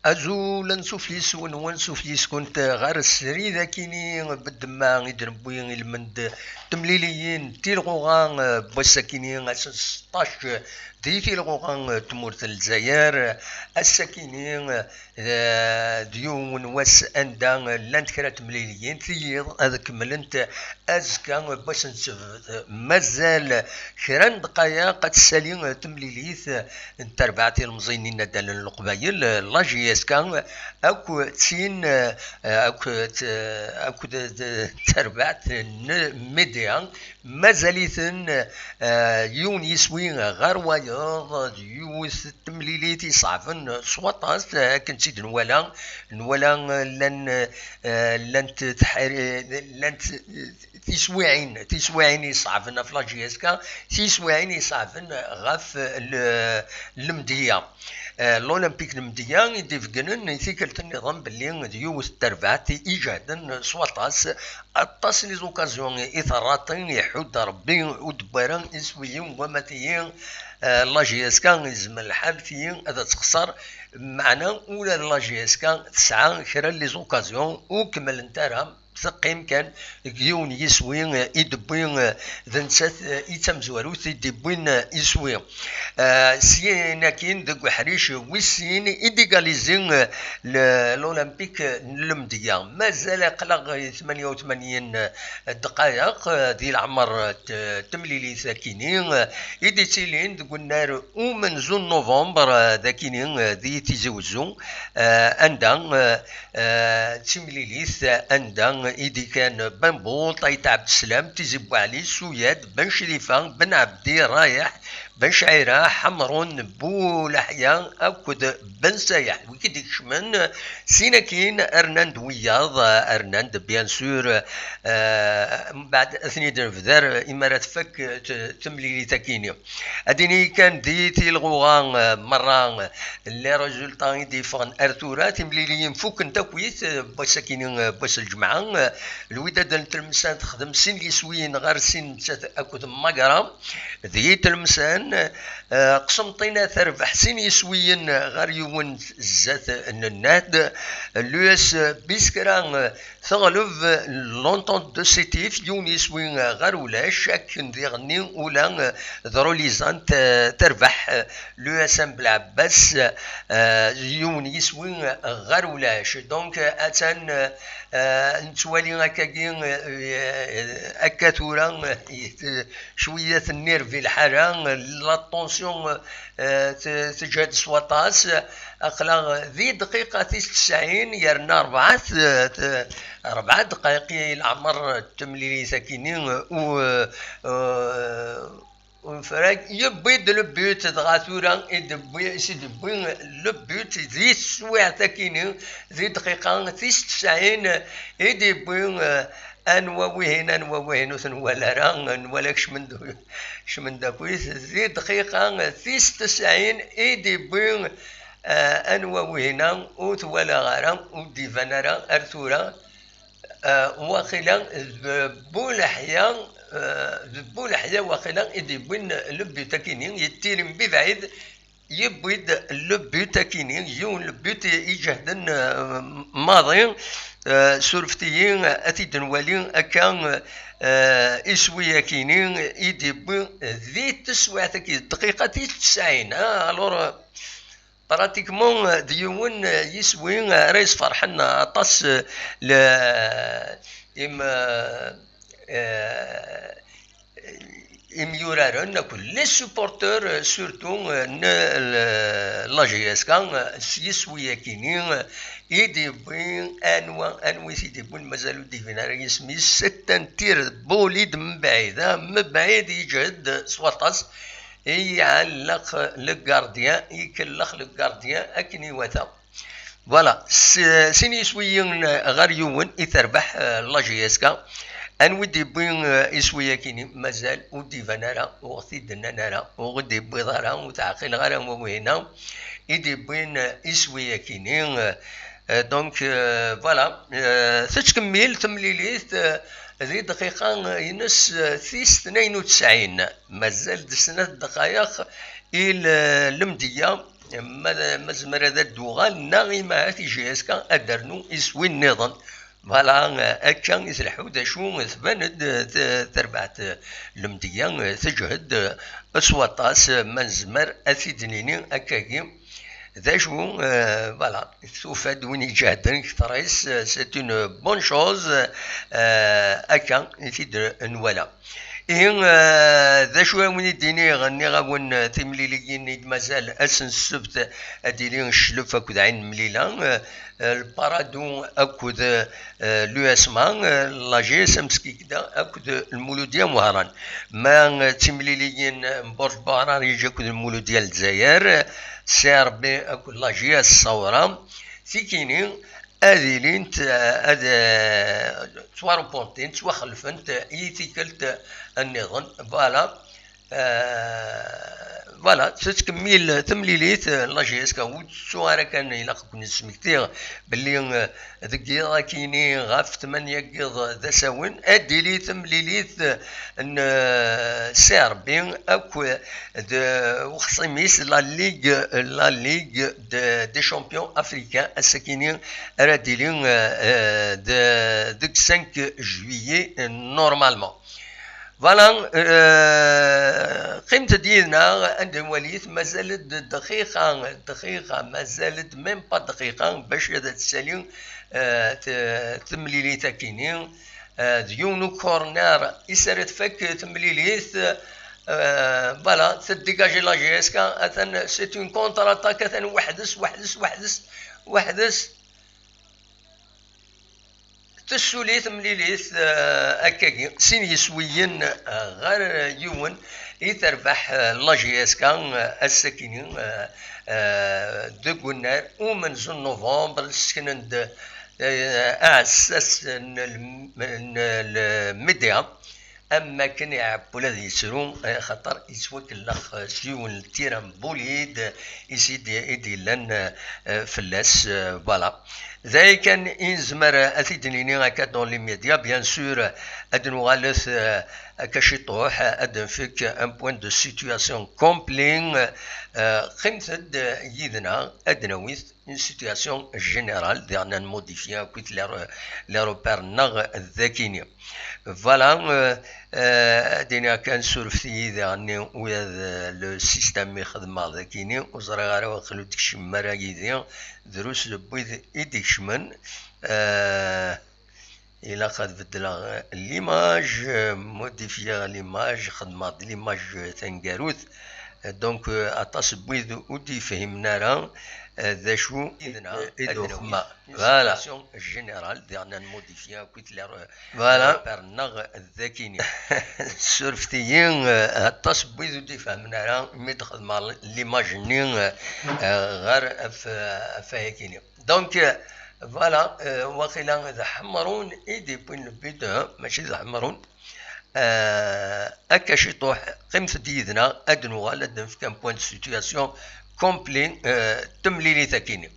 أزول نسوفليس ونسوفليس كنت غار السري ذاكيني بالدماغ يدربوين المند تمليليين تيلغوغان بوساكيني 16 دي تيلغوغان تمورت الجزائر الساكيني ديون واس اندان لانت كرا تمليليين تيض هذاك ملنت ازكا باش مازال كرا دقايق تسالي تمليليث انت ربعتي المزينين دال القبايل لاجي اسكان اكو تين اكو تربعت ميديان مازاليثن يون يسوي غير وايض يوث تمليليتي صعفن سواطاس كنتي نولا لن تسواعين يصعفن في لاجيسكا تسواعين يصعفن غف المديه الأولمبيك المديا يدي فقنن يثيكلت النظام باللي ديوث التربعات إيجادا سواطاس أطاس لي زوكازيون إثاراتين يحود ربي ودباران إسويين وماتيين لاجيسكا يزم الحال فيين هذا تخسر معنا ولا لاجيسكا تسعة خير لي زوكازيون وكمل انترام ثقيم كان يون يسوين يدبين ذنسات يتمزوروث يدبين يسوين سينا كين دق حريش ويسين إديغاليزين الأولمبيك المديا مازال قلق 88 دقائق ديال العمر تمليلي ثاكينين إدي تيلين دق النار ومن زون نوفمبر ذاكينين ذي تيزوزون أندان تمليليث أندان إيدي كان بن بول طيط عبد السلام تيزبو علي سوياد بن شريفة بن عبدي رايح بن شعيرة حمرون بولحيا أكد بن سايح وكيديك شمن سيناكين أرناند وياض أرناند بيان سور بعد أثني درفدار إمارات فك تمليلي تاكيني أديني كان ديتي الغوغان مرة اللي رجلتان دي فان أرتورا تمليليين فوق نتاكويت بساكينين بس الجمعة الوداد التلمسان تخدم سين يسوين غير سين أكد مقرام ذي تلمسان قسمطينا ثرف حسين يسوين غير يون الزات الناد لوس بيسكران ثغلف لونتون دو سيتيف يون يسوين غير ولا شك ذي غني ولا ذروليزان تربح لوس بلعباس يون يسوين غير ولاش دونك اتان نتوالي هكاكين اكاتورا شويه النير في الحاله لا طونسيون تجهد سواطاس اقلا ذي دقيقه 90 يرنا 4 دقائق العمر تمليلي ساكنين وفراق يبيد البيوت دغاتورا يدبي البيوت ذي السواع تاكينين ذي دقيقة 90 يدبي انوا وهنا ولا ران ولا شمن داكويس ذي دقيقة 90 يدبي انوا وهنا ولا غارا وديفانرا ارثورا واخيلا بولحيا بولحيا واخيلا يدبين لبي تاكينين يتيرم ببعيد يبيد لبي تاكينين يون لبي يجهدن ماضي سورفتيين اتيدن والين اكان اسويا كينين يدبين ذي تسوى دقيقة 90 الور براتيكمون ديون يسوي رئيس فرحنا عطاس ل يورارن كل لي سوبورتور سورتو لا جي اس كان يسوي كينين يدي بين انوا سيدي بون مازالو ديفينار يسمي ستان تير بوليد من بعيد يجهد سواطاس يعلق للكارديان يكلخ للكارديان اكني وثا فوالا سيني سويين غير يون يتربح لا جي اس كا ان ودي بين اسويا كيني مازال ودي فنارا وغتي دنانارا وغدي بيضارا وتعقيل غير وهنا يدي بين اسويا كيني دونك فوالا تتكمل تمليليت ذي دقيقة ينس ثيس 92 مازال دسنا دقائق إلى المدية مزمر هذا الدوغال ناغي ما في جي اس كا أدرنو يسوي النظام فوالا هكا يسلحو دا شو ثباند تربعت المدية تجهد أسواطاس منزمر أثيدنيني هكاكي ذا شو فوالا توفاد وين يجاهدن كتريس سيت اون بون شوز هكا يفيد نوالا إن ذا شو وين يديني غني غاون تمليليين مازال أسن السبت أديلين الشلف أكود عين مليلة البارادو أكود لو اسمان لا جي اس مسكي كدا أكود المولودية مهران ما تمليليين برج باران يجي أكود المولودية الجزائر سير بي أكود لا جي اس الصورة تيكيني أذيلين توارو بونتين توخلفنت يتيكلت النظام فوالا فوالا تتكمل تمليليت لا جي اس كا سوارا كان يلاق كون سمكتير باللي ذكي كيني غاف 8 قيض ذا ساون اديلي تمليليت ان سيربين اكو وخصيميس لا ليغ دي شامبيون افريكان الساكنين راديلين ديك 5 جويي نورمالمون فوالا قيمة ديالنا عند الوليد مازالت دقيقة مازالت ميم با دقيقة باش هذا تسالي تمليليت كينين ديونو كورنر يسرت فك تمليليت فوالا تديكاجي لا جي اس كا اثن سيت اون كونتر اتاك اثن وحدس تسوليت مليليت هكاكي سين يسويين غير يون يتربح لا جي اس كان الساكنين دو كونار ومن زون نوفمبر سكنند اساس الميديا اما كان يعبوا الذي يسرون خاطر يسوك الاخ سيون التيران بوليد يسيد يديلن فلاس فوالا ذاي كان ينزمر اثيدنيني هكا دون لي ميديا بيان سور ادن غالث كشطوح ادن فيك ان بوين دو سيتوياسيون كومبلين قمت يدنا ادنويث une situation générale ديالنا نموديفيا كويت لي روبير نغ الذاكيني فوالا دينا كان سورفتي ديالني ويا لو سيستيم يخدم ذاكيني وزرا غير واخلو ديكشي مرا يدي دروس بويد يديكشمن إلا قد بدل ليماج موديفيا ليماج خدمات ليماج تنقاروث دونك أطاس بويد ودي فهمنا راه ذا شو إذنا إدوخما فوالا جينيرال ديالنا نموديفيا كويت لي فوالا برنغ الذاكيني سورفتيين أطاس بويد ودي فهمنا راه ميدخل مع ليماجنين غير فهيكيني دونك فوالا واقيلا ذا حمرون ايدي بوين البيدو ماشي ذا حمرون هكا شي طوح قيمة ديدنا ادنو غالا في كان بوين دو سيتياسيون كومبلي تمليلي ثاكيني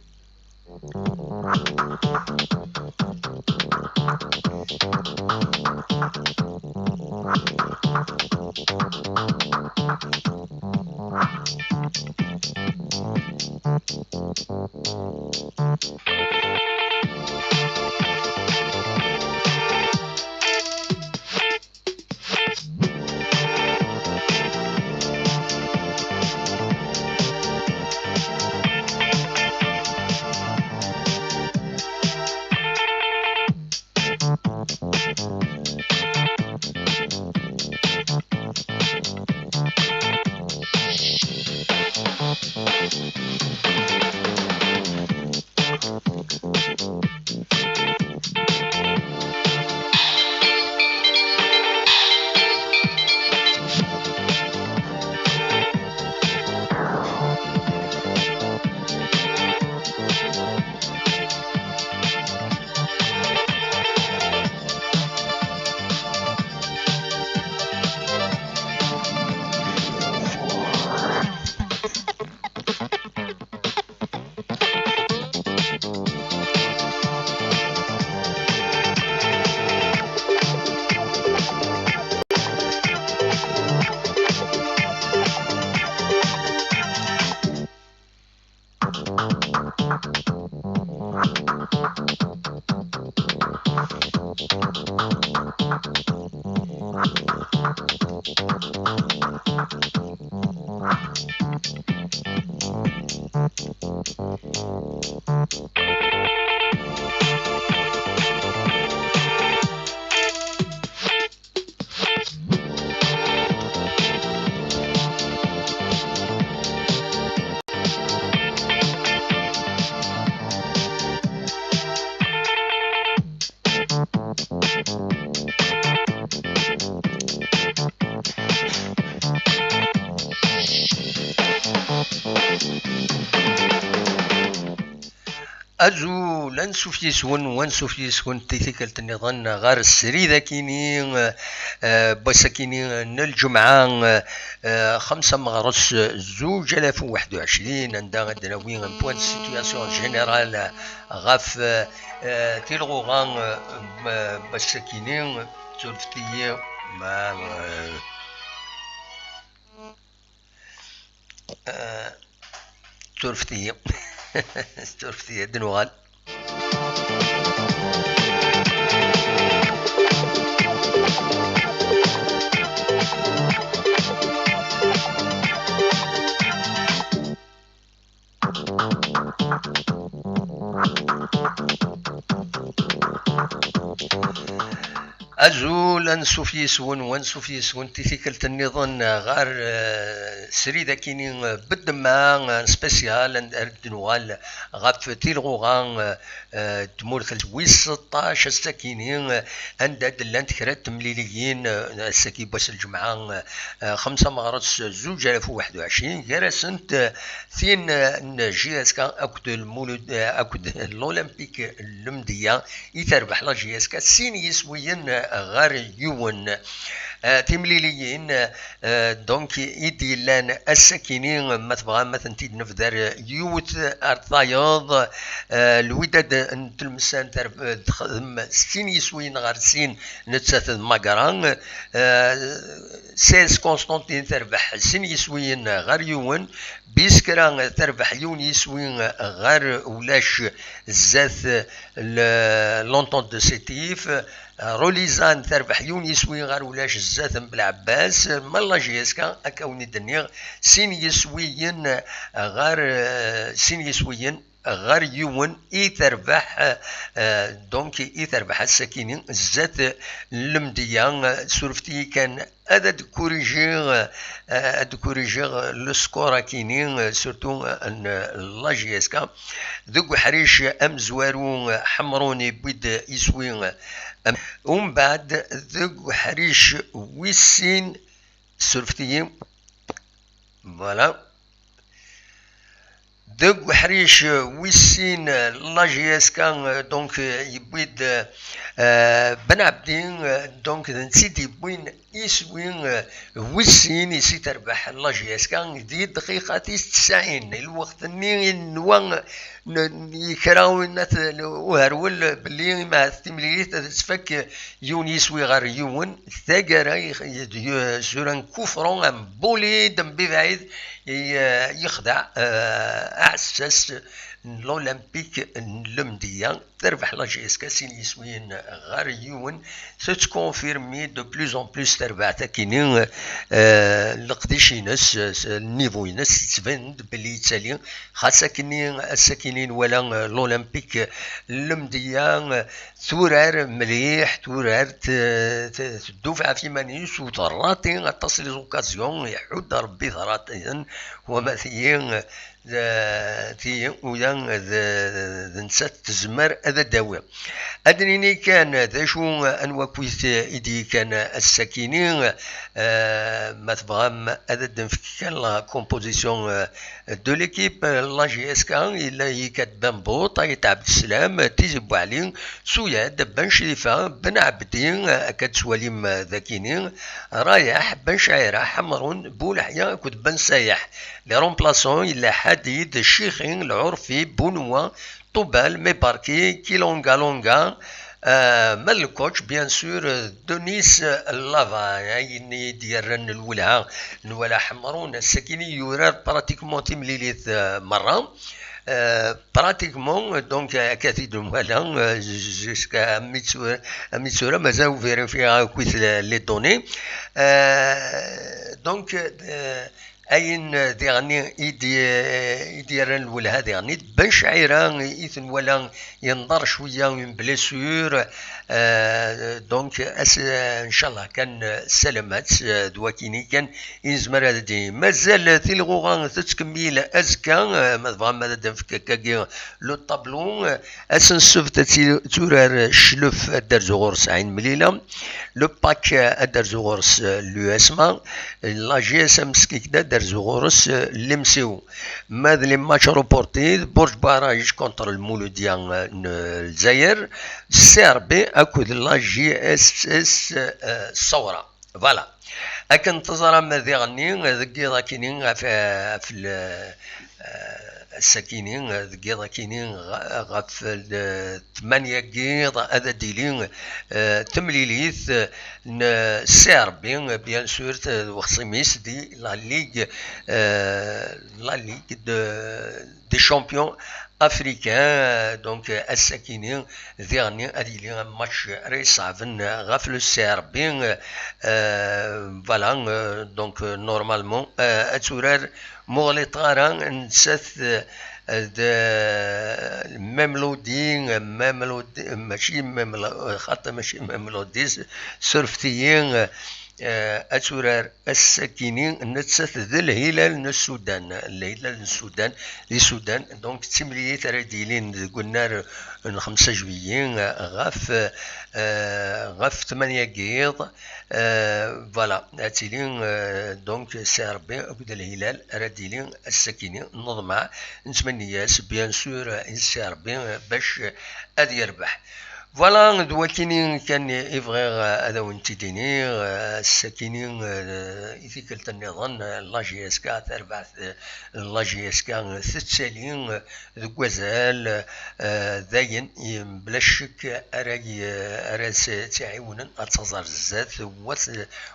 أزو لنسوف يسون ونسوف يسون تيثيكلت النظام غار السري ذاكيني بساكيني الجمعة 5 مغرس 2021 عندها غدناوين بوان سيتوياسيون جينيرال غاف تيلغوغان بساكيني تولفتي مع تولفتي تولفتي دنوغال أزول أنسوف يسون وانسوف يسون تيثيكلت النظام غار سري ذاكيني بالدماء سبيسيال اردنوال غاف تيلغوغان تمورث ويس 16 الساكينين عند دلانت كرات تمليليين الساكي باس الجمعة 5 مغرس 2021 جرسنت ثين جياسكا أكد المولد أكد الأولمبيك المدية يتربح لا جياسكا سين يسوين غار يون تمليليين دونك يديلان الساكنين ما تبغى مثلا نفذر يوت ارطايض الوداد نتلمسان تخدم سين يسوين غار سين نتساث ماكران سيس كونستانتين تربح سين يسوين غار يون بيسكرا تربح يون يسوين غار ولاش زاث لونطون دو سيتيف روليزان تربح يون يسوي غار ولاش الزاث بالعباس مالا جيسكا اكاوني دنيغ سين يسويين غار سين يسويين غار يون تربح دونك تربح الساكنين الزاث المدية سورفتي كان هذا دكوريجيغ لو سكور كينين سورتو لا جيسكا ذوك حريش ام زوارو حمروني بيد يسوي ومن بعد ذوك حريش ويسين سورفتي فوالا ذوك حريش ويسين لا جيسكا دونك يبيد بن عبدين دونك نسيتي بوين يسوين ويسين يسي تربح لا جيسكا دي دقيقة 90 الوقت ني نوان يكراو الناس وهرول باللي ما استمليت تفك يون يسوي غير يون ثاقرا سوران كفرون ام بولي دم ببعيد يخدع أساس الأولمبيك المدية تربح لا جيسكا سين يسوين غار يون ستكونفيرمي دو بلوز اون بلوس تربح تاكينين القديشينس النيفو ينس تبند بلي يتسالي خاصة الساكنين ولا الأولمبيك المدية ثورار مليح ثورار تدفع في منيس وضراتي تصل لوكازيون يحود ربي ضراتي ومثيين تي ويان نسات تزمر هذا دواء أدريني كان ذا شو أنوكويت إيدي كان الساكنين ما تبغام هذا كان لا كومبوزيسيون دو ليكيب لا جي اس كان إلا يكتبان بوط عبد السلام تيزي بوعلين سوياد بن شريفة بن عبدين كتسواليم ذاكينين رايح بن شعيرة حمرون بولحيا كنت بن سايح لي رومبلاسون إلا حديد الشيخين العرفي بونوا طوبال ميباركي كيلونغا لونغا مال الكوتش بيان سور دونيس لافا يعني ديالرن الولها نولا حمرون الساكني يورار براتيكمون تمليليت مرة براتيكمون دونك كثير مالا جوسكا ميتسورا مازال فيريفيا كويس لي دوني دونك أين ديغني يديرن الولها ديغني بن شعيران إثن ولا ينظر شوية من بليسور دونك ان شاء الله كان سلامات دواكيني كان يزمر هذا مازال تيلغوغا تتكمل ازكى ما ماذا فكاكي لو طابلو اسنسف تورار شلف الدرزغورس عين مليله لو باك الدرزغورس لو اسما لا جي اس ام سكيكدا درزغورس لمسيو ماذا لي ماتش روبورتي برج باراج كونتر المولوديا الجزائر السربي اكود لا جي اس اس الصوره فوالا اكن تزرع ماذا غني ذكي ذاكينين في السكينين ذكي ذاكينين غف 8 كيض هذا ديلين تمليليث السربي بيان سور وخصيميس دي لا ليغ دي شامبيون افريكان دونك الساكنين ذيغني اديلي ماتش ريصافن غفل السربي فوالا دونك نورمالمون اتورار مغلي طاران نسات ميملودي ماشي خاطر ماشي ميملوديز سرفتيين أتورار الساكنين نتسات ذا الهلال السودان الهلال السودان للسودان دونك تمليت راديلين قلنا 5 جويين غاف 8 كيض فوالا اتيلين دونك ساربي اكد الهلال راديلين الساكنين نضمع نتمنياس بيان سور ساربي باش ادي يربح فوالا دواكيني كان يبغي هذا وانت ديني الساكنين يثيكلت النظام لا جي اس كا تربع لا جي اس كا تتسالين ذكوازال داين بلا شك اراس تعاونا اتزار الزات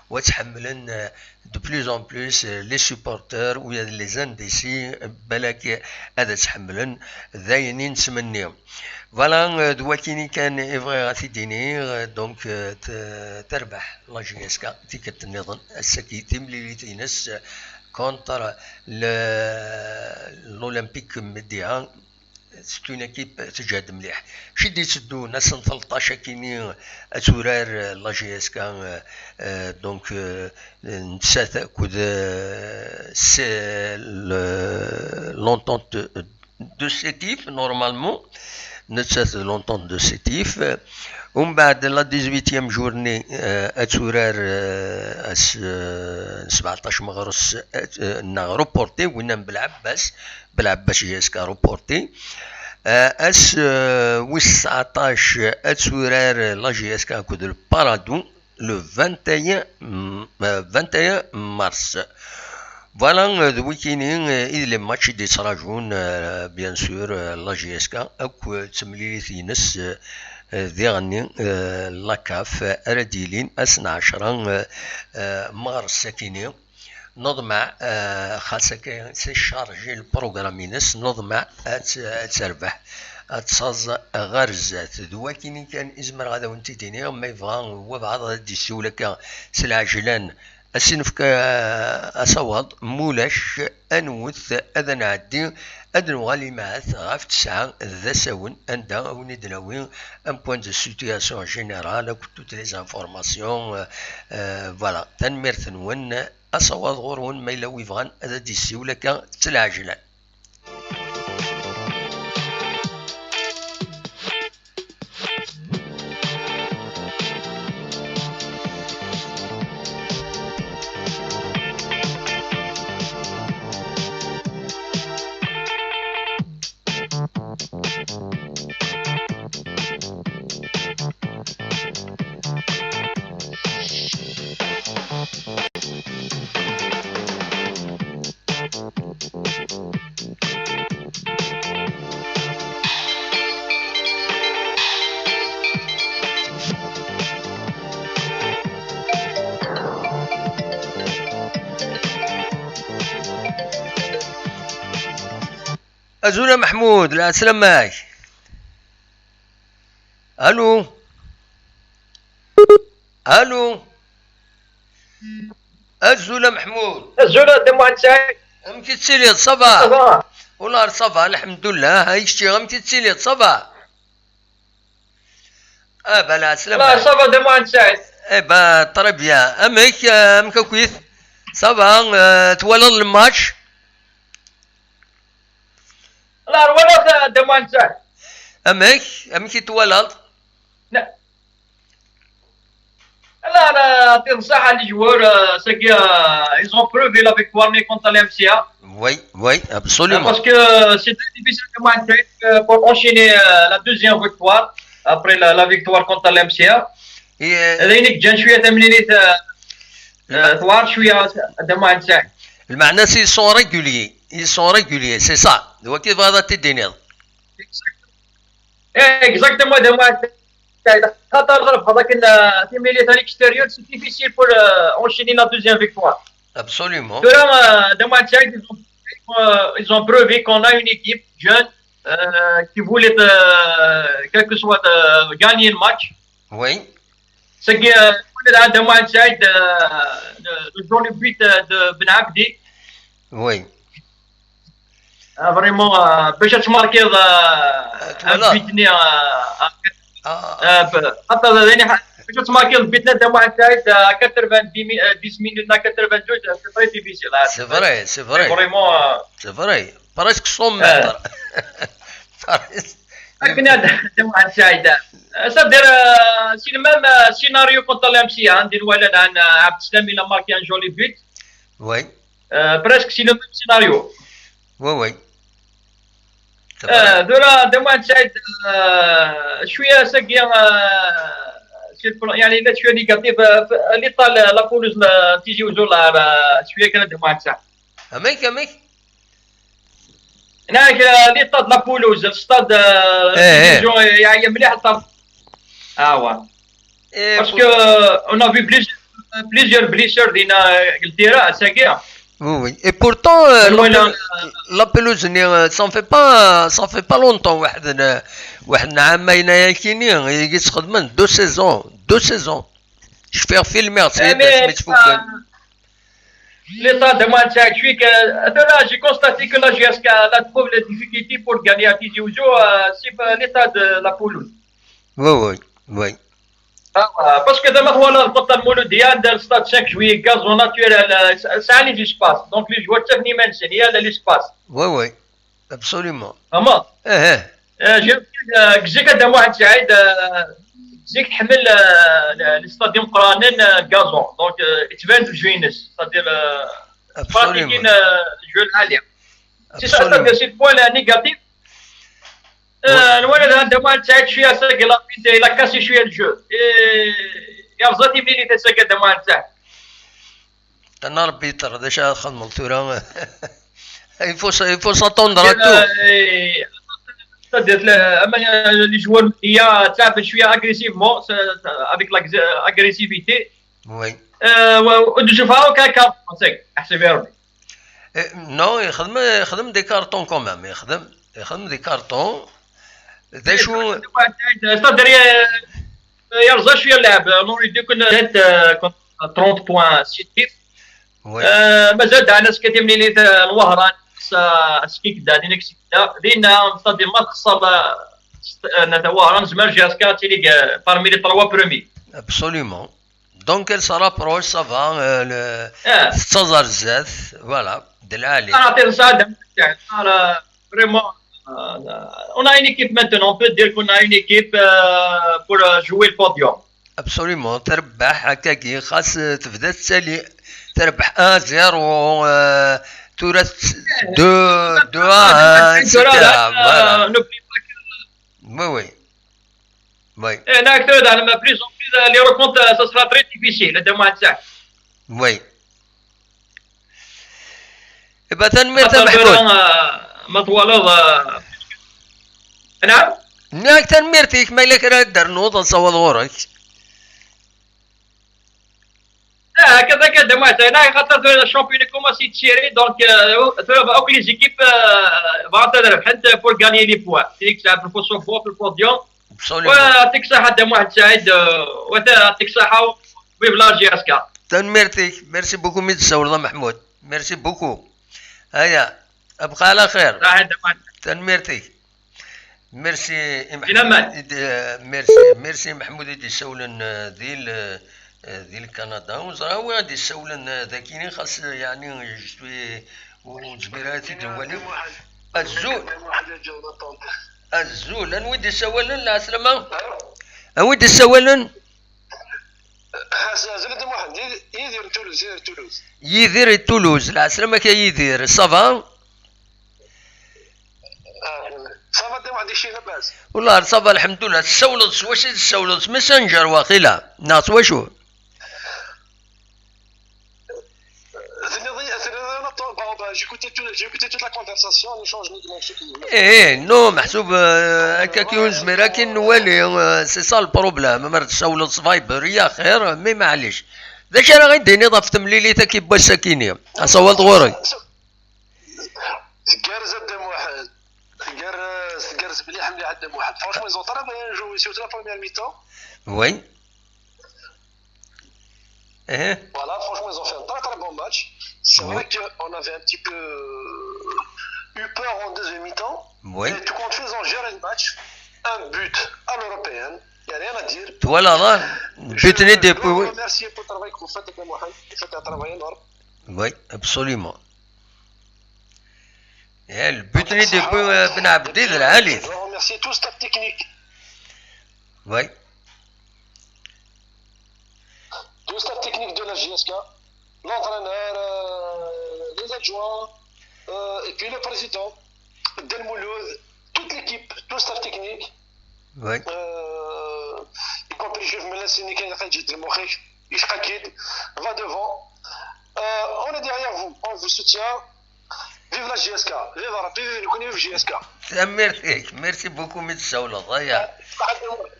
وتحملن دو بلوز ان بلوس لي سوبورتور ويا لي زانديسي بالك هذا تحملن داينين نتمنيهم فوالا دواكيني كان يبغي غاتيديني دونك تربح لا جي اس كا تيكت النظام السكي تملي تينس كونتر الاولمبيك مديها سيت اون ايكيب تجهد مليح شدي تدو ناس 13 كيني اتورار لا جي اس كا دونك نسات كود سي لونتونت دو سيتيف نورمالمون نتسات لونتونت دو سيتيف ومن بعد لا 18 جورني اتورار 17 مغرس روبورتي وين بالعباس جي اس كا روبورتي اس ويس 19 اتورار لا جي اس كا كود البارادو لو 21 مارس فوالا ذويكينين إذا لي ماتش دي تراجعون بيان سور لا جي اس كا أكو تمليليثينس ذي غني لاكاف أرديلين 12 مغرس ساكيني نضمع خاصة سيشارجي البروغرامينس نضمع تربح تصاز غرزات دواكيني كان إزمر غادا وانتي ديني ما يبغى هو بعض هادي السولة سلعجلان السنفك أصوات مولاش أنوث أذن عدي أذن غالي معث غاف 9 ذا ساون أندا أوني دلاوين أن بوان دو سيتياسيون جينيرال كنتو لي زانفورماسيون فوالا تنمير ثنون أصوات غورون ما إلا ويفغان هذا دي السيولة كان تلعجلان أزولا محمود لا سلام معك الو الو أزولا محمود أزولا دمو عندك أمكي تسيلي صباح والله صباح الحمد لله هاي الشي غمكي تسيلي صباح بلا سلام لا عليك. صافا دي موان سعيد. ترى بيان امك كويس صافا توالد الماتش. لا ولا دي موان سعيد. امك توالد. لا انا تنصح les joueurs c'est que ils ont prouvé la victoire contre l'MCA. Oui, absolument. Parce que c'est très difficile de moins pour enchaîner la deuxième victoire après la victoire contre l'MCA. لانك جا شويه تمرينات ثوار شويه دموع نتاعك. المعنى سي سون ريغوليي سي سا هو كيف هذا تدينيض. اكزاكتومون دموع نتاعك خاطر غرف هذاك التمرينات على الاكستيريور سي ديفيسيل بور enchaîner la deuxième victoire. Absolument. دموع نتاعك ils ont prouvé qu'on a une équipe jeune qui voulait quel que soit gagner le match. Oui. C'est que عندها موان سعيد جون لو بيت دو بن عبدي. وي فريمون باش تماركي بيتني حتى باش تماركي بيتنا تاع موان سعيد 90 مينوت 92 سي فري ديفيسيل. سي فري فريمون سي فري بريسك 100 متر. لكن هذا موان سعيد صدر سي المام سيناريو كونتر الامسيه عندي الولد عن عبد السلام الى ماركي ان جولي بيت. وي بريسك سي لو ميم سيناريو. وي ذولا دموع سعيد شويه ساقيه يعني لا شويه نيجاتيف اللي طال لابولوز تيجي وزولا شويه كانت دموع سعيد. اميك هناك اللي طاد لابولوز الستاد يعني مليح طاب. Ouais. Parce qu'on a vu plusieurs blessures dans Angleterre à sa guerre. Oui. Et pourtant, la pelouse, ça fait pas longtemps. واحد عامين ياكيني يخدم 2 saisons. Je fais filmer سميت فوكن. L'état de moi c'est que j'ai constaté que la GSK a trouvé les difficultés pour gagner à Tizi Ouzou, c'est l'état de la pelouse. Oui. Parce que دابا هو الخطه المولوديه عندها الستاد 5 جويي غازون ناتوريل ساعه لي سباس دونك لي جوار تبني منسن هي لي سباس. وي ابسوليومون. اما جيك هذا واحد سعيد جيك تحمل الاستاديوم قرانين غازون دونك تبان جوينس صدير براتيكين الجو العاليه. سي سا سي البوان نيجاتيف. الولد عنده ما تساعد شويه ساقي لا كاسي شويه الجو يا رزاتي ملي تساقي هذا ما تساعد. انا ربي يطر هذا شا خدم الثوره. يفو ساتوندر تو. اما لي جوار هي تلعب شويه اغريسيفمون افيك لاغريسيفيتي. وي. ونشوفها هكا احسب يا ربي. نو يخدم دي كارطون كومام يخدم دي كارطون. ذا شو صدر يرزا شويه اللعب نريد كنا 30 بوان سيتيف. مازال عندنا سكتي منين الوهران سكيك دا دينك سكتا دينا صدي ما تخسر نتوهران زمر جاسكا تيلي بارمي لي 3 برومي. ابسوليومون. دونك elle se rapproche ça va تتزر الزاف فوالا دلالي. انا عطيت مساعده انا فريمون. On a une équipe maintenant, on peut dire qu'on a une équipe pour jouer le podium. Absolument, تربح هكاكي خاص تبدا تسالي تربح 1-0 تورث 2-1 etc. Oui. Et là, dans plus en plus, les rencontres, ça sera très difficile, le mois de ça. Oui. Et bien, تنمير محمود. مطولة نعم. ناك تنميرتك ما لك راه دار نوض نصوض غورك. هكذا كذا ما هنا خاطر الشامبيون كوماسي تشيري دونك اوك لي زيكيب فانتر حد بور غاني لي بوان تيك تلعب الفوسو فوق في البوديوم. ويعطيك صحة دم واحد سعيد ويعطيك صحة ويف لا جي اسكا. تنميرتك ميرسي بوكو ميتساور محمود ميرسي بوكو. هيا ابقى على خير. تنميرتك. ميرسي فين امان ميرسي محمود يدي سولن ديال كندا وزراوي غادي يسولن ذاكيني خاص يعني جوي وجبيراتي دوالي الزول انويدي سولن لا سلامة انويدي سولن يدير تولوز لا سلامة يدير صافا صافا دي واحد الشيء لاباس والله صافا الحمد لله تسولط واش تسولط ماسنجر واقيلا ناس واشو j'ai écouté toute la conversation, l'échange uniquement. نو محسوب هكا كيون زميرة كي نوالي سي سا البروبليم ما تسولط فايبر يا خير مي معليش داك انا غنديني ضفت مليليتا كي با ساكيني اصوت غوري غير زاد واحد غير مليح مليح عندهم واحد فرانشمون ils ont très bien joué surtout la première mi-temps. Oui. Voilà, franchement ils ont fait un très très bon match. C'est vrai qu'on avait un petit peu eu peur en deuxième mi-temps. Oui. Mais tout compte fait, ils ont géré le match. Un but à l'européenne. Il n'y a rien à dire. Voilà, là. But n'est des points. Je vous remercie pour le travail que vous faites avec Mohamed. Vous faites un travail énorme. Oui, absolument. Le but n'est des points Ben Abdi de la Halit. Je veux remercier tout le staff technique. Oui. Tout le staff technique de la JSK. L'entraîneur, les adjoints, et puis le président, Del Mouloud, toute l'équipe, tout le staff technique. Oui. Y compris le chef Melassini qui a fait le Moukhich, Ishakid, va devant. On est derrière vous, on vous soutient. Vive la JSK, vive la RAP, vive le JSK. Merci beaucoup, M. Saoula.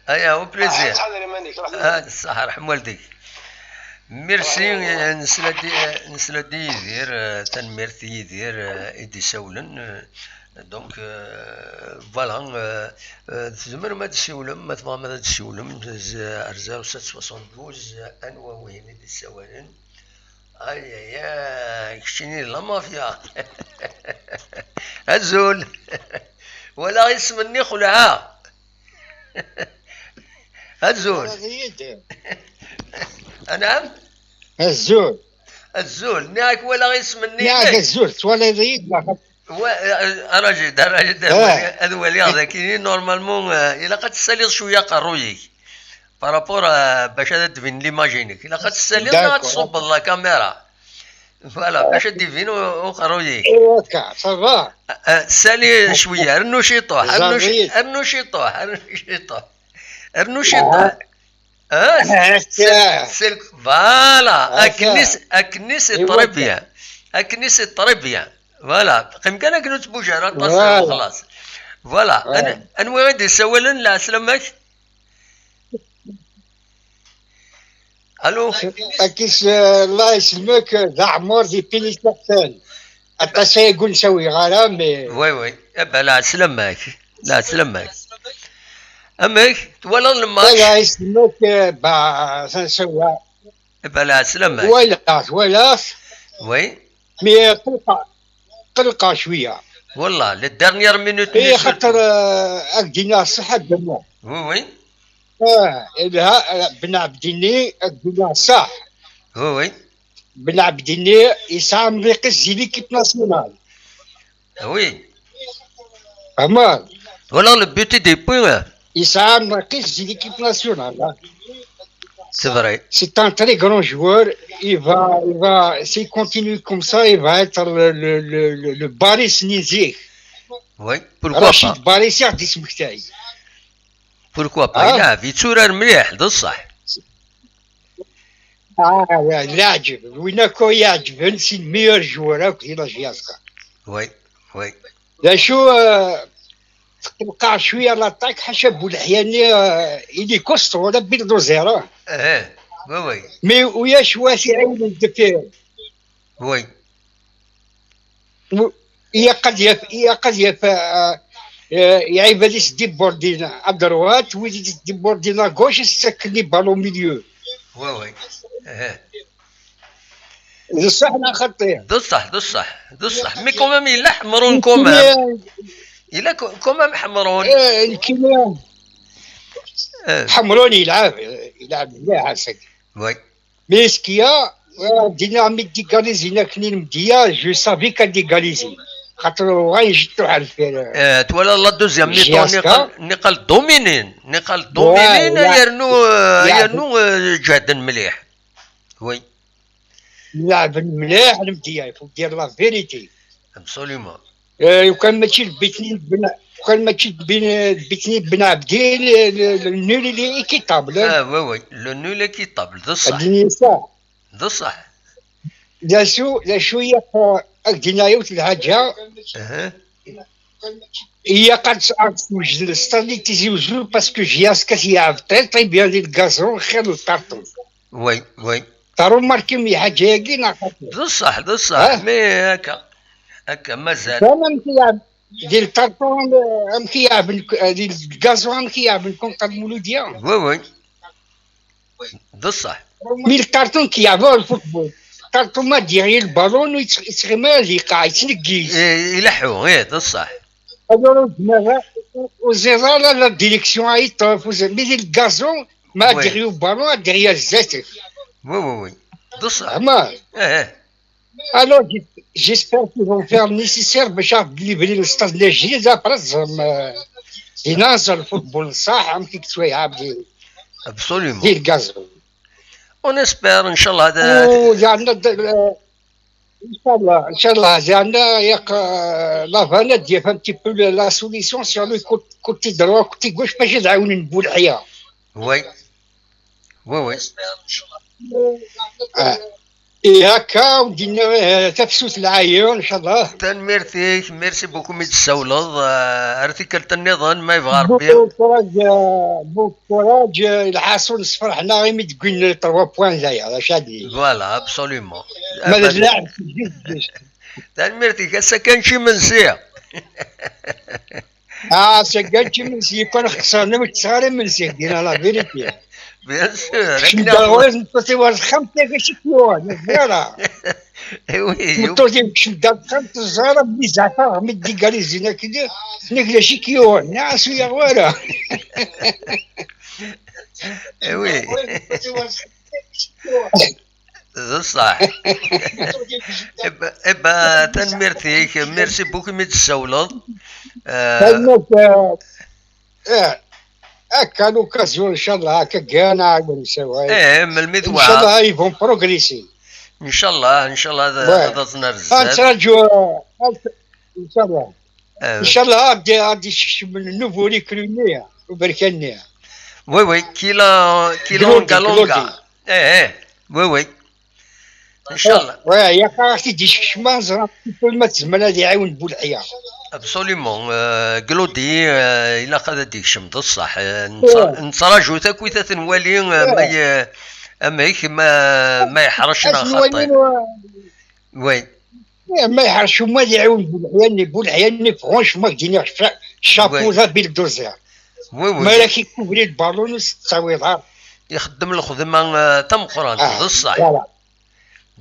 Aya, au plaisir. صح رحم والديك. ميرسي نسلدي يدير تنميرتي يدير ايدي سولن دونك فوالا تزمر ما تسولم ما تبغى ما تسولم 0772 انوا وين ايدي سولن اي يا كشتيني لا مافيا الزول ولا يسمني خلعه الزول نعم الزول ناك ولا يسمني ناك الزول ولا يريد راجل هذا ولي هذا كاينين نورمالمون الا قد تسالي شويه قرويك بارابور باش هذا تفين ليماجينيك الا قد تسالي غتصب لا كاميرا فوالا باش تفين وقرويك صافا سالي شويه ارنو شي طوح ارنو شي طوح سلك فوالا اكنس الطربيه اكنس الطربيه فوالا قيمكن كنت بوجارات بس خلاص فوالا انا غادي نسولن لا سلامك الو اكيس الله يسلمك ذا عمر دي بيليستان التصي يقول نسوي غرام وي لا سلامك لا سلامك امك ولا الماتش الله يسلمك با سنسوى بلا سلامك ولا وي مي قلقه شويه والله للدرنيير مينوت اي خاطر اكدينا الصحه دما وي بن عبديني اكدينا صح وي بن عبديني يسام ريقس زي ليكيب ناسيونال وي اما ولا لو بوتي دي بوين يسام ريقس زي ليكيب ناسيونال C'est vrai. C'est un très grand joueur. S'il continue comme ça, il va être le Baris Nizik. Oui, pourquoi pas? Rachid Baris يعطي تاعي. Pourquoi pas? يلعب يتسورر مليح ده الصح. يعجب ويناكو يعجب سي الميور جوار في لا جياسكا. Oui. لا شو تلقى شويه لاطاك حاشا بولحياني إلي كوستو ولا بيلدوزير وي مي وياش واسع الدفير وي قد يعيب لي سدي بوردينا ادروات ويدي سدي بوردينا غوش سكني بالو ميليو وي بصح انا خطير ده الصح مي كومام يلح مرون كومام الا كوما محمرون كيما حمروني يلعب مليح هساك وي ميسكيا دينا مي ديكاليزينا كنين مديا جو سافي كان ديكاليزي خاطر غيجتو على الفير تولى لا دوزيام ميطون نقل دومينين يرنو جهدا مليح وي لعب مليح المديا يفوق دير لا فيريتي ابسوليومون وكان ماشي البيتنين وكان ماشي البيتنين بن عبدين النول اللي ايكيتابل وي لو نول ايكيتابل ذا الصح ذا الصح لا شويه دينا يوت الحاجه هي قد توجد الستادي تيزيوزو باسكو جياس كتيعرف طي بيان ديال الكازون خير الكارطون وي تارو ماركي مي حاجه ياكي نعرف ذا الصح مي هكا مازال انا كيلعب ديال الكارطون كيلعب ديال الكازون كيلعب كونتر المولوديه وي ذا الصح مي الكارطون كيلعبوا الفوتبول الكارطون ما ديري البالون ويترمى ليقع يتنكيس يلحو ذا الصح alors وزيرا لا ديريكسيون اي طوف مي ديال الكازون ما ديريو بالون ديريا الزاتف وي ذا الصح alors j'espère qu'ils vont faire le nécessaire باش يبني الاستاد الجديد ابرز يناصر الفوتبول صح عم كيكتوا يلعب ديال ابسوليومون ديال الكازون اون اسبير ان شاء الله هذا ان شاء الله زعما ياك لافانا ديال فان تي بو لا سوليسيون سور لو كوتي دروا كوتي غوش باش يدعون نبو الحياه وي هكا ودينا تفسوس العاير ان شاء الله تنميرتيك ميرسي بوكو ميت السولض ارتيكلت النظام ما يبغى ربي بون كوراج الحاسون صفر حنا غير مي تقول 3 بوان زايا اش هادي فوالا ابسوليومون ماذا اللاعب تنميرتيك هسا كان شي منسيه سكان شي منسيه كون خسرنا متصاري منسيه دينا لا فيريتي بيان سور شنو نتوتي واش خمسة كاش كيوان زيرا وي نتوتي باش نبدا خمسة زهرة بلي زعفر مي ديكاليزينا كدا ناكلا شي كيوان نعس ويا غوالة وي ذا صح ابا تنميرتيك ميرسي بوكو ميت السولض هكا لوكازيون ان شاء الله هكا كاع نعاودو نساوها من المذوعة ان شاء الله يفون بروغريسي ان شاء الله هذا زنار الزاد نتراجعو ان شاء الله ان شاء الله غادي من النوفو ريكروني وبركاني وي كيلونغا وي ان شاء الله وي يا خاطي دي شمانزر كل ما تزمل هذه يعاون بولحياه ابسوليومون كلودي الا قاد ديك شمد الصح نتراجعو تاكويتا نوالي ما يحرشنا خاطي وي ما يحرش هما اللي يعاون بولحياه فرونشمون دينا شابو ذا بالدوزير ما راكي كوبري البالون والتصاوير يخدم الخدمه تم قران ذا الصح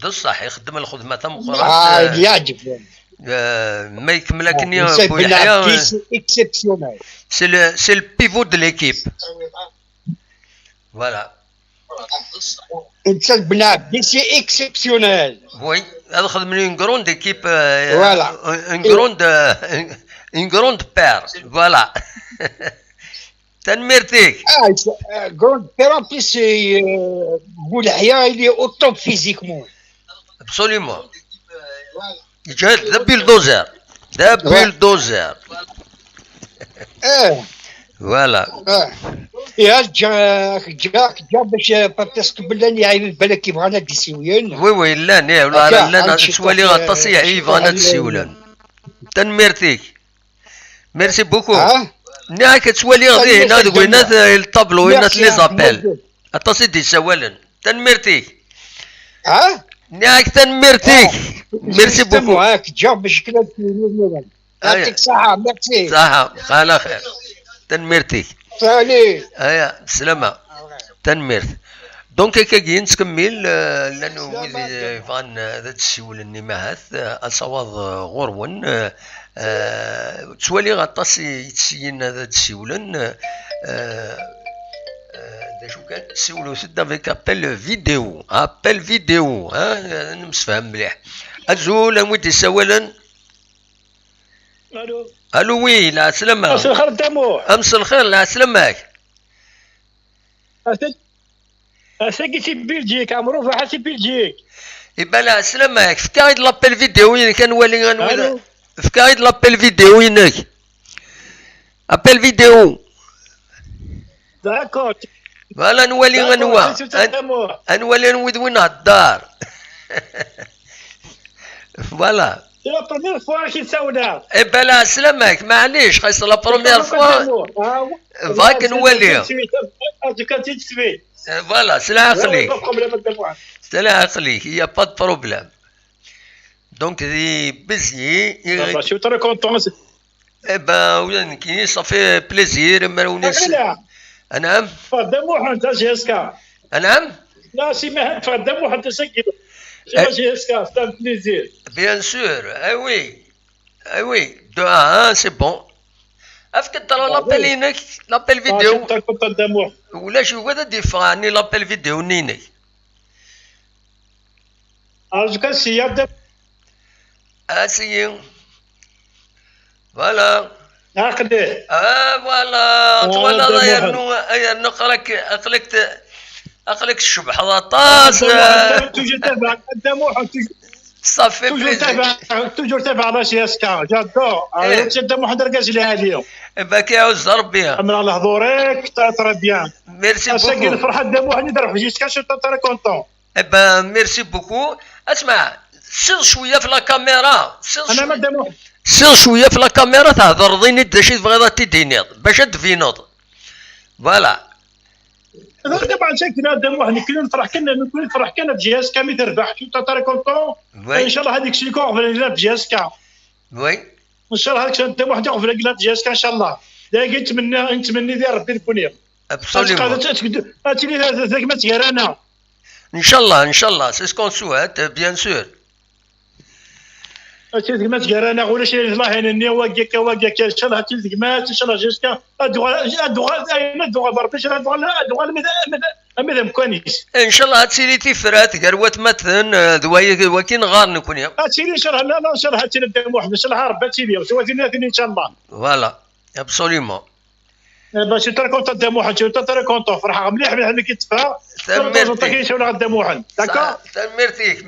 ذا الصح يخدم الخدمه تم قران يعجب ما يكمل لكن بولحياه اكسبسيونيل سي البيفو دو ليكيب فوالا انت بن عبدي سي اكسبسيونيل وي هذا خدم لي اون غروند ايكيب فوالا اون غروند بير فوالا تنميرتيك غروند بير ان بليس بولحياه اللي او توب فيزيكمون ابسوليومون يجهد ذا بيلدوزر فوالا يا جا باش باسكو بلاني عايل بالك كيبغانا ديسيولان وي لا سوالي غطاسي يبغانا ديسيولان تنميرتيك ميرسي بوكو ناك تسوالي غادي هنا دوينات الطابلو هنا لي زابيل اطاسي دي سوالن تنميرتيك ناك تنميرتيك ميرسي بوكو هاك جا باش كلا يعطيك الصحة ميرسي صحة على خير تنميرتيك سالي ايا بسلامة تنميرت دونك هكا كي نكمل لانه ويدي فان هذا السيول النماهات اصوات غرون توالي غطاس يتسين هذا تسيولن شو كان تسولو سدا فيك ابل فيديو ها نمسفهم مليح ازول امودي سوالن الو وي لا سلامة امس الخير دموح امس الخير لا سلامك اساكي بلجيك عمرو فحاسي بلجيك يبقى لا سلامك فكايد لابيل فيديو وين كان ولي غنولي فكايد لابيل فيديو وينك ابل فيديو داكور فوالا نولي غنوا نولي نودونا الدار فوالا سي لا بروميير فوا كي نساونا يبقى لا سلامك معليش خاص لا بروميير فوا فاك نولي فوالا سلا خليك هي با دو بروبليم دونك دي بيزي je suis très content. Eh ben, oui, qui ça fait plaisir, mais on est. نعم. تفضلوا انت جيسكا. نعم. لا سي ما تفضلوا حتى سجل. جيسكا c'est un plaisir. Bien sûr, eh oui, de 1, c'est bon. أفكر ترى لابيل هناك لابيل فيديو. ولا شو هذا ديفا يعني لابيل فيديو نيني. أرجوك سيادة. اسيو فوالا هكذا فوالا تولى يا نقرك اقلك الشبح طاس توجور تابع الدموع صافي توجور تابع على سياسكا جادو الدموع دركاش ليها اليوم باك يعوز ربي امر على حضورك ترى بيان ميرسي بوكو اسكي فرحه الدموع نضرب في جيسكا شو ترى كونطون ميرسي بوكو اسمع سير شويه في لا كاميرا انا ما دموع سير شويه في لا كاميرا تهضر ضيني داشي تبغي تدينيض باش تفينوض فوالا طبعا شكلنا دموع كنا نفرح كنا بجياس كامي تربح شو ترى كونطون ان شاء الله هذيك الشيء كون في بجياس كا وي ان شاء الله هذاك الدموع تاخذ في بجياس كا ان شاء الله داير نتمنى ديال ربي البنيه ابسوليومون هاتي لي ذاك ما تيرانا ان شاء الله سي سكون سوات بيان سور تلقمات كرانا ولا شي الله يهني واقيك ان شاء الله تلقمات ان شاء الله جيسكا ادوغا بربي ادوغا ماذا كويس ان شاء الله هاتسيري تيفرات قروات مثلا دوايا وكين غار نكون يا هاتسيري ان شاء الله لا ان شاء الله هاتسيري واحد ان شاء الله ربي تيلي وسواتينا ان شاء الله فوالا ابسوليومون باش ترى كونت دموحن ترى كونت فرحه مليح ملي كيتفا تمرتي ولا دموحن داكا تمرتيك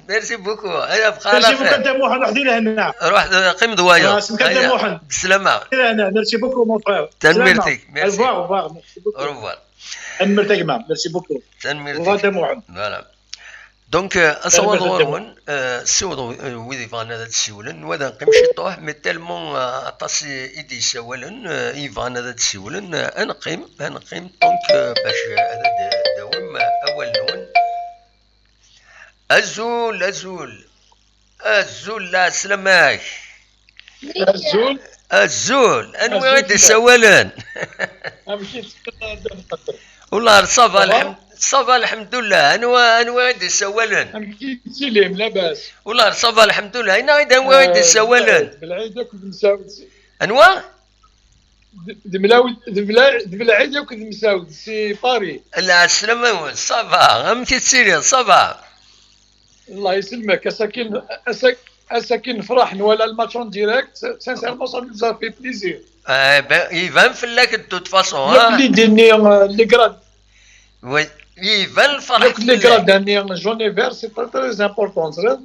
ميرسي بوكو هيا بخير ميرسي بوكو دموحن وحدينا هنا روح قيم دوايا دموحن بالسلامه هنا ميرسي بوكو مون فرير تمرتيك ميرسي ريفوار ريفوار تمرتيك ميرسي بوكو تمرتيك دموحن فوالا دونك اصور ضرورون سيو ويدي فان هذا تسولن وهذا نقيمشي طوح مي تالمون عطاس ايدي سولن ايفان هذا تسولن انقيم دونك باش هذا دوام اول نون الزول لا سلامك الزول انا وين سولن والله صافا الحمد لله انا وين سولن سليم لاباس والله صافا الحمد لله انا وين سولن بالعيد كنت مساود انوا بالعيد كنت مساود سي باري لا سلامة صافا غم كتسيري صافا الله يسلمك اساكن نفرح ولا الماتش اون ديريكت سانسيرمون صافي في بليزير يبان فلاك دو فاسون اللي ديني لي كراد وي يبان الفرح لي كراد داني جوني فير سي تري امبورطون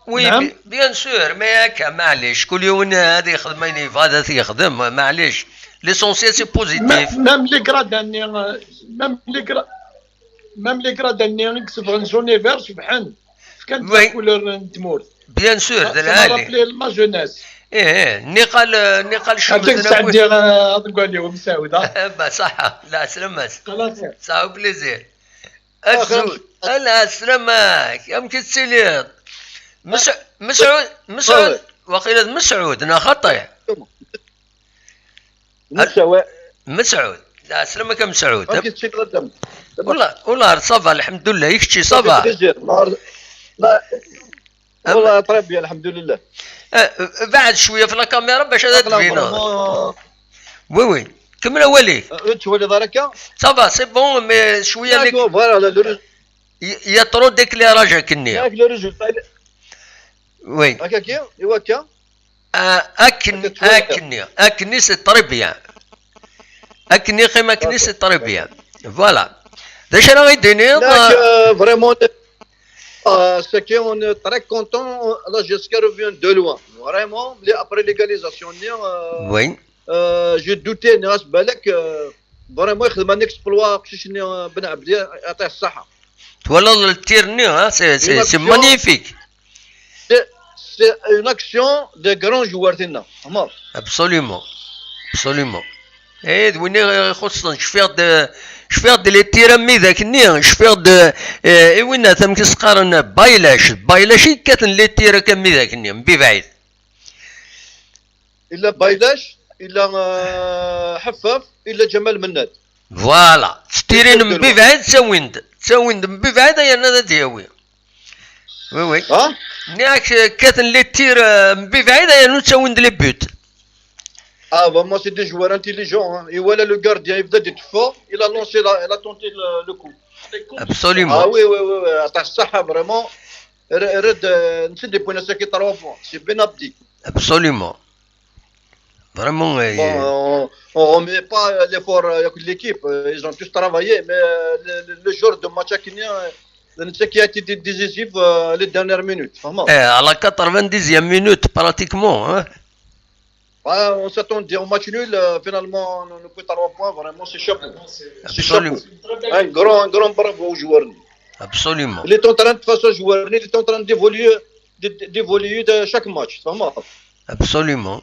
وي بيان سور ما هكا معليش كل يوم هذه خدمه هذا يخدم معليش ليسونسيال سي بوزيتيف ميم لي كراد داني ميم لي كراد داني كسب جوني فير سبحان كانت كولور نتمور بيان سور دلالي لا جوناس نقال شو تسعدي تقول لي مساود صح لا سلامات صح بليزير الزول لا سلامك يمكن تسيليط مسعود وقيل مسعود انا خطي مسعود لا سلامك مسعود والله صافا الحمد لله يكشي صافا والله طريب بيان الحمد لله. بعد شويه في الكاميرا باش هذا تبينا. وي كمل اولي. تشوف لي ذلك صافا سي بون مي شويه لك يا ترو ديكليراج هكني. ياك لو ريزولتا وي هكاكي ايوا كا اكني سي طريبيان. اكني خيما اكني سي طريبيان. فوالا داش راه غيديني فريمون ce qui on est très content, la GSK revient de loin. Vraiment, après l'égalisation, oui. J'ai douté, Nas Balek, vraiment, il m'a un exploit, je suis Ben Abdi, à ta Saha. Voilà le tir, c'est magnifique. C'est une action de grands joueurs, absolument. Absolument. Et وين خصنا شفير دي لي تيرامي ذاك شفير د وين ثم كيسقارن بايلاش كاتن لي تيرا كمي ذاك من بعيد الا بايلاش الا حفاف الا جمال مناد فوالا تيرين من بعيد تساويند من بعيد هي انا دياوي وي ها نياك كاتن لي تير من بعيد هي تساويند لي بوت. Ah, bah moi c'est des joueurs intelligents. Hein. Et voilà le gardien, il faisait du fort, il a lancé, il a tenté le coup. Absolument. Ah oui. Attends, ça vraiment. C'est des points à qui 3 points. C'est Ben Abdi. Absolument. Vraiment. Bon, on remet pas l'effort de l'équipe. Ils ont tous travaillé, mais le jour de match à Kenya, c'est qui a été décisif les dernières minutes. Vraiment. À la 90e minute, pratiquement. Hein. Ouais, on s'attendait au match nul, finalement on ne peut pas 3 points, vraiment c'est chapeau. Absolument. Un grand bravo aux joueurs. Absolument. Il est en train de faire ce joueur, il est en train d'évoluer de chaque match, vraiment. Absolument.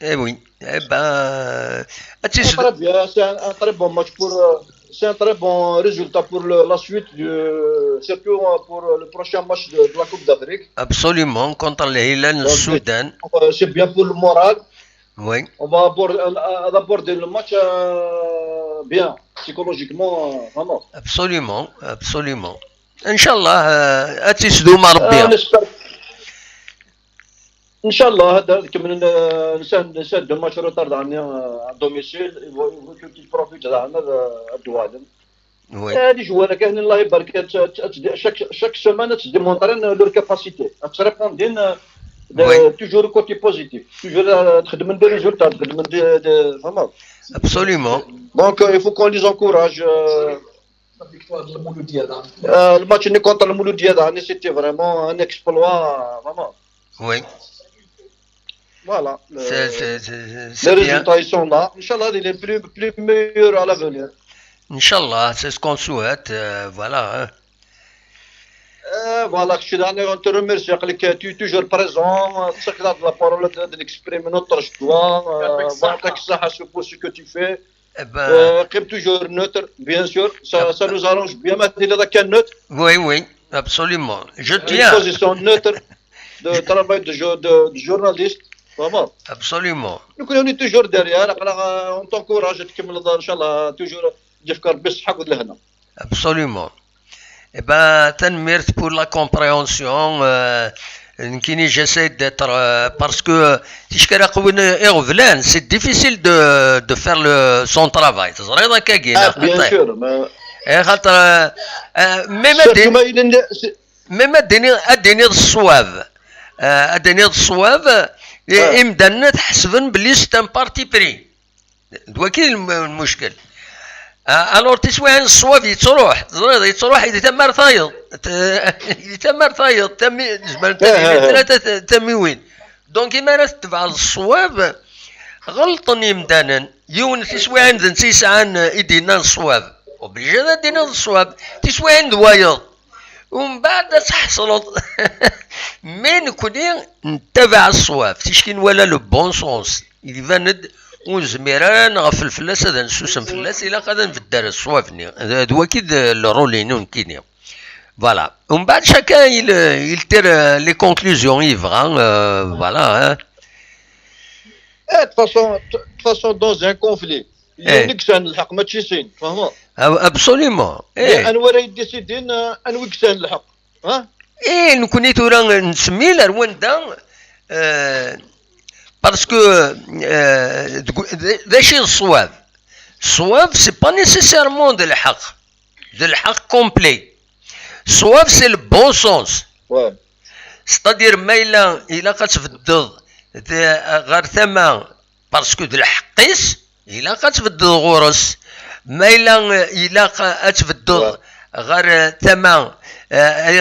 Eh oui. Eh ben. C'est un très bon match c'est un très bon résultat pour la suite, surtout pour le prochain match de la Coupe d'Afrique. Absolument, contre le Hilal du Soudan. C'est bien pour le moral. Oui. On va aborder le match bien, psychologiquement, vraiment. Absolument. Inch'Allah, أتسدو مع ربي. Inch'Allah, comme نسان دو ماتش روتار à domicile, il faut qu'ils profitent de الدوادم. Oui. هذه جوار كاين الله يبارك chaque semaine تديمونطرين leur capacité. تريبوندين toujours le côté positif, toujours تخدم des résultats, تخدم des vraiment. Absolument. Donc il faut qu'on les encourage. Le match contre le Mouloudia, c'était vraiment un exploit, vraiment. Oui. Voilà. Les résultats ils sont là. Inch'Allah, il est plus meilleur à l'avenir. Inch'Allah, c'est ce qu'on souhaite. Voilà. Hein. Voilà, on te remercie, tu es toujours présent, tu as la parole d'exprimer notre choix, pour ce que tu fais. Comme toujours neutre, bien sûr, ça nous arrange bien maintenant avec un neutre. Oui, absolument. Je tiens. Une position neutre de travail de journaliste, vraiment. Absolument. Nous on est toujours derrière, on t'encourage, Inch'Allah, toujours, Absolument. Eh ben, merci pour la compréhension. J'essaie d'être parce que c'est difficile de faire son travail. Bien sûr. Même الدنيا الصواب يمدنا تحسبن بلي سيت ان بارتي بري دوا كاين المشكل. الور تسوى عن الصواب يتروح يتمر ثايض تمي زمان ثلاثة تموين دونك إما راه تتبع الصواب غلطن يمدانا يون تسوى عند نسيس عن إيدينا الصواب وبالجدا دينا الصواب تسوى عند وايض ومن بعد تحصل من كوني نتبع الصواب تشكين ولا لو بون سونس يفند ونزميران غف الفلاس هذا نسوسم فلاس إلا غادا نفدر الصوافني هذا هو أكيد الرولينون كينيا فوالا ومن بعد شاكان il tire les conclusions il va voilà de toute façon dans un conflit يكسن الحق ما تشيسين فهمت absolument أنا ورا يديسيدين أنا وكسن الحق ها ايه نكوني تورا نسمي رواندا باسكو ذا شي الصواب. الصواب سي با نيسيسيرمون دو الحق كومبلي. الصواب سي البون سونس. ستادير ما الا كتفضل غير ثمن باسكو د الحقيس الا كتفضل غورس، ما الا كتفضل غير ثمن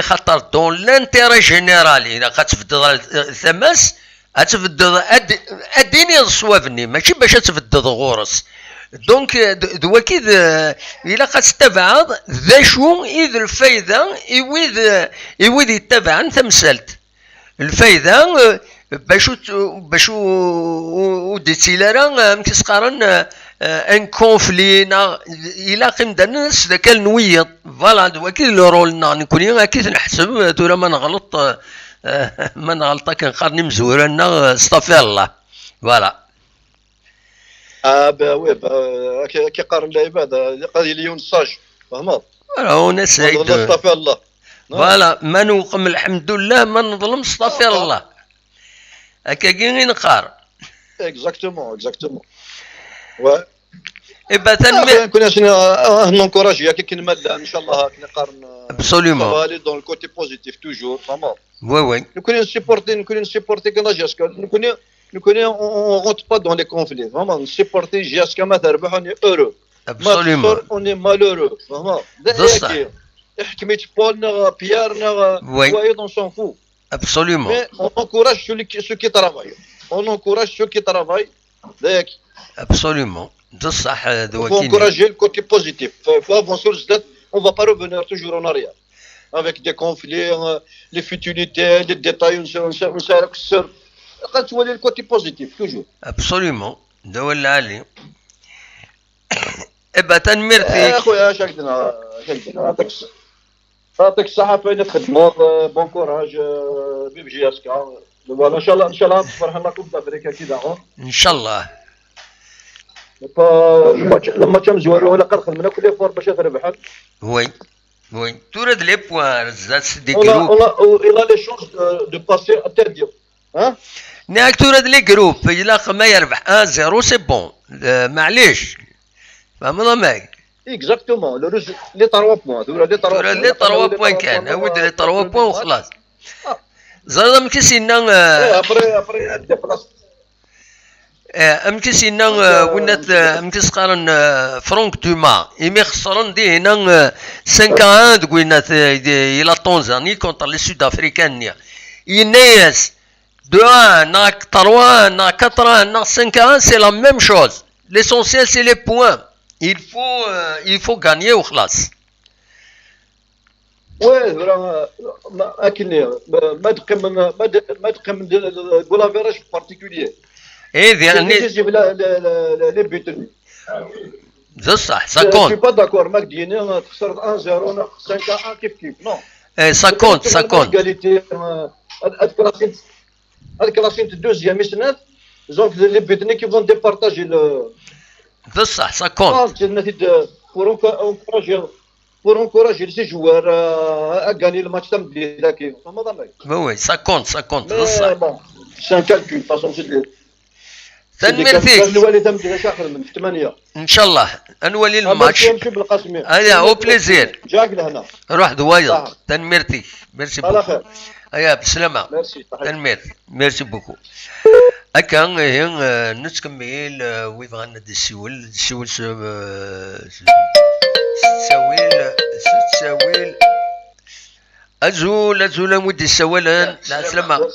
خاطر دون لانتيري جينيرال الا كتفضل ثماس اتفضل اديني الصوابني ماشي باش تفضل غورس. دونك دواكي الا كتستبعد ذا شو اذ الفايده يويد يتبع تمثلت الفايده باش وديتي لرا كيسقارن ان كونفلي الا قيم الناس ذاك النويط فوالا دواكي لو رول نكون اكيد نحسب تورا ما نغلط ما نغلط كنقارني مزورنا استغفر الله فوالا. وي كي قارن العباد قضيه ليون صاج فهمت راهو سعيد استغفر الله فوالا ما نوقم الحمد لله ما نظلم استغفر الله هكا كي نقار اكزاكتومون إبا تنمي كنا نونكوراجي كي كنمد ان شاء الله نقارن ابسوليومون دون الكوتي بوزيتيف توجور فهمت. وي نكون نسيبورتي كنا جاسكا نكون اون غونت با دون لي كونفلي فهمت. نسيبورتي جاسكا ما تربح اوني اورو ابسوليومون اوني مالورو فهمت. حكمت بول بيير وي دون سون فو ابسوليومون. مي اون انكوراج سو كي ترافاي اون انكوراج سو كي ترافاي داك ابسوليومون بصح دواكي encourager le côté positif. Faut avancer le stade, on va pas revenir toujours en arrière avec des conflits, les futilités, les détails, on s'arrête quand tu vois le côté positif toujours. Absolument. دول العالي ابا تنمير فيك اخويا شكدنا يعطيك الصحة فين تخدموا بون كوراج بيجي اسكا فوالا ان شاء الله تفرح لنا كوب افريقيا كذا ان شاء الله. لما تم زوارو ولا قد خدمنا كل فور باش تربح. وي تورد لي بوان زات دي جروب الا لي شونس دو باسي انترديو ها ناك تورد لي جروب الا ما يربح 1-0 سي بون معليش فهمنا معاك اكزاكتومون لي 3 بوان تورد لي 3 بوان كان ود لي 3 بوان وخلاص زاد مكسينا ابري ديبلاس امكسينا ونات امكس قارن فرونك توما يمي خسرن دي هنا 5-1 تقولنا الى طنزاني كونتر لي سود افريكان ينايس 2-1 ناك 3-1 ناك 4-1 ناك 5-1 سي لا ميم شوز ليسونسيال سي لي بوان il faut gagner وخلاص. وي لكن ما تقم نقول افيراج بارتيكولير ايه يعني لي بيتني بصح سا كونت. سي با داكور ماك دينا خسرت 1-0 5-1 كيف نو سا كونت ايغاليتي هاد كلاسين الدوزيام سنات دونك لي بيتني كي فون ديبارطاجي بصح سا كونت pour encourager ces joueurs à gagner le match samedi. Oui, ça compte. بصح c'est un calcul de façon تنمير فيك ان شاء الله نولي الماتش هيا او بليزير جاك لهنا روح دوايض تنميرتي ميرسي بوكو هيا بسلامة تنمير ميرسي بوكو هكا نتكمل ويبغى السويل أزول مودي السوالان لا سلامة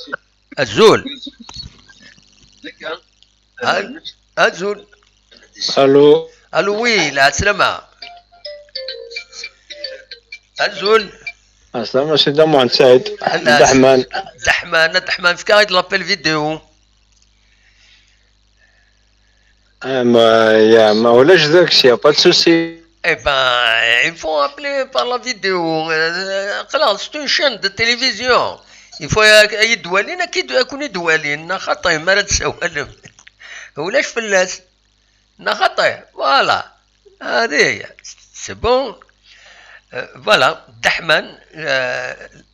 أزول الو وي لا سلامة أزول السلام سيدي مهند سعيد دحمان في كايد لابيل فيديو ما ولاش داك الشيء با سوسي. Eh ben, il faut appeler par la vidéo. C'est une chaîne de télévision. Il faut يدوالين أكيد يكون يدوالين خطأ ما رد سوالف ولاش فلاس خطأ فوالا هذه هي سي بون. فوالا الدحمان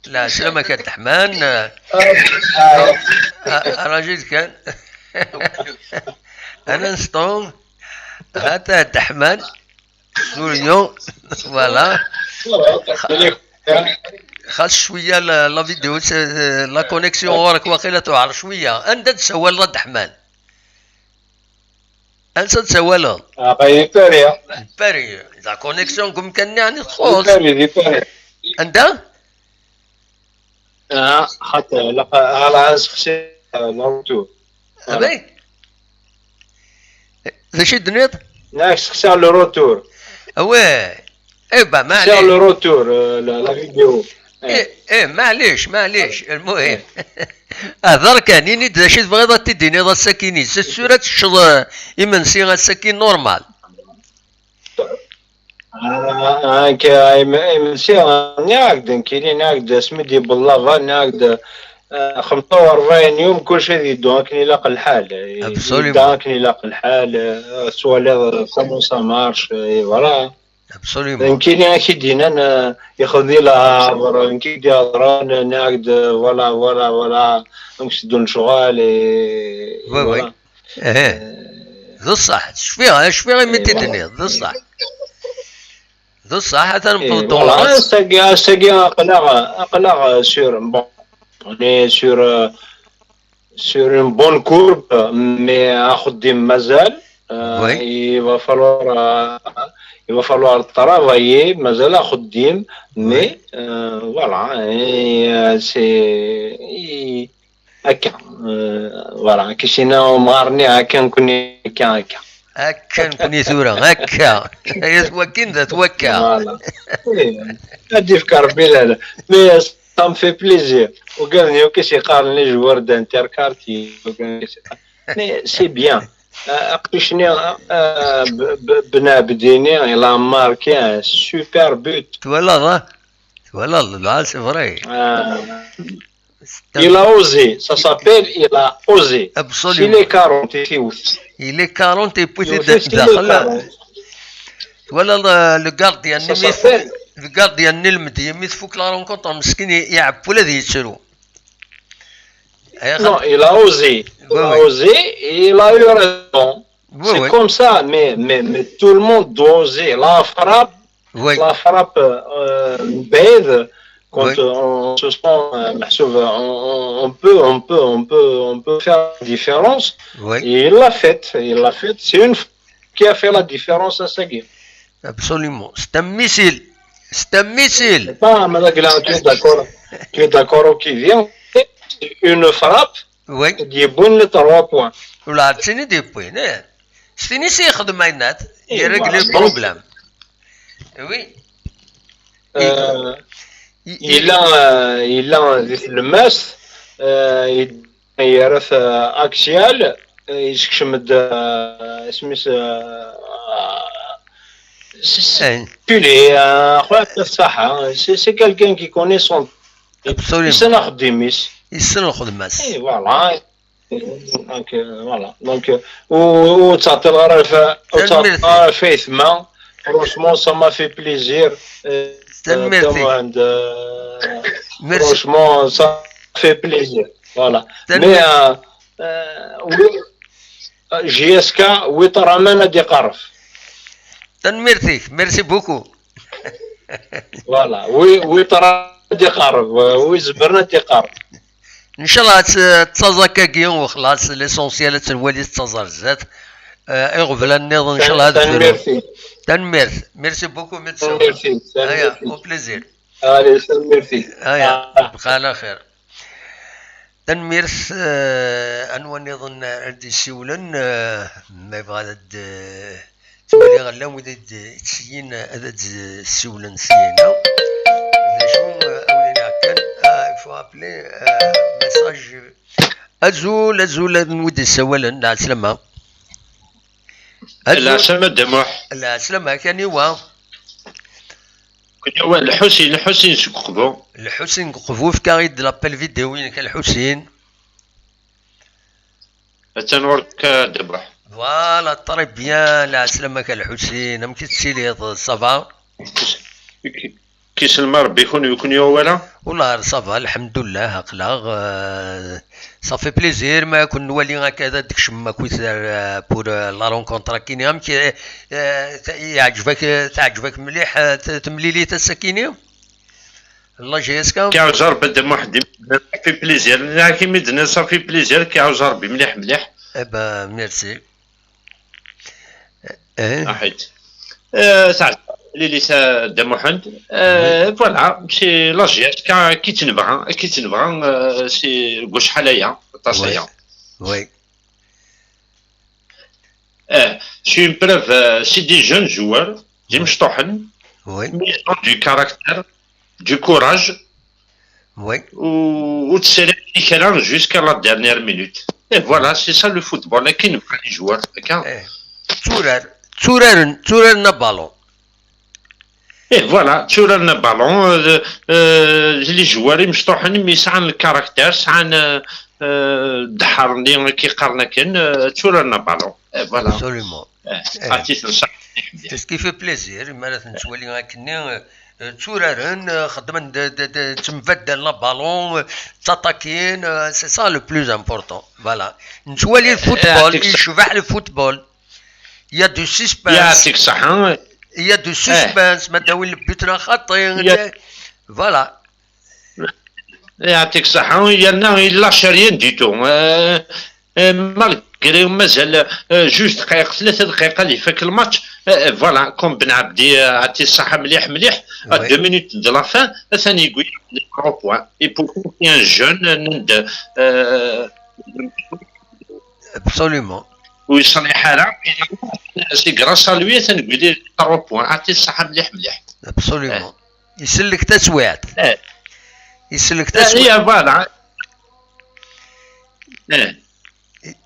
لا سلامة كان الدحمان راجل كان انا نسطون هذا الدحمان سوريون فوالا خاص شويه لا فيديو لا كونيكسيون وراك واقيلا توعر شويه انت تسوى الدحمان انت تسوى له باري لا كونيكسيون كم كان يعني خلاص انت حتى لقى على سخسي نورتو ابي ذا الدنيا ناك سخسي على الروتور واه ايبا معليش سخسي على الروتور لا فيديو ايه معليش المهم هذا كان يني دا شي تبغي تديني هذا السكيني السورة تشض يمنسي هذا السكين نورمال يمنسي ناقد كاينين ناقد سميدي بالله ناقد 45 يوم كل شيء يدو كني لاقى الحال كني لاقى الحال سوالي كومون سا مارش فوالا ابسوليومون كاين اكيد انا ياخذ لي لا كي ديال ناقد ولا نشدو شغال وي ذو الصح اش فيها متي الدنيا ذو الصح حتى نبقاو دولار استاقي اقلع سور بون اوني سور اون بون كورب مي اخدم مازال il va falloir travailler مازال خديم مي فوالا سي هكا فوالا كيشينا مغارني هكا نكوني هكا نكوني ثورة هكا يتوكين ذا توكا هادي فكر بلا مي ça me fait plaisir وقالني وكيش يقارني جوار دانتر كارتي مي سي بيان اقتشني بنا بديني الى ماركي سوبر بوت voilà là c'est vrai il a osé ça s'appelle il a osé absolument il est 40 et puis داخل voilà le gardien le gardien المدي يميت فوق لا رونكونطر مسكين يعب ولا ذي يتسرو non il a osé il a eu raison c'est comme ça mais tout le monde doit oser la frappe بعيد quand on se sent on peut faire la différence et il l'a fait c'est une qui a fait la différence à sa game absolument c'est un missile pas tu es d'accord qui vient une frappe يجيبون لي 3 بوان ولا عرفتيني دي بوين ستيني سيخدم عينات يرجل البروبلام وي il a الماس يعرف اكسيال يشمد سميس خويا الصحة سي كالكان كي كوني سون يسنى خديميس اي فوالا دونك وتعطي الغرفة وتعطي فيه ثما فرونشمون سا ما في بليزير فرونشمون سا في بليزير فوالا مي جي اس كا ويطرمان هادي قرف ميرسي بوكو فوالا ويطرا دي قرب ويزبرنا دي قرب ان شاء الله تتزا كاكيون وخلاص ليسونسيال تنولي تتزا الزات يغفل النظام ان شاء الله هذا ميرسي بوكو ميرسي هيا او بليزير علي ميرسي هيا بقى على خير تنميرس انو نظن عندي سيولن ما يبغى تولي غلا ودا تسيين هذا السيولن سينا شو اولينا كان يفو ابلي ميساج ازول نودي السوالن لا سلامة لا سلامة دموح لا سلامة كان يوا الحسين سقفو الحسين قفو في كاريد لابيل فيديو وين كان الحسين تنورك دبح فوالا طري بيان لا سلامة كان الحسين ام كتسيلي صافا كيسلم ربي يكون ولا والله صافا الحمد لله هكلا صافي بليزير ما كون نولي هكذا ديك الشما كويس بور لا رونكونتر كينيام تعجبك مليح تمليلي السكينه الله جيسكا كيعاوز ربي دم واحد صافي بليزير كي مدنا صافي بليزير كيعاوز ربي مليح ابا ميرسي حيت ساعه اللي دم واحد فوالا سي لاجير كي تنبغى سي واش حلايا طاسيه وي سي اون بروف سي دي جون جوار دي مشطوحن وي دو كاركتير دو كوراج وي وتسالي كلام جوسكا لا ديرنيير مينوت فوالا سي سا لو فوتبول كي نبغى لي جوار هكا تورارنا بالون فوالا تورارنا بالون لي جواري مشطوحين مي سعان الكاركتير سعان دحرني كيقارنا كان تورارنا بالون فوالا ابسوليومون كي في بليزير مالت نتولي هكني تورارن خدمن تنبدل لا بالون تاتاكين سي سا لو بلوز امبورطون فوالا نتولي الفوتبول يشبح الفوتبول يا دو سسبانس يعطيك الصحة يا دو سسبانس ما داوي البيتنا خاطين فوالا يعطيك الصحة لا شاريين ديتو مالغري مازال جوج دقائق 3 دقائق اللي فاك الماتش فوالا كوم بن عبدي عطي الصحة مليح 2 مينوت دو لا فان ثاني يقول 3 بوان اي بوركو ان جون نند ابسوليومون ويصلي حاله سي غراس لوي تنقول لي 3 بوان عطي الصحة مليح ابسوليومون يسلك تسويعت يسلك تسويعت هي فوالا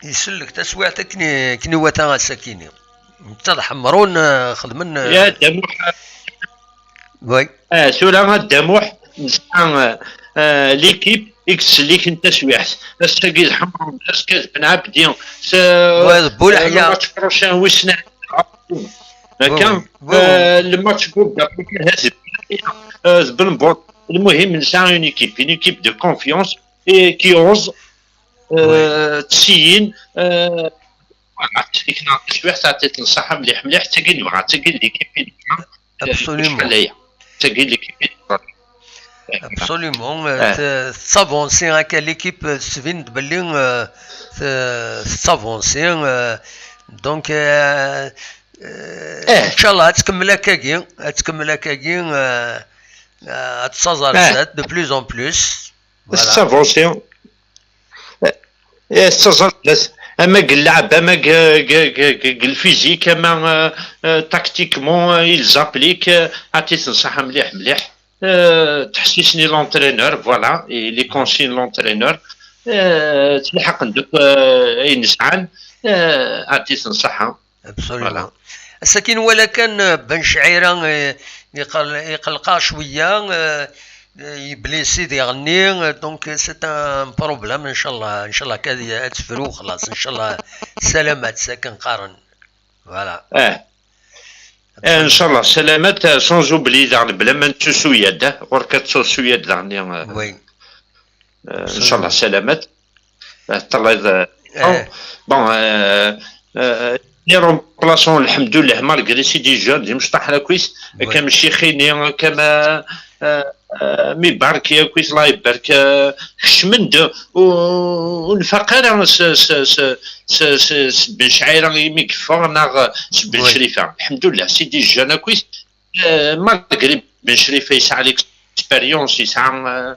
يسلك تسويعت كني وتا ساكيني انت حمرون خدمن يا دموح وي سولا الدموح نسمع ليكيب اكس اللي كنت تسويحت الساقي الحمر الناس كتبن عبدي بولحيا الماتش بروشان وسنا كان الماتش بودا زبنبور المهم نسعى اون ايكيب دو كونفيونس كي اوز تسيين كنا تسويح تعطيت الصحة مليح تاقي نبغى تاقي ليكيب ابسوليومون تاقي ليكيب ابسوليومون سافونسي هكا ليكيب سفين بلي سافونسي دونك ان شاء الله تكمل هكاكي تصازر سات دو بلوز اون بلوس سافونسي تصازر اما اللعب اما الفيزيك اما تاكتيكمون يلزابليك عطيت نصحة مليح تحسسني لونترينور فوالا لي كونسين لونترينور تلحق ندوك اي نسعان عطيت نصحة ابسوليومون الساكن ولا كان بن شعيره يقلقا شويه يبليسي يغني دونك سي ان بروبليم ان شاء الله كذا تفرو خلاص ان شاء الله سلامات ساكن قارن فوالا ان شاء الله سلامات سون اوبلي بلا ما نتو سوياد غير كتسو سوياد دغني وي ان شاء الله سلامات طلع بون لي رومبلاسون الحمد لله مالغري سي دي جون دي مشطح كويس كما الشيخيني كما مي بارك يا كويس الله يبارك خشمند ونفقر بن شعيره مي كفرنا بن شريفه الحمد لله سي دي جون كويس مالغري بن شريفه يسعى لك اكسبيريونس يسعى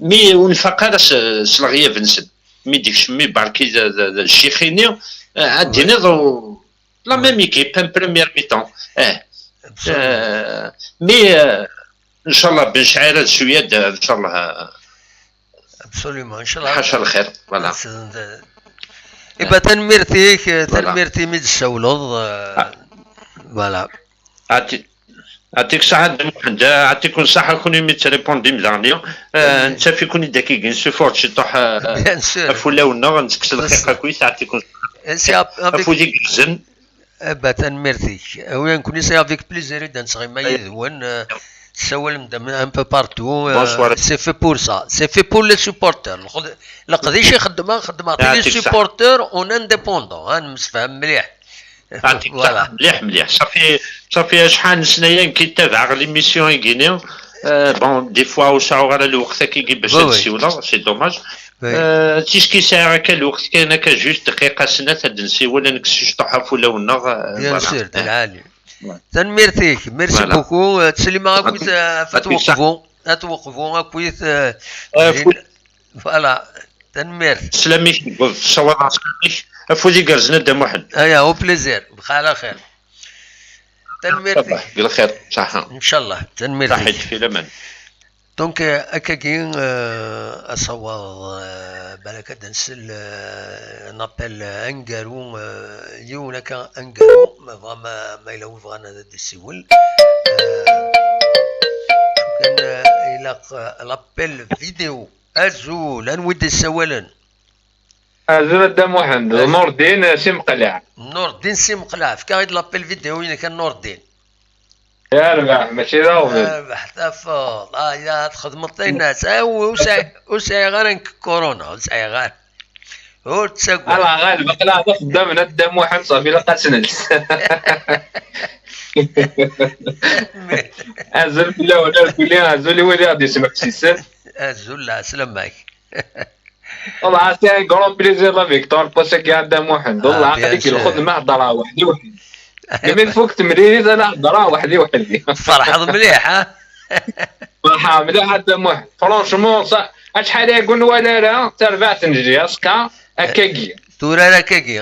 مي ونفقر سلغيه فنسد مي ديكش مي بارك الشيخيني عندنا لا ميم ايكيب ان بريمير ميتون مي ان شاء الله بن شعيره سويد ان شاء الله ابسوليومون ان شاء الله حاشا الخير فوالا يبقى تنميرتي ميد السولوض فوالا عطيك صحة عطيكم صحة كوني ميتريبوندي مزغني انت في كوني دقيقين سوفورت شي طوح فولا ونا نسكس الخيقة كويس عطيكم افوديك الزن ابا تنميرتي وين كوني سي افيك بليزير دان صغي ما يذون سوال un peu partout. C'est fait pour ça. C'est fait pour les supporters. القضيش يخدمها لي supporters اون انديبوندون. نفهم مليح. فوالا مليح. صافي شحال من سنه كيتابع ليميسيون يكينيو. بون دي فوا وسعوا على الوقت كي باش نسيولا سي دوماج. تيش كيساعة الوقت كاين هكا جوج دقيقه سنه هاد نسيو ولا نكسوش طحف ولا ونغ. بيان سور العالي. ميرسي بوكو. تسلم اكويت فتوقفوا اكويت. فوالا تنمير سلامي صواب عسكري افوزي كرزنا دم واحد. او بليزير بخير على خير. تنمير بالخير صحه ان شاء الله. تنمير صحيت في الامان. دونك اكاكين اصور بالك دنسل نابيل انغارو يونك انغارو ما يلو فغانا ديسيول كان الى لابيل فيديو ازول انود السوالن ازول دم واحد نور الدين سي مقلع. نور الدين سي مقلع في كاين لابيل فيديو الا كان نور الدين يا ربح ماشي راوي احتفظ يا تخدمت الناس وساي غير كورونا وساي غير وتسقوا الله غالب قلا خدام الدم واحد صافي لا قاسنلس ازل لا ولا كلها ازل ولا غادي يسمعك سيسن ازل لا سلام معك والله سي ان كرون بليزير لا فيكتور باسكو كاع دم واحد والله عقلك الخدمه هضره وحدي من فوق تمريريز انا هضره وحدي فرحة مليحة. فرحة مليحة دم واحد فرونشمون شحال يقول ولا لا تربع تنجي اسكا هكاكي تورا هكاكي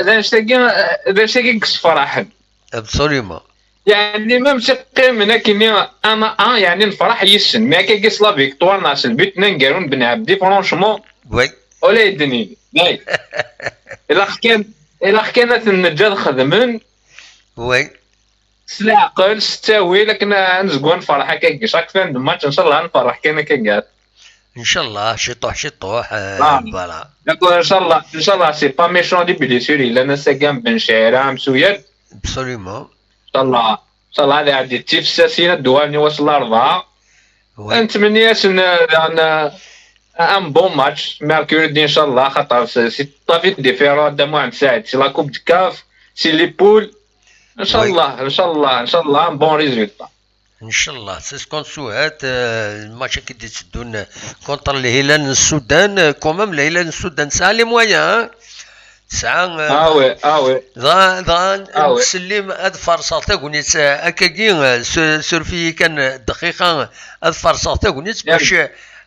لا شتاقي فرحا ابسوليومون يعني ما مسقي من هكا انا يعني نفرح يسن ما هكاكي لا فيكتوار ناس البيت نقالون بن عبدي فرونشمون وي ولا يدني لا إلا كانت النجاد خدمن وي سلا عقل ستاوي لكن نزقون نفرح هكاك شاك فين الماتش ان شاء الله نفرح كاين هكاك ان شاء الله شطوح فوالا نقول ان شاء الله سي با ميشون دي بليسير الا نسقام بن شعيره مسويد ابسوليومون ان شاء الله هذه عندي التفساسين الدواني وصل 4 نتمنى ان ان بون ماتش ميركوريدي ان شاء الله خاطر سي طافي ديفيرون دام واحد ساعد سي لا كوب دو كاف سي لي بول ان شاء الله ان بون ريزولتا ان شاء الله سي سكون سوهات. الماتش كي تسدون كونتر الهلال السودان كومام الهلال السودان ساعه لي مويان ساعه وي نسلم هاد فرصات كونيت هكاكي سورفي كان دقيقه هاد فرصات كونيت باش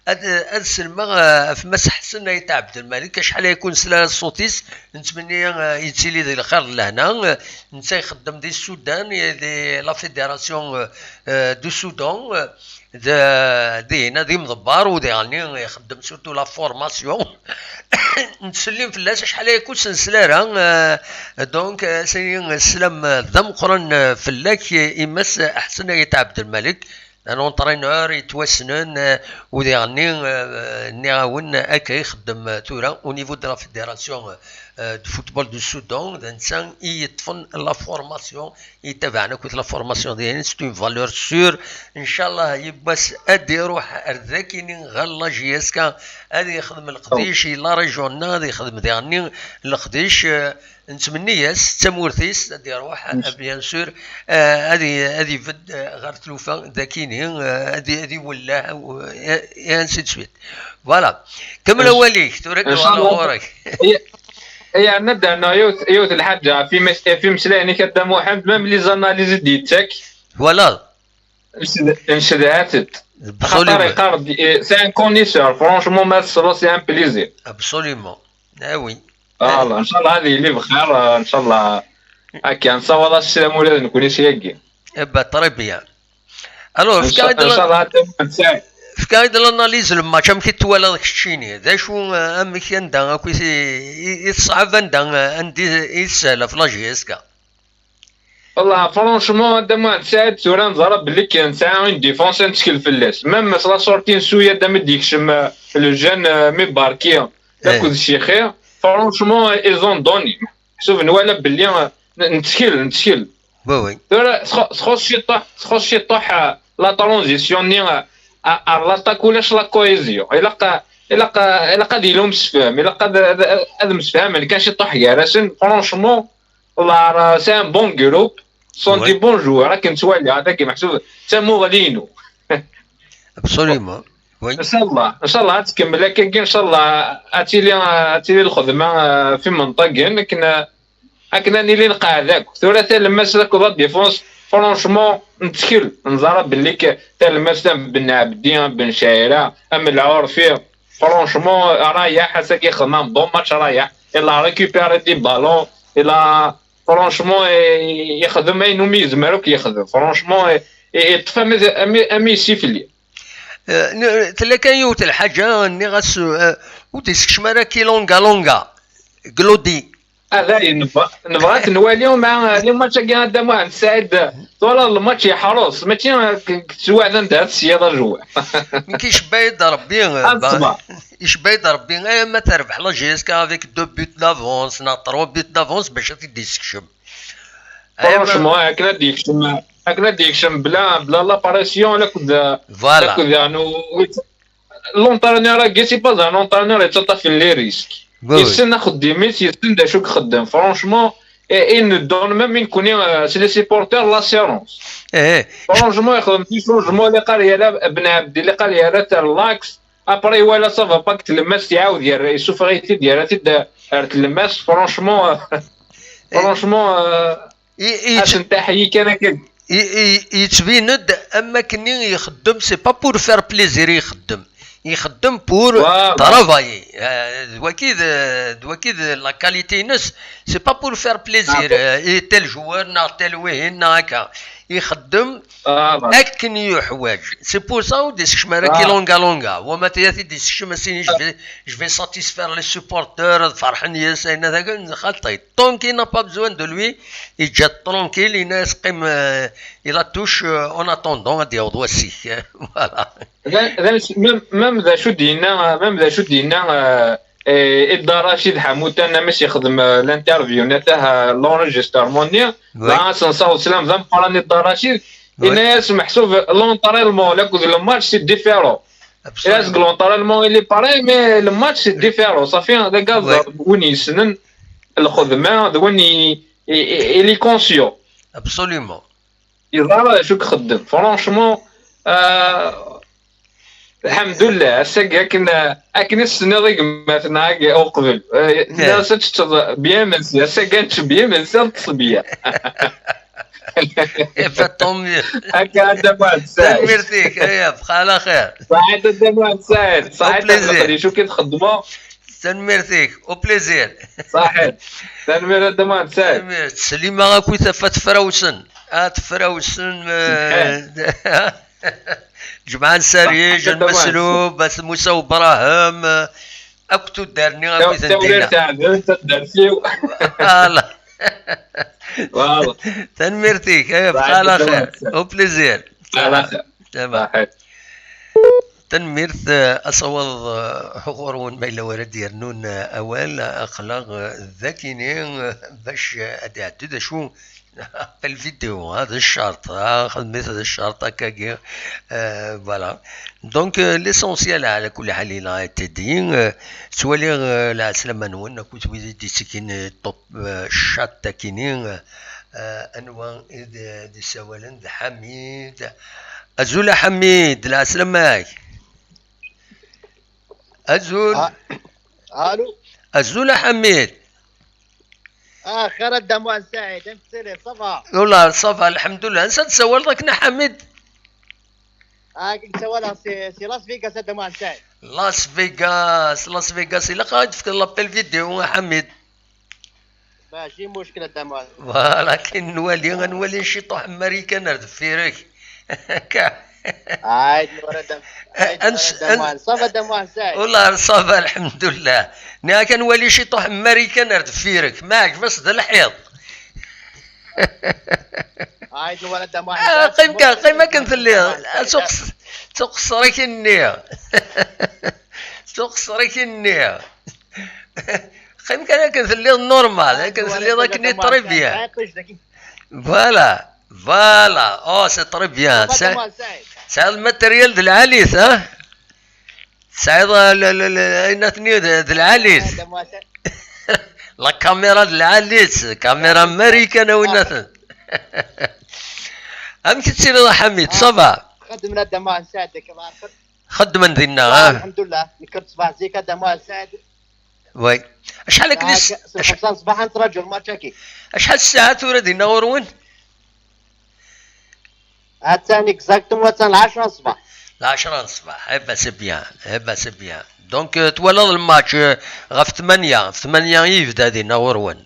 هاد السلمة في مسح سنة يتاع عبد الملك شحال يكون سلا الصوتيس نتمنى يتسيلي ديال الخير لهنا نتا يخدم دي السودان دي لا فيدراسيون دو السودان دي هنا دي مضبار ودي غني يخدم سورتو لا فورماسيون نتسلم فلاش شحال يكون سنسلارا دونك سي السلام ذم قرن فلاك يمس احسن يتاع عبد الملك لونطرينور يتوسنن ودي غني نيغاون هكا يخدم تورا او نيفو دو لا فيدراسيون دو فوتبول دو السودان الانسان يطفن لا فورماسيون يتابعنا كنت لا فورماسيون ديالي سي اون فالور سور ان شاء الله يباس ادي يروح ارذاكيني غالا جياسكا هذه يخدم القديش لا ريجونال هذا يخدم دي غني القديش نتمنى ياس تمورثيس هادي يروح بيان سور هادي فد غير تلوفا ذاكيني هادي ولا انسي سويت فوالا كمل اوليك تورك على غورك هي نبدا انه يوت الحاجه في مسلاني كدام واحد ميم لي زاناليز ديتك فوالا انشداتت خاطر يقارب سي ان كونيسور فرونشمون ما سي ان بليزير ابسوليومون وي والله ان شاء الله هذه اللي بخير ان شاء الله هكا نصور السلام ولا نكون شياكي با طري بيان الو ان شاء الله في كايد الاناليز الماتش ام كيتوالا داك الشيني ذا شو ام كيندا كويس يصعب عندي يسهل في لاجيسكا والله فرونشمون هذا ما ساعد سوران ضرب بلي كاين ساعه وين ديفونس نتشكل في اللاس ميم صلا سورتين سويا دا ما ديكش لو جان مي باركي داك الشيء خير فرونشمون ايزون دوني شوف نوالا بلي نتشكل وي تخص شي طوح لا ترانزيسيون ني لاطاك ولاش لا كويزيون الا قد يلوم مسفهم الا قد هذا مسفهم اللي كان شي طوح يارسن فرونشمون والله سي ان بون جروب سون دي بون جوار راك نتوالي هذاك محسوب تمو غادينو ابسوليومون وي ان شاء الله تكمل هكاك ان شاء الله اتيلي الخدمه في منطقه كنا نيلي نلقى هذاك ثلاثه لماس ذاك ضد ديفونس فرونشمون نتكل نظرا باللي تا لماس بن عبدين بن شايره اما العورفي فرونشمون رايح ساكي خدام بون ماتش رايح الا ريكوبيري دي بالون الا فرونشمون يخدم اي نوميز مالك يخدم فرونشمون يتفهم امي سيفلي تلا كان يوت الحاجه اني غاس وديسك شمارا كي لونغا كلودي هذا نبغى نواليهم مع الماتش كاع هذا واحد سعيد طول الماتش يحرص ماشي تسواعد عند هاد السياده جوا كيشبه يضربي يشبه يضربي ما تربح لا جيسكا افيك دو بوت دافونس نا 3 بوت دافونس باش تديسكشم فرونشمون هكذا ديكشم بلا لاباريسيون لا كذا يعني لونطرونير كي سي با زان لونطرونير يتعطى في لي ريسك يستنى خديميت يستنى شوك خدام فرونشمون ان دون ميم من كوني سي لي سيبورتور لاسيرونس فرونشمون يخدم في شونجمون اللي قال يا ابن عبدي اللي قال يا راه لاكس ابري ولا صافا باك تلمس يعاود يسوفريتي ديالها تلمس فرونشمون عشان تحيي كان يتبيند اما كني يخدم سي با بور فير بليزير يخدم بور ترافاي دوكيد لا كاليتي نس سي با بور فير بليزير تيل جوار نا تيل وين هكا يخدم اكن يحواج سي بور سا وديسك شمارا كي لونغا وما تياتي ديسك شماسيني جو في ساتيسفير لي سوبورتور فرحان ياسين هذاك خلطي دونك نا با بزوان دو لوي يجا ترونكيل الناس قيم الى توش اون اتوندون غادي يوضوا السيك فوالا ميم ذا شو دينا إدار رشيد حمود أنا ماشي يخدم الانترفيو نتاع لونجسترمون نيا لا سنصاو سلام ذا مقارنة إدار رشيد الناس محسوب لونطريلمون لا كود الماتش سي ديفيرون الناس لونطريلمون اللي باري مي الماتش سي ديفيرون صافي هذا كاع وين يسنن الخدمة وين إلي كونسيون ابسوليومون يظهر شو خدم فرانشمون الحمد لله هسه كنا السنه ذيك مثلا او قبل الناس تشتغل بيان منسي هسه كانت بيان منسي تصبيه فطومي هكا هذا واحد ساعه ميرتيك يا بقى على خير صحيت هذا واحد ساعه صحيت شو كتخدموا تنميرتيك او بليزير صحيت تنمير هذا واحد ساعه سليمه غاكوي تفات فراوسن تفراوسن جمعان سريج المسلوب بس موسى وبراهيم اكتو دارني غادي تندينا تدرسيو والله والله تنميرتيك بقى على خير او بليزير على خير تمام تنميرت اصوض حقورون ما الا ورد يرنون اوال اخلاق ذاكينين باش ادعت شو الفيديو هذا الشرط خدمت هذا الشرط هكاكي فوالا دونك ليسونسيال على كل حال الى تدين سوالي العسلامه نون كنت دي سكين توب شات تاكينين انواع دي سوالن حميد ازول حميد العسلامه ازول الو ازول حميد خير الدموع سعيد امثلي صفا والله صفا الحمد لله نسى تسول ضكنا حميد كنت سوالها سي لاس فيغاس الدموع سعيد لاس فيغاس الا قاعد في لابيل فيديو حميد ماشي مشكله الدموع ولكن نولي شي طوح امريكان نرد فيرك عايد نور الدموع صفا الدموع سعيد والله صفا الحمد لله نا كنولي شي طوح امريكان نرد فيرك معك بس ذا الحيط عايد نور الدموع قيمة كنت اللي سوق صريك النية سوق صريك النية قيمة كنت اللي النورمال كنت اللي ذاك ني طريبيا فوالا او سي تري بيان سعيد الماتريال د العاليس ها سعيد اين ثني د العاليس لا كاميرا د العاليس كاميرا امريكان وين ام كتسير حميد صباح خدمنا دموع سعد كما خدم ندينا الحمد لله نكرت صباح زيك دموع سعد وي شحال هكا 5 صباح انت رجل ما تشاكي شحال الساعات ورا دينا ورون هاتاني اكزاكتومون تاع 10 صباح 10 الصباح با سي بيان دونك تولى الماتش غف 8 يبدا دينا ورون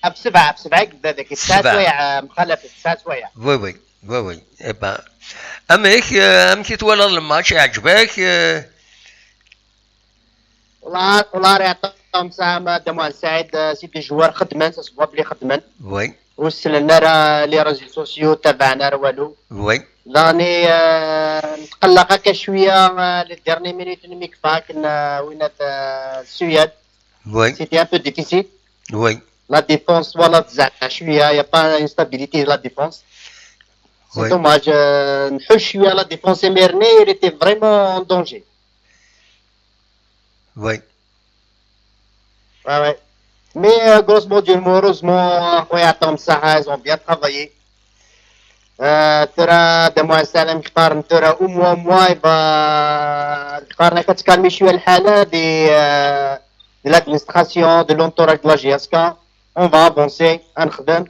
بسبعة كدا ذاك الساعة سوايع مخلف الساعة سوايع وي با امك تولى الماتش يعجبك والله راه عطاهم ساعة دموع سعيد سيدي جوار خدمان ساسبوا بلي خدمان وي وصلنا راه لي ريزو سوسيو تابعنا راه والو وي راني نتقلق هكا شويه لي ديرني مينيت نميك فاك وين السويد وي سيتي ان بو ديفيسيل وي لا ديفونس ولا تزعل شويه يا با انستابيليتي لا ديفونس سي دوماج نحوش شويه لا ديفونس ميرني ريتي فريمون اون دونجي وي ouais. Mais grosso modo, malheureusement, خويا عطاهم الصحة, ils ont bien travaillé. ترى دموع السلام اختار ترى au moins اختارنا كتكالمي شوية الحالة de l'administration, de l'entourage de la GSK. On va avancer, نخدم.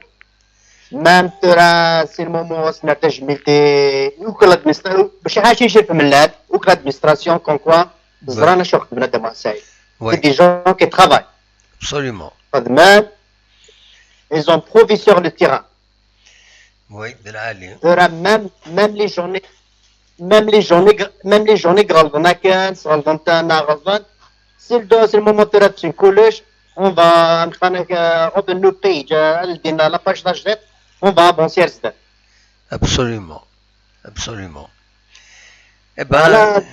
même ترى سي المومون وصلنا تجميلتي وكل l'administration باش عايشين شي في ملاد وكل l'administration كون كوا زرانا شو خدمنا دموع السعيد. C'est des gens qui travaillent. Absolument. Ils ont prouvé sur le terrain. Oui, de l'Ali. Même les journées غلطنا كان غلطنا غلطان. C'est le moment de la collège. On va open new page. La page d'ajlet. On va avancer. Absolument. Eh ben.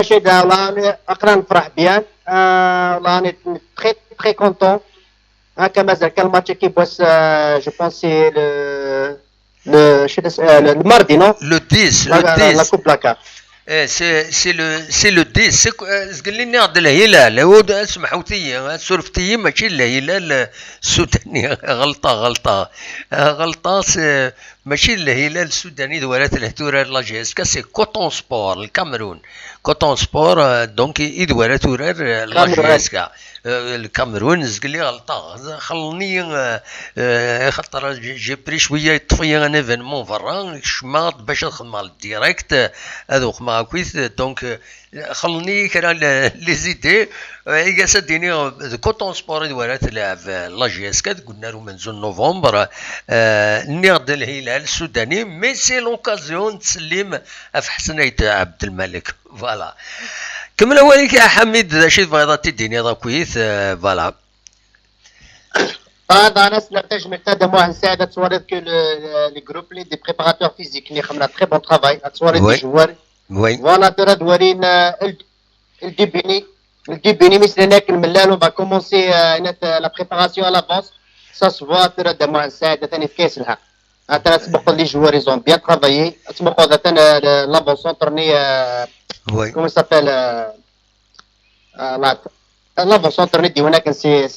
شي دا والله اقرا نفرح بيان والله راني تري تري كونتون هكا مازال كان الماتش كي بوس جو بونس سي لو الماردي نو لو 10 لا كوب لاكار سي لو 10 قال لي ناض الهلال هو سمحوتي سورفتي ماشي الهلال السوداني غلطه ماشي الهلال السوداني دولات الهتورة لا جي اس كا سي كوتون سبور الكاميرون كوتون سبور دونك يدوالات ورار لا جي اس كا الكاميرون قال لي غلطه خلني خاطر جي بري شويه يطفي ان ايفينمون برا شماط باش نخدم على الديريكت هذوك ما كويس دونك خلني كرا لي زيدي يقاس ديني كوتون سبور دوالات لا جي اس كا قلنا له منذ نوفمبر نيغد الهلال السوداني مي سي لوكازيون تسليم في حسنية عبد الملك فوالا كمل اوليك يا حميد شي بغيضه تديني هذا كويس فوالا انا سمعت جمعت دموع نساعد تصورت كو لي جروب لي دي بريباراتور فيزيك اللي خدمنا تري بون طرافاي تصورت دي جوار فوالا ترى دوارين الديبيني مثل هناك الملال وبا كومونسي لا بريباراسيون ا لافونس سا سوا ترى دموع نساعد ثاني في كاس الها ترى سبق لي جوار ايزون بيان طرافايي سبق هذا ثاني لافونسون ترني كومون سابيل لافونسون ترني دي هناك سي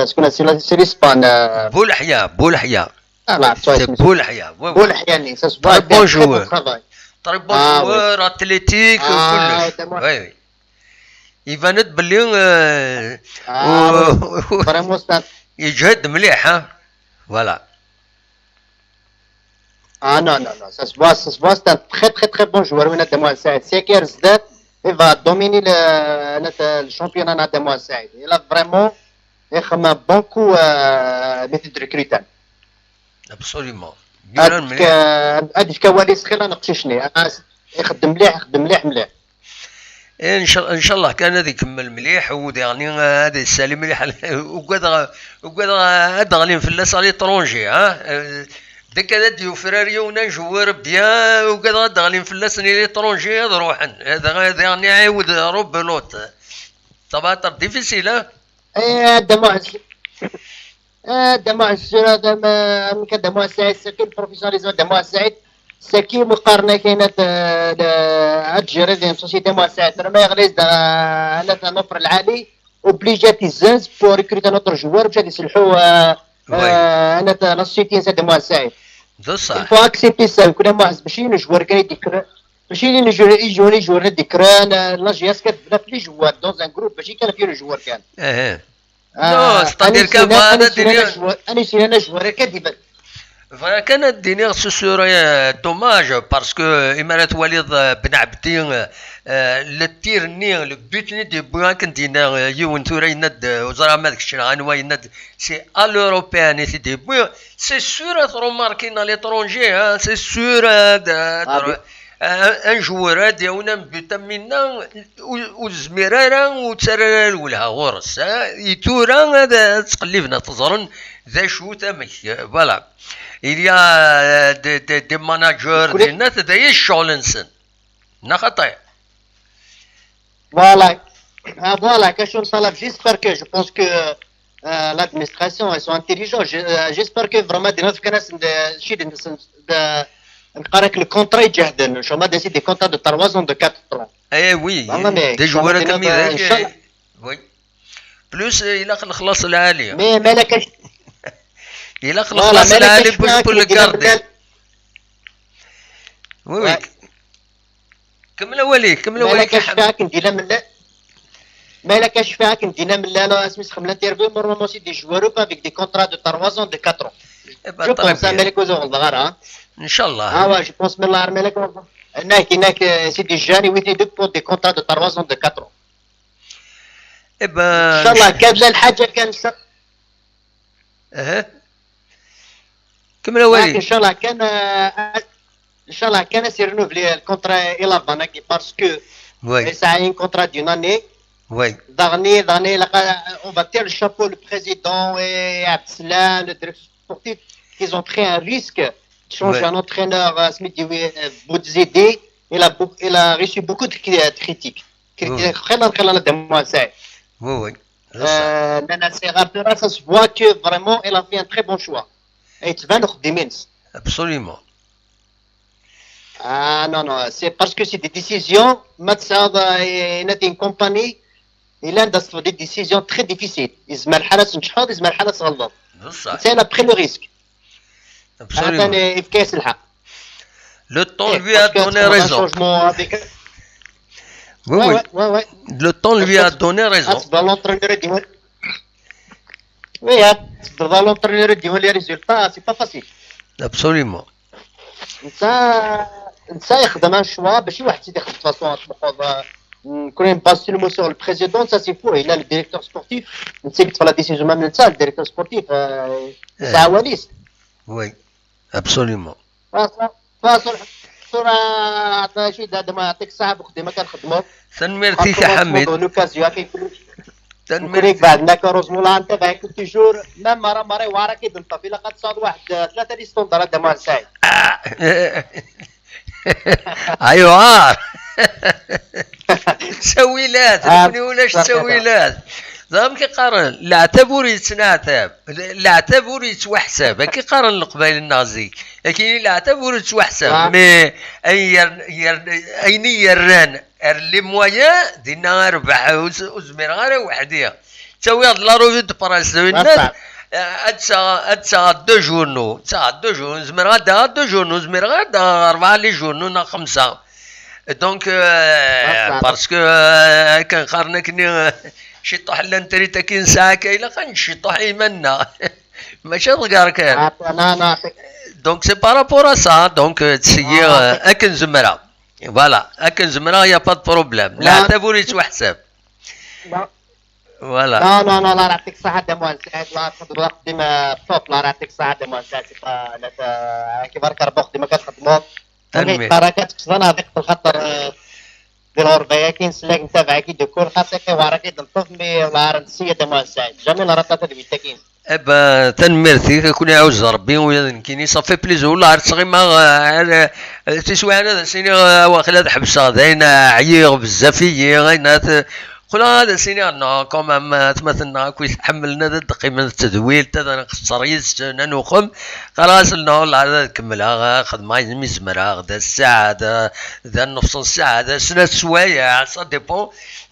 شكون سي ليسبان بولحيا بولحيا سا سوا بون جوار طري بون جوار اتليتيك وكلش وي يبان بلي فريمون يجهد مليح ها فوالا non, ça se voit, c'est un très bon joueur. C'est qu'il il va dominer le championnat de Moissaïd. Il a vraiment un bon coup de recrutement. Absolument. هذيك كواليس خير نقششني يخدم مليح ان شاء الله كان هذا يكمل مليح ويعني هذا السالي مليح وقاد غالين في اللاس على طرونجي ها ديك هذا ديو فراريو ونجور بيان وقاد غاد غالين في اللاس لي طرونجي هذا روحن هذا يعني عاود روبلوت طبعا ديفيسيل ها دموع دموع السورة دموع السعيد سكي البروفيسيوناليزم دموع السعيد سكي مقارنة كاينة تجري ديال سوسيتي دموع السعيد ما يغليز على النفر العالي اوبليجات الزنز بور ريكروتي نوتر جوار باش يصلحوا انا لا سوسيتي نسى دموع السعيد بصح فو اكسبتي سا كنا معز ماشي نجوار كاين ديك ماشي يجوني جوار ديكران لا جياس كتبدا في لي جوار دون ان جروب ماشي كان فيه الجوار كان نو ستادير كما انا انا سينا انا جوار كديبان فكانت دينيغ سوسوري دوماج باسكو امارات وليد بن عبدين لتير نيغ البيتني دي بوان كنتينا يون ثورا يند وزرا ما داكشي غنوا يند سي ا لوروبيان سي دي بوان سي سور تروماركينا ليترونجي سي سور ان جوار ديالنا بيتا منا وزميرارا وتسرى لولها غورس يتورا هذا تقلبنا تزرن ذا شو تمك فوالا il y a des managers des nats des Schollensen نخطي voilà voilà question de talab j'espère que je pense que l'administration ils sont intelligents j'espère que vraiment des notre كناس شي نقرا le contrat يجهدن شو ما دي des contrats de 3 ans de 4 ans eh oui des joueurs comme ça oui plus il a خلص العاليه mais مالك il a خلاص العالي pour le garder oui كمل ولي كمل ولي كشفاك ندينا من لا مالك كشفاك ندينا من لا اسمي خمنا تيربي نورمالمون سي دي جوارو افيك دي كونطرا دو 3 ans de 4 ans جو بونس مالك وزو الغار ان شاء الله وا جو بونس من الله مالك هناك سي دي جاني ويتي دو بور دي كونطرا دو 3 ans de 4 ans ان شاء الله كاد الحاجه كان كمل ولي ان شاء الله كان سي رينوفلي الكونترا الى فاناكي باسكو وي ساعين كونترا دون اني وي دغني اون va tirer le chapeau le président et Abdeslam le directeur sportif ils ont pris un risque de changer un entraîneur Smith Boudzidi il a reçu beaucoup de critiques خلينا دموع ساعد وي Nana Serra, ça se voit que vraiment elle a fait un très bon choix. Et tu vas nous rediminer. Absolument. Ah non, non, c'est parce que c'est des décisions. Matsad est une compagnie. Il a des décisions très difficiles. Ismaël Halas Nchad, Ismaël Halas Ghalab. C'est après le risque. Absolument. Le temps lui a donné raison. Oui, oui. Le temps lui a donné raison. Oui, dans l'entraîneur dit les résultats, c'est pas facile. Absolument. Ça يخدم un choix باش واحد يدير de toute façon كون نباسي لو سور البريزيدون ça c'est fou il a le directeur sportif نسيت في لا ديسيجن ما من le directeur sportif عواليس. Oui, absolument. صورة عطنا شي هذا ما يعطيك الصحة بخدمة كنخدمو. تنميرتيك يا حميد. تنميرتيك بعد كروز مولا نتابعك توجور ميم مرة وعرا كيدنطف إلا قد صاد واحد 3 دي ستوندر هذا مال سعيد. أيوا سويلات ربني ولاش سويلات زعما كيقارن العتاب وريتنعتاب العتاب وريتوحساب كيقارن القبائل النازي كاين العتاب وريتوحساب مي اين يران لي مويا دينا ربح وزمير غير وحديه تساوي هاد لا روفي دو براس الناس اتسا دو جورنو زمير غدا دو جورنو زمير غدا 4 لي جورنو 5 دونك باسكو كنقارن كني شي طوح لانتريتا كاين ساعه كاينه خنشي طوح يمنا ماشي الغار كان دونك سي بارابور ا سا دونك تسير اكن زمره فوالا اكن زمره يا با بروبليم لا تبوريت وحساب فوالا لا لا لا الله يعطيك الصحة دموان سعيد الله تقدر تخدم توب الله يعطيك الصحة دموان سعيد كيف راك ربح خدمة كتخدمو حركات كسران هذيك الخطر ديال الرباية كاين سلاك نتابع كي دكور خاصك وراك يدلطف مي الله راه دموان سعيد جميل راه تدبيت كاين ابا تنمرتي كون يعوز ربي وكاين صافي بليزو والله تصغي ما تسوى انا سيني واخا هاد حبسه داين عييغ بزاف غينا قول هذا سينارنا كومام تمثلنا كويس حملنا ذا قيمة التدويل تذا نقصر يسنا نخم خلاص لنا ولا كملها خذ ما يزمرها ذا الساعة ذا نص ساعة ذا سنة سوايع سا ديبون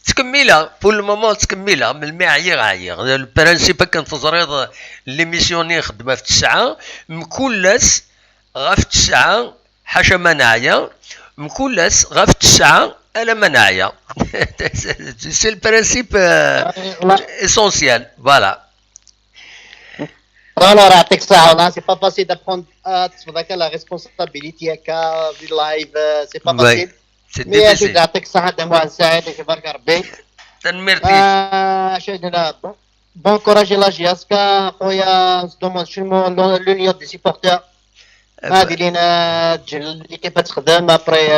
تكملها بول مومون تكملها من المعايير عاير البرانسيب كان تزريض ليميسيوني خدمة في الساعة مكلس غاف الساعة حاشا مناعية مكلس غاف الساعة أنا مناعية سي البرانسيب اسونسيال فوالا راه يعطيك الصحة والله سي با فاسيل دابخوند تصبر هكا لا ريسبونسابيليتي هكا في اللايف سي با فاسيل مي يعطيك الصحة دموع سعيد يبارك ربي تنمرتي شاهدنا بون كوراج لا جياسكا خويا نصدومون شنو لونيون دي سيبورتور هادي لينا اللي كيف تخدم ابري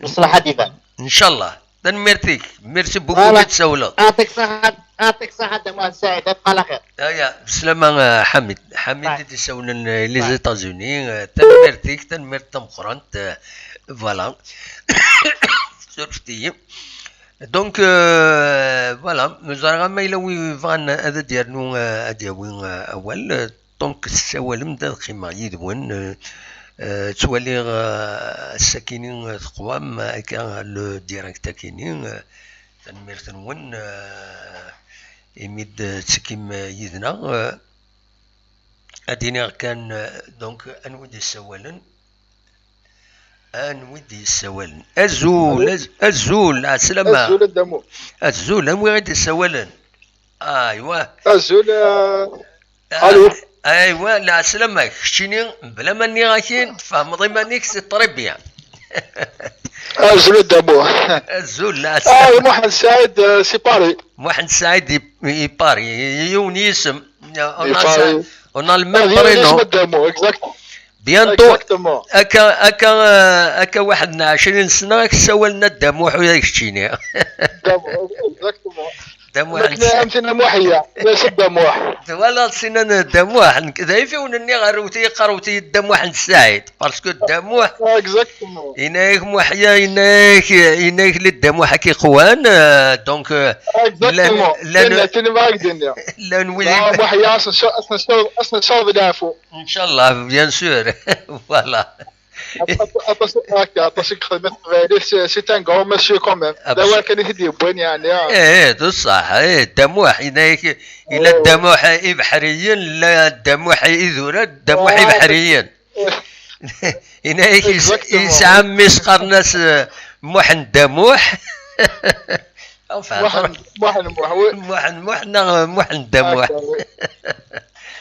مصلحة ديفان ان شاء الله تنمرتيك ميرسي بوكو تسولو يعطيك صحة دموع سعيد ابقى على خير يا بسلامة حميد تسولن لي زيتازوني تنمرتيك تنمرت مقرنت فوالا شفتي دونك فوالا مزارغا ما يلوي فان هذا ديالو اديوين اول دونك السوالم دا القيمة يدون تولي الساكنين تقوام هكا لو ديريكت كاينين تنمير تنون يميد تسكيم يدنا ادينا كان دونك انودي السوالن انودي السوالن الزول السلامة الزول الدمو الزول هم غادي السوالن ايوا الزول الو ايوا لا سلامك شتيني بلا ماني غاكين فهم ضمانيك سي طريبيا الزول الدمو الزول لا محمد سعيد سي باري محمد سعيد باري يوني اسم on a le même prénom بيانتو اكا واحد 20 سنه سولنا الدموح وياك شتيني دموح امثله موحيه ليش الدموح ولا سنان الدموح كذا فيونني قروتي الدموح السعيد باسكو الدموح اكزاكتومون يناك موحيه يناك للدموح كي خوان دونك لا نولي موحيه اصلا شرب العفو ان شاء الله بيان سور فوالا سي ان غرو مسيو كوميم دابا كان يهدي بوين يعني بصح الدموح يناك الى الدموح بحريا لا الدموح يذور الدموح بحريا يناك يسعى مسقر ناس محن دموح محن دموح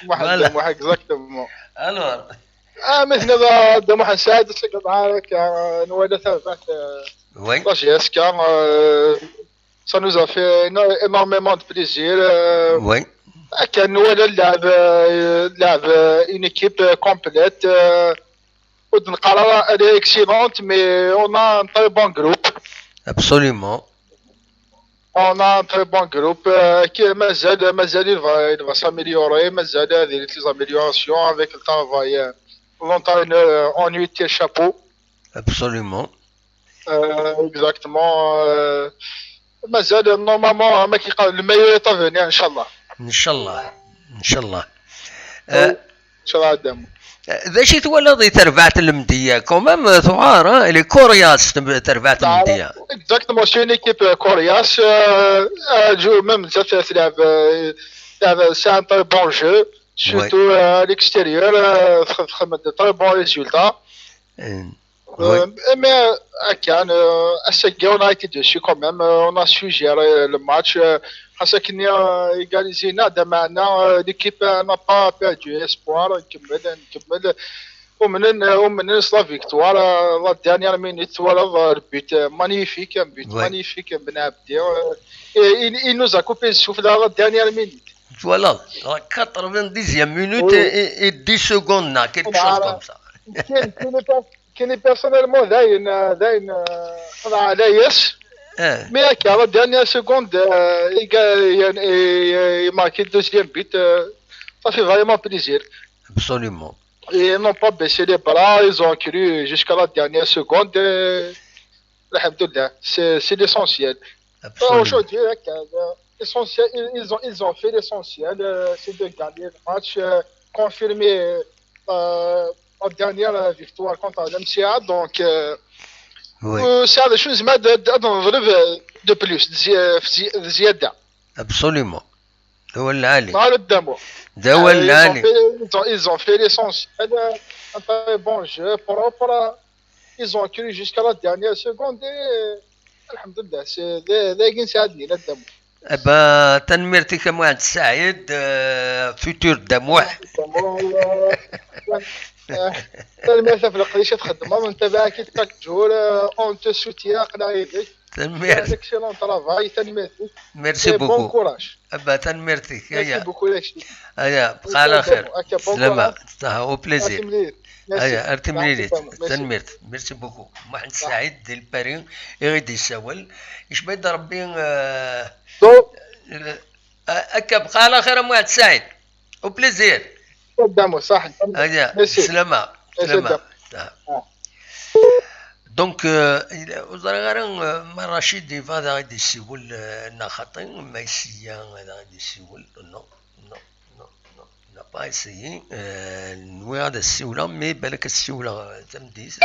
محن دموح اكزاكتومون الور مثل هذا دموح نساعد تلقى معاك نوالي ثابت وي جيسكا ça nous a fait énormément de plaisir oui كان نوالي اللعب une équipe complète ونقرا elle est excellente mais on a un très bon groupe absolument on a un très bon groupe qui مازال il va s'améliorer مازال هذه les améliorations avec le travail l'entraîneur on lui tire chapeau absolument exactement مازال نورمالمون ما كيقال الميور تافوني ان شاء الله ان شاء الله ان شاء الله ان شاء الله قدام ذا شي تولى تربعت المديه كومام ثوار لي كورياس تربعت المديه اكزاكتومون سي اون ايكيب كورياس جو ميم بزاف تلعب سي ان تري بون جو سورتو à l'extérieur خدمت تري بون ريزولتا mais on a été dessus quand même, on a su gérer le match. Parce qu'on a égalisé, l'équipe n'a pas perdu espoir. On mène la victoire. La dernière minute, voilà le but magnifique, un but magnifique. Il nous a coupé le souffle à la dernière minute. Voilà, la 90e minute et 10 secondes, quelque chose comme ça. كاين بيرسونيلمون داين على ياس مي هكا لا ديرنيير سكوند ماركي دوزيام بيت صافي فريمون بليزير absolument ils n'ont pas baissé les bras ils ont cru jusqu'à la dernière seconde الحمد لله c'est l'essentiel Essentiel, ils ont fait l'essentiel, c'est de gagner le match, confirmer la dernière victoire contre l'MCA. Donc, c'est des choses de plus, زيادة. Absolument. ils ont fait l'essentiel, un très bon jeu propre. Ils ont cru jusqu'à la dernière seconde et alhamdoulilah, c'est ذاك ساعدني الدمو. تنميرتك معد السعيد فيتور دموح. للاسف القريشه تخدم من تبعها كي تكجور اون تو سوتيا قنا يديك تنميرتك اكسيلون طرافاي تنميرتك ميرسي بوكو بون كوراج تنميرتك ميرسي بوكو لاشي بقى على خير سلامة او بليزير ارتمريريت تنميرت ميرسي بوكو محمد سعيد ديال بارين يغيدي يساول اش بيد ربي هكا بقى على خير محمد سعيد او بليزير قدامه صح سلامة سلامة دونك وزرغارن ما رشيد هذا غادي يسول ناخطين ما يسيا هذا غادي يسول نو نو نو نو لا با يسيي نوي هذا السيوله مي بالك السيوله تمديس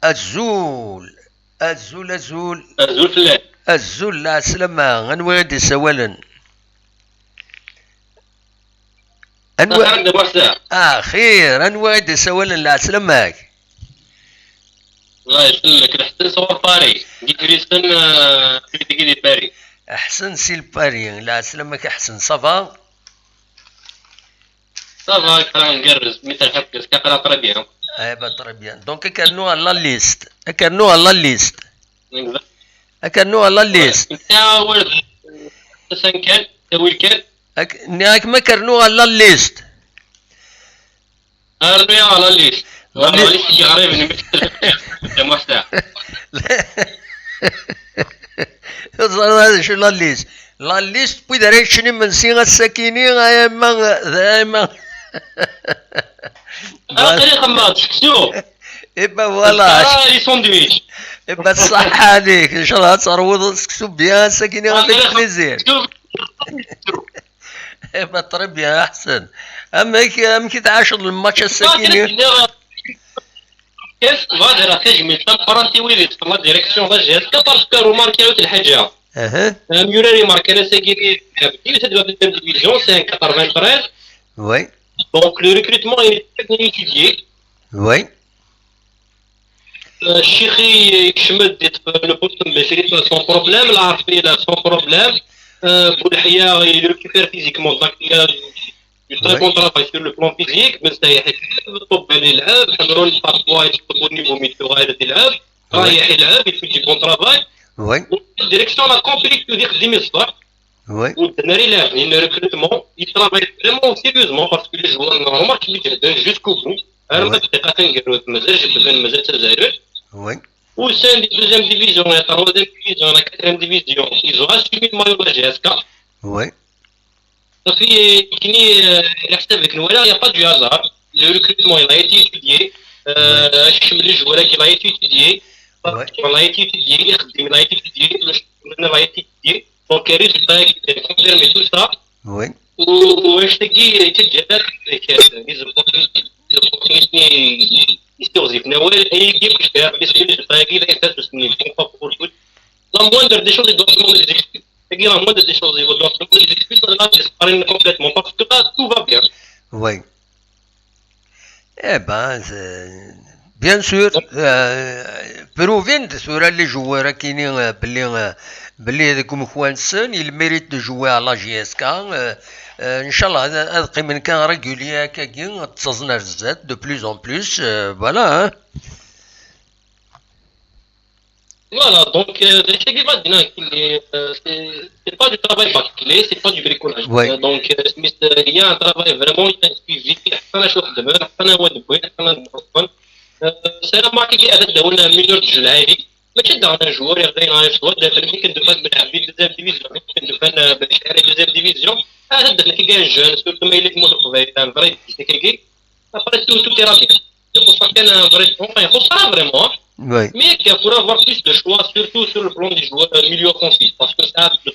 الزول الزول الزول الزول فلان الزول لا سلامة غنوي غادي يسولن خير انواع دي سوالن لا سلامك الله يسلمك احسن صور باري قلت لي استنى باري احسن سي الباري لا سلامك احسن صافا كرا نقرز مثل حبكس كقرا طربيان با طربيان دونك كانو على ليست كانو على ليست كانو على ليست انت ولد سنكل ويلكل ناك ما كرنو على الليست ارنو على الليست معليش شي غريب اني محتاج هذا شو لا ليست لا ليست بي دايركشن من سيغا السكينين دائما طريقه ما تشكسو إبا فوالا لي ساندويتش إبا الصحة عليك إن شاء الله تروض سكسو بيان سكينين غادي بليزير إبا تربية أحسن أما كي تعاشر الماتش السكيني كيف غادي تجمل فرنسي ويليت في لا ديريكسيون لا جهاز باسكو روماركي واحد الحاجة ميوري ماركي أنا ساكيني بدي تدوى بالدم ديفيزيون سي 93 وي دونك لو ريكروتمون إلي إيتيديي وي الشيخي يكشمل لو بوست مباشرين سون بروبليم العرفي لا سون بروبليم بولحيا يريكوبير فيزيكمون دونك très bon travail sur le plan physique مستريح يطب يلعب حمرون بارفوا يطلبوا النيفو ميتورال يلعب رايح يلعب يفوت دي بون ترافاي وي الديريكسيون لا كومبليك تو يخدم الصح وي والدناري لاعب لان الريكروتمون يترافاي فريمون سيريوزمون باسكو لي جوار نورمال كيجهدوا جوسكو بو انا دقيقه كنقولوا مازال جبان مازال تزاير وي au sein des deuxième division et la troisième division la quatrième division ils ont assumé le maillot de la GSK oui في كني يحسب ولا il n'y a pas du hasard le recrutement il a été étudié شمل الجوار il a été étudié il a été étudié يخدم il a été étudié il a été étudié donc les résultats ils confirment tout ça oui واش تلقي يتجدد les opportunités historiques نوال اي كيف كتبها بالنسبه للريزلتا كي لا يفاز سنين pour tout la moindre des choses ils doivent les expliquer la moindre des choses ils doivent les expliquer là disparaît complètement parce que là tout va bien oui eh ben bien sûr provient sur les joueurs كاينين بلي هذوكم خوانسن il mérite de jouer à la GSK ان شاء الله هذا قيمن كان ريغولي هكاكي تصزنا الزاد دو بلوس اون بلوس فوالا Voilà, donc c'est qui va dire c'est pas du travail bâclé, c'est pas du bricolage. Ouais. Donc il y a un travail vraiment suivi. أنا شو خدمة، أنا وين بوين، أنا نقصن. سلام معك كي أبدا ولا مليون رجل عادي. ما تشد على جوار يغني على شوار داخل يمكن دفن بالعبيد دوزيام ديفيزيون يمكن دفن بالشعري دوزيام ديفيزيون هذا دخل كي كان جون سورتو ما يليك موسوق فري سي كي après tout ira bien. C'est pour ça qu'un vrai on est pas vraiment Mais il faut avoir plus de choix, surtout sur le plan du joueur milieu offensif. Parce que ça, le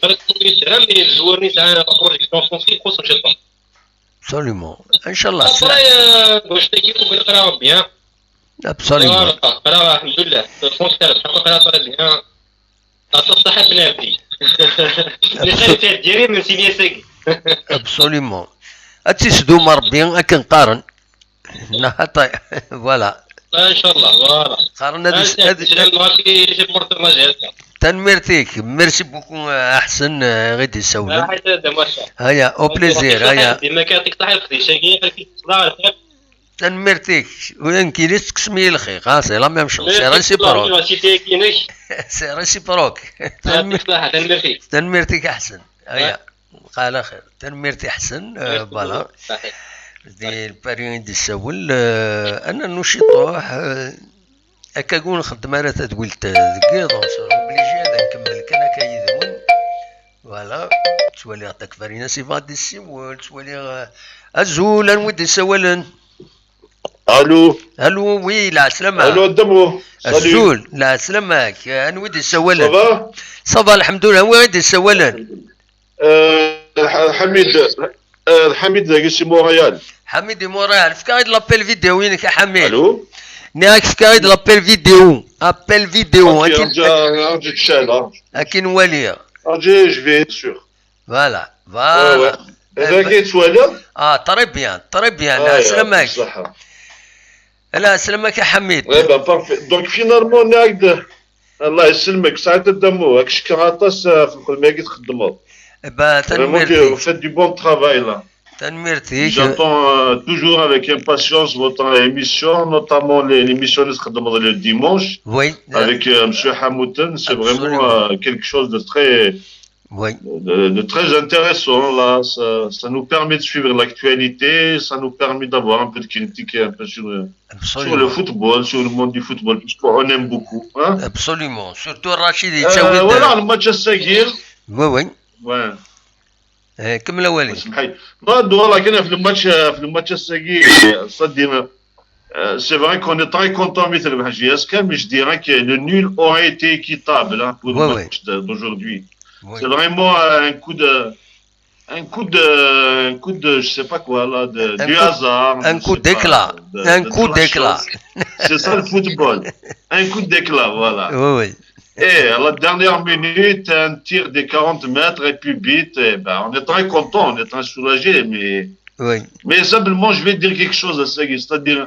terrain, mais le joueur n'est pas en projection offensive, trop s'inquiétant. Absolument. Inch'Allah. Après, je t'ai dit qu'on peut faire bien. Absolument. Voilà, alhamdoulilah. Fonctionne, ça peut faire bien. أتصحى بنادي نخلي فيها الديري من سينيا ساقي ابسوليومون اتسدو مربي اكن قارن نهطي فوالا ان شاء الله فوالا قارن هذا تنميرتيك ميرسي بوكو احسن غادي يسولن هيا او بليزير هيا ديما كيعطيك صحه الخدي شاكي تنميرتيك وين كيليس تكسمي الخي سي لا ميم شوز سي ريسيبروك سي ريسيبروك تنميرتيك احسن هيا قال خير تنميرتي احسن فوالا دي الباريون دي السول انا نشيطوه هكا كون نخدم انا تدويل تدقيق اوبليجي هذا نكمل كان كيدون فوالا تولي عطاك فارينا سي فادي السيول تولي الزول نودي السولن الو وي لا سلامة الو دمو الزول لا سلامك نودي السولن صافا صافا الحمد لله وين غادي السولن حميد قيسي موريال حميد موريال فكايد لابيل فيديو وينك يا حميد الو ناك فكايد لابيل فيديو ابيل فيديو اجي تشال اكين وليا اجي جو في سور فوالا فوالا هذا كيتسوالى تري بيان لا سلامك لا سلامك يا حميد بارفي دونك فينالمون ناقد الله يسلمك ساعات الدمو هاك شكراطاس في الخدمه كي تخدموا تنميرتي vous faites du bon travail là. J'attends toujours avec impatience votre émission, notamment l'émission le dimanche. Oui. Avec M. Hamouten, c'est vraiment quelque chose de très, de très intéressant là. Ça nous permet de suivre l'actualité, ça nous permet d'avoir un peu de critique un peu sur le football, sur le monde du football, puisqu'on aime beaucoup. Hein? Absolument. Surtout Rachid. Voilà le match à Saguir. Oui. Ouais. كم الاولي والله كنا في الماتش الساقي صدينا c'est vrai qu'on est très content مثل بحجياسكا mais je dirais que le nul aurait été équitable hein, pour le match d'aujourd'hui. C'est vraiment un coup de je sais pas quoi là du hasard, un coup d'éclat, c'est ça le football, un coup d'éclat, voilà. Oui. Et à la dernière minute, un tir de 40 mètres et puis bite, on est très content, on est très soulagé, mais simplement je vais dire quelque chose à ça, c'est-à-dire,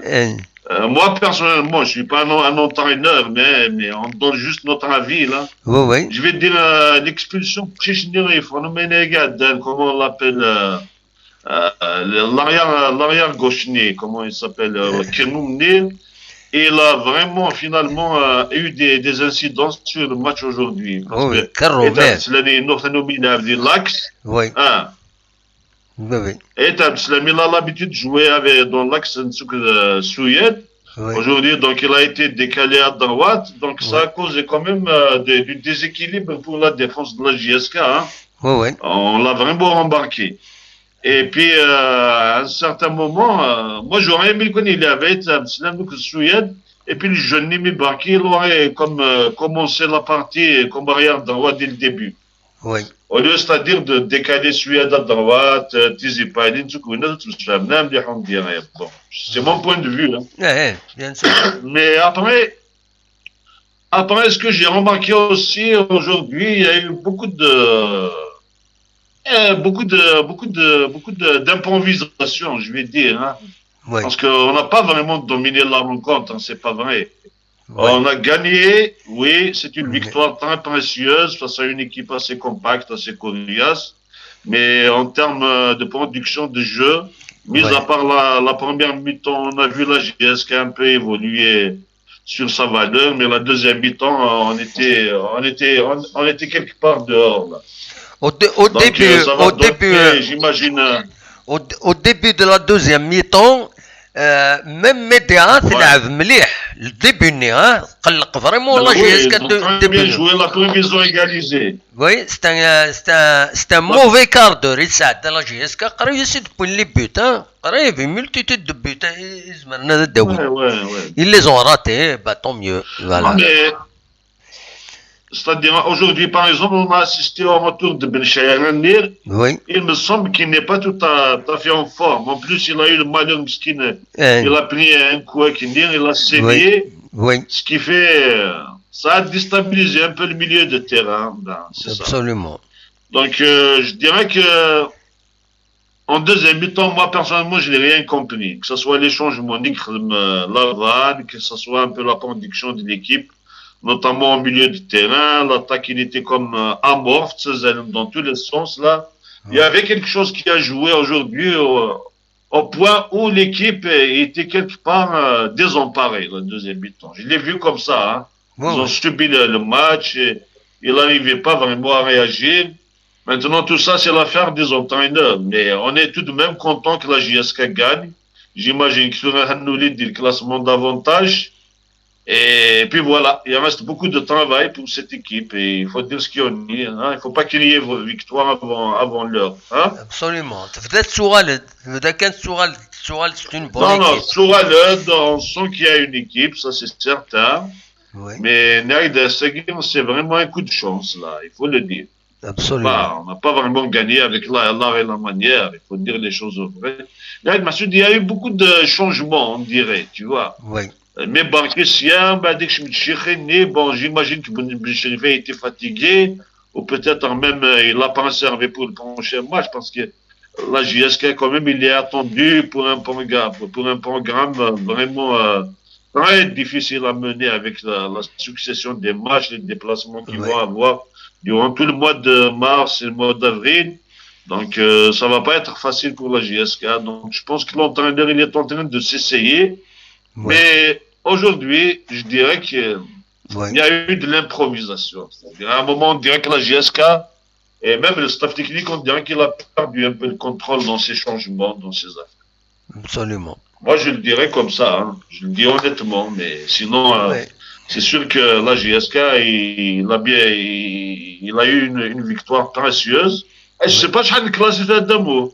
moi personnellement, je suis pas un entraîneur, mais on donne juste notre avis là. Je vais dire l'expulsion comment on l'appelle, l'arrière gauche-né, comment il s'appelle, Kernoumné. Il a vraiment finalement eu des incidences sur le match aujourd'hui. Oui, l'axe. Oui. Et il a l'habitude de jouer dans l'axe Souillette. Aujourd'hui, donc il a été décalé à droite. Donc ça a causé quand même du déséquilibre pour la défense de la JSK. Hein. On l'a vraiment embarqué. Et puis, à un certain moment, moi j'aurais aimé qu'il avait été un Suède, et puis le jeune Nimi Barki, il aurait commencé la partie comme arrière droit dès le début. Au lieu, c'est-à-dire de décaler Suède à droite, Tizipaline, tout ça, bon, c'est mon point de vue. Hein. Bien sûr. Mais après, ce que j'ai remarqué aussi aujourd'hui, il y a eu beaucoup d'improvisation, je vais dire, hein. Parce qu'on n'a pas vraiment dominé la rencontre, hein, c'est pas vrai. On a gagné, oui, c'est une victoire très précieuse face à une équipe assez compacte, assez coriace, mais en termes de production de jeu, mis à part la première mi-temps, on a vu la JSK un peu évoluer sur sa valeur, mais la deuxième mi-temps, on était quelque part dehors, là. Au début de la deuxième mi-temps, même Médéa تلعب مليح Le début, قلق vraiment la GSK de bien joué la première, ils ont égalisé. Oui, c'est un mauvais quart d'heure. La GSK a réussi de prendre les buts. Il y avait une multitude de buts. Ils les ont ratés, bah, tant mieux. Voilà. C'est-à-dire, aujourd'hui, par exemple, on a assisté au retour de Ben Chayanir. Oui. Il me semble qu'il n'est pas tout à fait en forme. En plus, il a eu le malheur Mskine. Il a pris un coup à Kindir, il a saigné. Oui. Ce qui fait, ça a déstabilisé un peu le milieu de terrain. Ben, absolument. Ça. Donc, je dirais que, en deuxième mi-temps, moi, personnellement, je n'ai rien compris. Que ce soit les changements, Lavan, que ce soit un peu la conduction de l'équipe, notamment au milieu du terrain, l'attaque, il était comme amorphe, dans tous les sens, là. Il y avait quelque chose qui a joué aujourd'hui au point où l'équipe était quelque part désemparée, le deuxième mi-temps. Je l'ai vu comme ça, hein. Ils ont subi le match, et ils n'arrivaient pas vraiment à réagir. Maintenant, tout ça, c'est l'affaire des entraîneurs. Mais on est tout de même content que la JSK gagne. J'imagine que sur un le classement d'avantage. Et puis voilà, il reste beaucoup de travail pour cette équipe et il faut dire ce qu'on dit. Hein. Il ne faut pas qu'il y ait victoire avant l'heure. Hein. Absolument. Peut-être Souraled, c'est une bonne équipe. Non, Souraled, on sent qu'il y a une équipe, ça c'est certain. Oui. Mais Naïd Seguin, c'est vraiment un coup de chance là, il faut le dire. Absolument. On n'a pas vraiment gagné avec l'art et la manière, il faut dire les choses vraies. Naïd Massoud, il y a eu beaucoup de changements, on dirait, tu vois. Oui. Mais bon, Christian, dès que je me suis bon, j'imagine que Ben était fatigué, ou peut-être même il n'a pas servi pour le prochain match, parce que la JSK, quand même, il est attendu pour un programme vraiment très difficile à mener avec la succession des matchs, les déplacements qu'ils vont avoir durant tout le mois de mars et le mois d'avril. Donc, ça ne va pas être facile pour la JSK. Donc, je pense que l'entraîneur, il est en train de s'essayer. Ouais. Mais aujourd'hui, je dirais qu'il y a eu de l'improvisation. À un moment, on dirait que la JSK, et même le staff technique, on dirait qu'il a perdu un peu le contrôle dans ses changements, dans ses affaires. Absolument. Moi, je le dirais comme ça, hein. Je le dis honnêtement, mais sinon, c'est sûr que la JSK, il a eu une victoire précieuse. Je ne sais pas si une classe de Damo.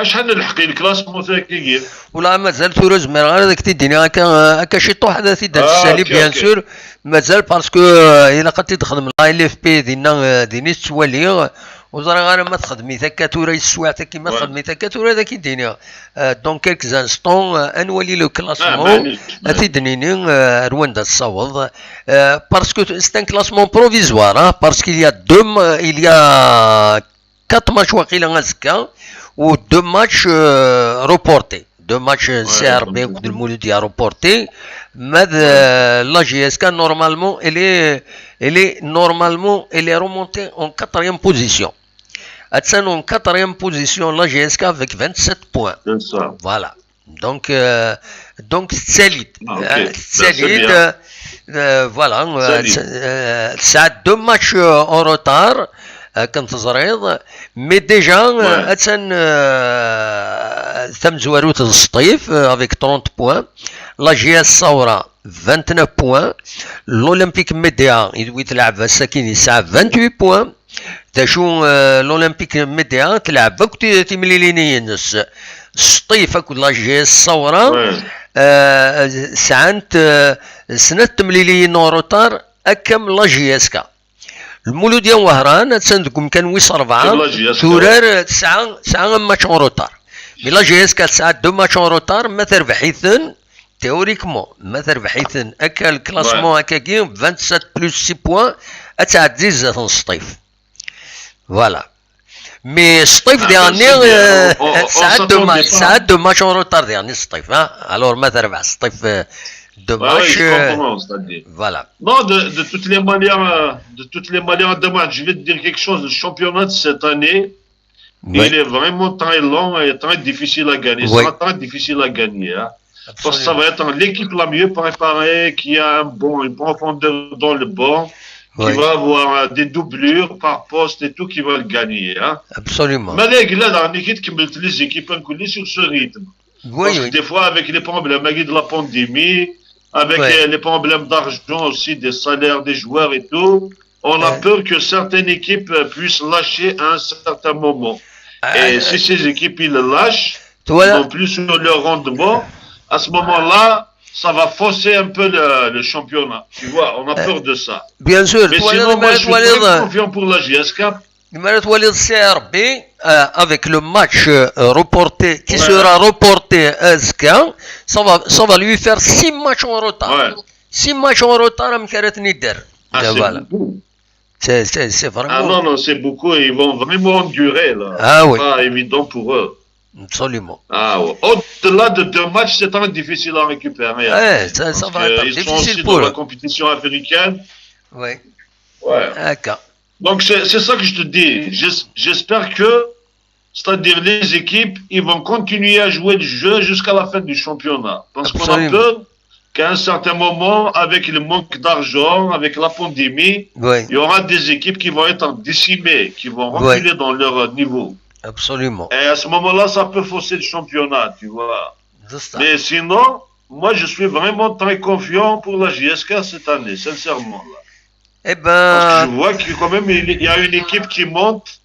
شحال نلحق الكلاسمون تاعي ولا مازال ثورز مير هذاك تيديني هكا شي طوح هذا تيدار السالي بيان سور مازال باسكو الا قد تخدم لا ال اف بي ديني السوالي وزرا غير ما تخدمي ثكا تورا السواعته كيما تخدمي ثكا تورا هذاك يديني دونك كيلك زانستون انولي لو كلاسمون تيدنيني رواندا الصوض باسكو سي ان كلاسمون بروفيزوار باسكو il y a 4 matchs واقيلا غازكا ou 2 matchs reportés. 2 matchs CRB ou de Mouloudia reportés. Mais la JSK, normalement, elle est remontée en 4e position. Elle en 4e position, la GSK avec 27 points. C'est ça. Voilà. Donc solide. Solide. Voilà. Ça a 2 matchs en retard. كنت زريض مي ديجا ثم زواروت السطيف افيك 30 بوان لا جي اس ثوره 29 بوان لولمبيك ميديا يدوي تلعب الساكن يسعى 28 بوان تشو لولمبيك ميديا تلعب بك تيمليليني نص السطيف اكو لا جي اس ثوره سعنت سنه تمليليين روتار اكم لا جي اس كا المولوديا وهران تسندكم كان ويس 4 تورار 9 ماتش اون روتار مي لا جي اس كا 9 2 ماتش اون روتار ما تربحيثن تيوريكمون ما تربحيثن هكا الكلاسمون هكا كي 27 بلس 6 بوان اتعدي زات السطيف فوالا مي السطيف ديالني ساعات 2 ماتش اون روتار ديالني السطيف الور ما تربح السطيف de match. Voilà. Non, de toutes les manières de match, je vais te dire quelque chose. Le championnat de cette année, il est vraiment très long et très difficile à gagner. Ça sera très difficile à gagner. Hein. Parce que ça va être l'équipe la mieux préparée, qui a une profondeur dans le banc, qui va avoir des doublures par poste et tout, qui va le gagner. Hein. Absolument. Mais là, l'équipe qui met les équipes sur ce rythme. Oui, Parce que des fois, avec les problèmes de la pandémie, avec les problèmes d'argent aussi, des salaires des joueurs et tout, on a peur que certaines équipes puissent lâcher à un certain moment. Et si ces équipes, ils le lâchent, ils n'ont plus sur leur rendement, à ce moment-là, ça va fausser un peu le championnat. Tu vois, on a peur de ça. Bien sûr. Mais sinon, moi, je suis très confiant pour la JSK. Avec le match reporté, qui sera reporté à SK, ça va lui faire 6 matchs en retard. 6 matchs en retard, c'est vraiment... Ah non, c'est beaucoup. Ils vont vraiment endurer, là. Ah oui. C'est pas évident pour eux. Absolument. Ah ouais. Au-delà de 2 matchs, c'est très difficile à récupérer. Ça va être difficile ils sont aussi pour dans eux. la compétition africaine. Oui. Ouais. D'accord. Donc c'est ça que je te dis. J'espère que, c'est-à-dire les équipes, ils vont continuer à jouer le jeu jusqu'à la fin du championnat. Parce qu'on a peur qu'à un certain moment, avec le manque d'argent, avec la pandémie, il y aura des équipes qui vont être décimées, qui vont reculer dans leur niveau. Absolument. Et à ce moment-là, ça peut fausser le championnat, tu vois. Mais sinon, moi, je suis vraiment très confiant pour la JSK cette année, sincèrement. Là. Parce que je vois que quand même, il y a une équipe qui monte,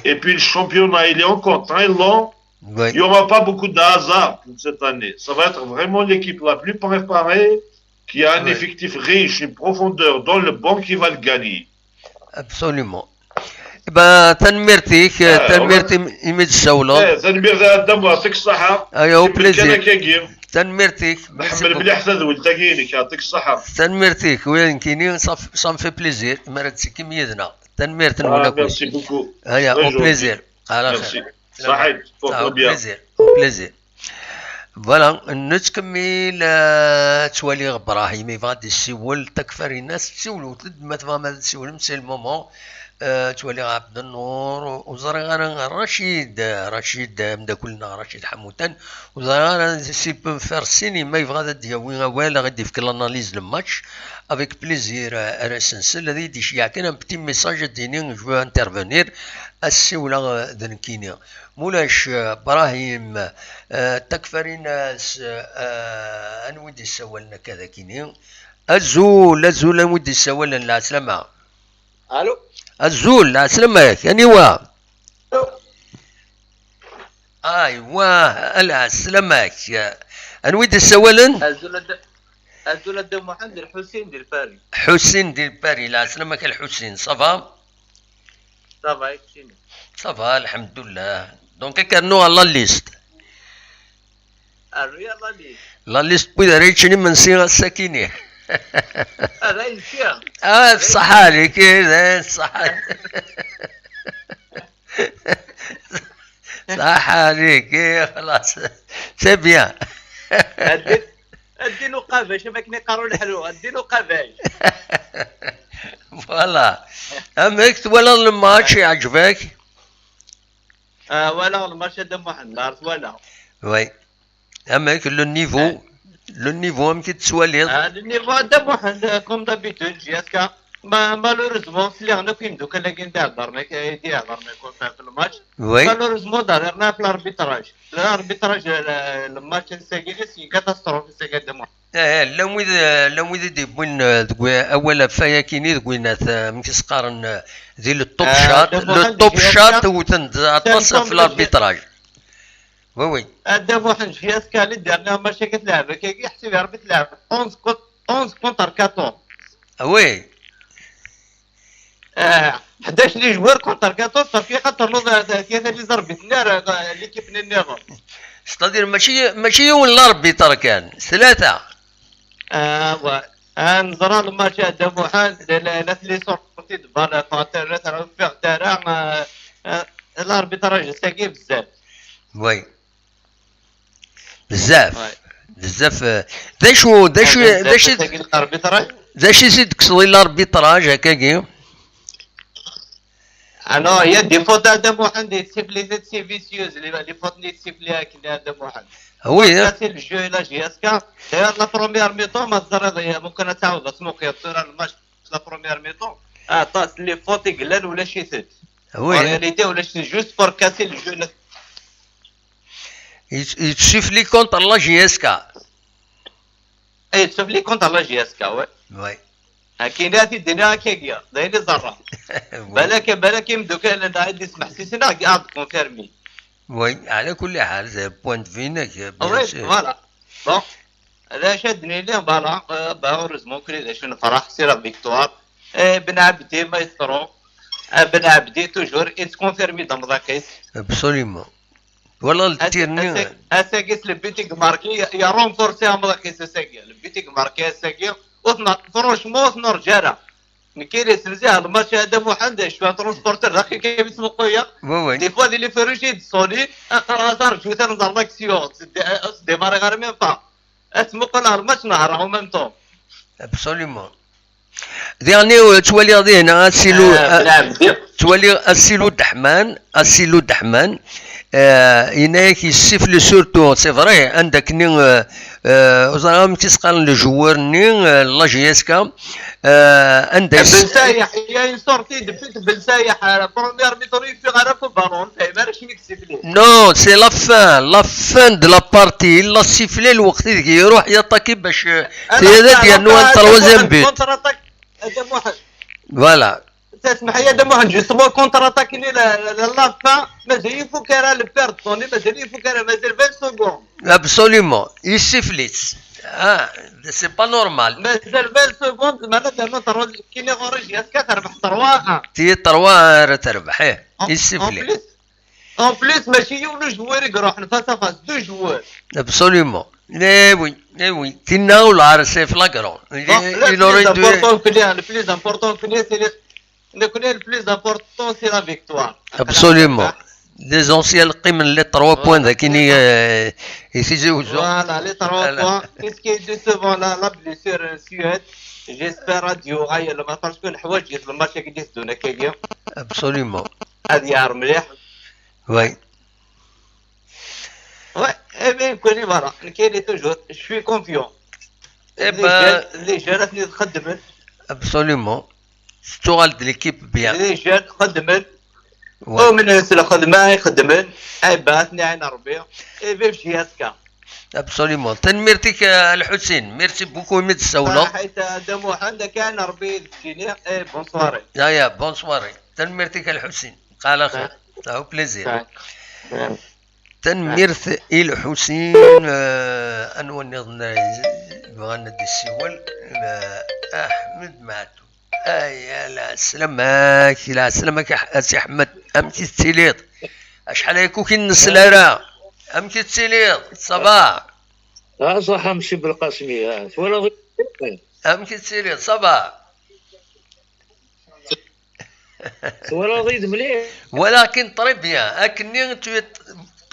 et puis le championnat, il est encore très long. Il n'y aura pas beaucoup de hasard pour cette année. Ça va être vraiment l'équipe la plus préparée, qui a un effectif riche, une profondeur dans le banc qui va le gagner. Absolument. تنميرتي إيميد الشولة تنمير الدم يعطيك الصحة أيوه بليزير تنميرتيك محمد مليح تذول تاقينك يعطيك الصحة تنميرتيك وين كيني صام في بليزير مرات كيم يدنا تنميرتن ولا كل ميرسي بوكو هيا او بليزير على خير صحيح بليزير فوالا نتكمل توالي ابراهيم غادي تسول تكفر الناس تسولوا ما تفهم تسول سي المومون تولي عبد النور وزرغانا رشيد مداكلنا رشيد حموتان وزرغانا سي بو فار السينما يبغى دياوي غوالا غادي يفك لاناليز الماتش افيك بليزير راسنسل الذي ديشيع كان ان بتي ميساج ديني جو انترفونير السيوله ذنكينيا مولاش ابراهيم تكفري ناس انودي سوالنا كذا كيني الزول ودي سوالنا لا سلامه الو الزول عسلامك انيوا ايوا لا سلامك انويد السوالن الزول الدم محمد الحسين ديال باري حسين ديال باري لا سلامك الحسين صافا صافا الحمد لله دونك كانوا على الليست لا ليست بويدا ريتشني من صيغه الساكنه هذا الشيخ صح عليك صح صح عليك خلاص سي بيان ادينو قفاش ما كنا يقروا الحلو ادينو قفاش فوالا امك ولا الماتش يعجبك ولا الماتش دم واحد عرفت ولا وي امك لو نيفو مكي تسوالي le niveau de واحد comme d'habitude jusqu'à malheureusement اللي غنا كيمدو كان لكن دارنا يكون في الماتش malheureusement دارنا في الاربيتراج الماتش الساكيني سي كاتاستروف الساكين دم لا مويد دي بوين اولا فيا كيني دوينات مكي سقارن ذي التوب شات وتنتص في الاربيتراج وي الدم واحد جياس كالي دارنا ماشي كتلعب كي يحسب يا ربي تلعب 11 كونتر 14 وي 11 لي جوار كونتر 14 صافي خاطر لو كيف اللي ضربت النار ليكيب النار ستادير ماشي هو الاربيتر كان 3 نظرا الماتش الدم واحد لا لي سورتي دبار فاتر ترى في دارا الاربيتراج ساكي بزاف وي بزاف داش يزيد كسوي الاربيتراج هكاكي انا هي دي فوت ادم واحد دي سيفلي سيفيسيوز لي فوت دي سيفلي كنا ادم واحد وي سي الجو لا جياسكا داير لا بروميير ميطون ما تزرد ممكن تعاود اسموك يطير الماتش لا بروميير ميطون طاس لي فوت قلال ولا شي ثت وي رياليتي ولا شي جوست بور كاسي الجو Il te suffit contre la JSK. Il te suffit contre la JSK, ouais. Oui. كاينات الدنيا كيكيا داير الزرع بالك يمدوك انا عندي سمح سينا قاعد كونفيرمي وي على كل حال زي بوينت فينك بيان سور فوالا بون لا شادني لي فوالا باورزمون كري شنو فرح سير فيكتوار بن عبدي ما يسطرون بن عبدي توجور اتس كونفيرمي دون ذا كيس ابسوليومون والله التيرني اساكيس البيتيك ماركي يا رونفورسي ام ذا كيس اساكي البيتيك ماركي اساكي فرونشمون رجاله كاين سنزيه الماتش هذا محمد شويه ترونسبورتر راكي كيف يسوقوا يا دي فوا لي فروجي سولي رازار جو تاع نزار لاكسيون ديماري غير ميم با اسمو قال الماتش نهار او ميم طون ابسوليومون ديرني تولي غادي هنا السيلو تولي السيلو دحمان هنا كيسيفلي سورتو سي فري عندك ني وزرام تيسقال لو جوار ني لا جي اس كا عندك بنسايح هي سورتي دبيت بنسايح بروميير ميتوري في غرف البالون فاهم راه شنو كسيفلي نو سي لا فان دو لا بارتي لا سيفلي الوقت اللي يروح يطاكي باش هذا ديال نوان تروازيام بيت كونتر اتاك هذا واحد فوالا تسمح لي هذا واحد جوستومون كونتر اتاك لا فان مازال يفوك راه البيرد طوني مازال يفوك راه مازال 20 سكوند ابسوليومون يسيفليت سي با نورمال مازال 20 سكوند معناتها نو كي لي غوريج ياسكا تربح 3 تي 3 تربح يسيفلي اون بليس ماشي يولو جوار يروح فاس فاس دو جوار ابسوليومون لا وي تينا ولا راسي في لاكرون le plus important c'est la victoire absolument l'essentiel les 3 points ذاكيني يسيزوزو voilà les 3 points qu'est-ce qui est décevant la blessure Suède j'espère adieu هاي لما باسكو الحوايج في الماتش كي يدونا كيليا absolument هذه يعرف مليح وي Ouais, eh bien, كوني برا كاين توجور شوي كونفيون لي جون اللي تخدمن ابسوليومون ستوغال دو ليكيب بيان لي جون خدمن ومن الناس خدمه يخدمن عباتني عين ربي اي بيم شي هكا ابسوليومون تنميرتك الحسين ميرسي بوكو ميت السولو حيت دمو عندك كان ربي تجيني اي بونسواري يا بونسواري تنميرتك الحسين قال خير تاو بليزير تنميرت الحسين انو نظن بغانا ندي السيول احمد معتو يا لا سلامك لا سلامك اسي احمد امتي التيليط شحال هيكو كنسلارا امتي التيليط صباح صح امشي بالقاسميه ولا امتي التيليط صباح ولا ضيد مليح ولكن طري بيان اكني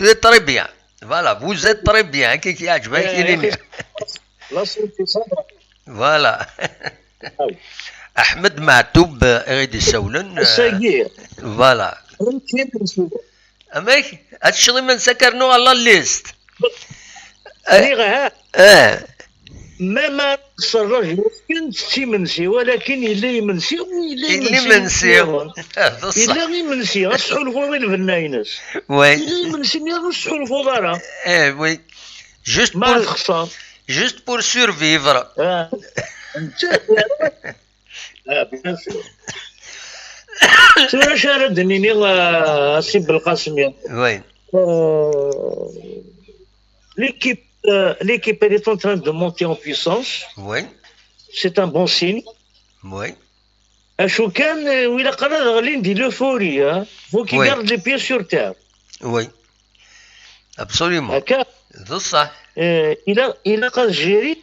tu es très bien. Voilà, vous êtes très bien. Qui يعجبك Voilà. أحمد معتوب غيد يسولن. Voilà. أماك هادشي من سكرنو على الليست. ما صراج كنت شي منسي ولكن اللي يمنسي اللي منسي اللي يمنسي غصحوا الفوضى الفناينس وي اللي يمنسي غصحوا الفوضى وي جوست ما تخسر جوست بور سورفيفر بيان سور سير شاردني سي بالقاسميه وي l'équipe elle est en train de monter en puissance. Oui. C'est un bon signe. Oui. شو كان ولا قرر غالين دي l'euphorie faut qu'il garde les pieds sur terre. Oui. Absolument. هكا ده صح. il a قد جيري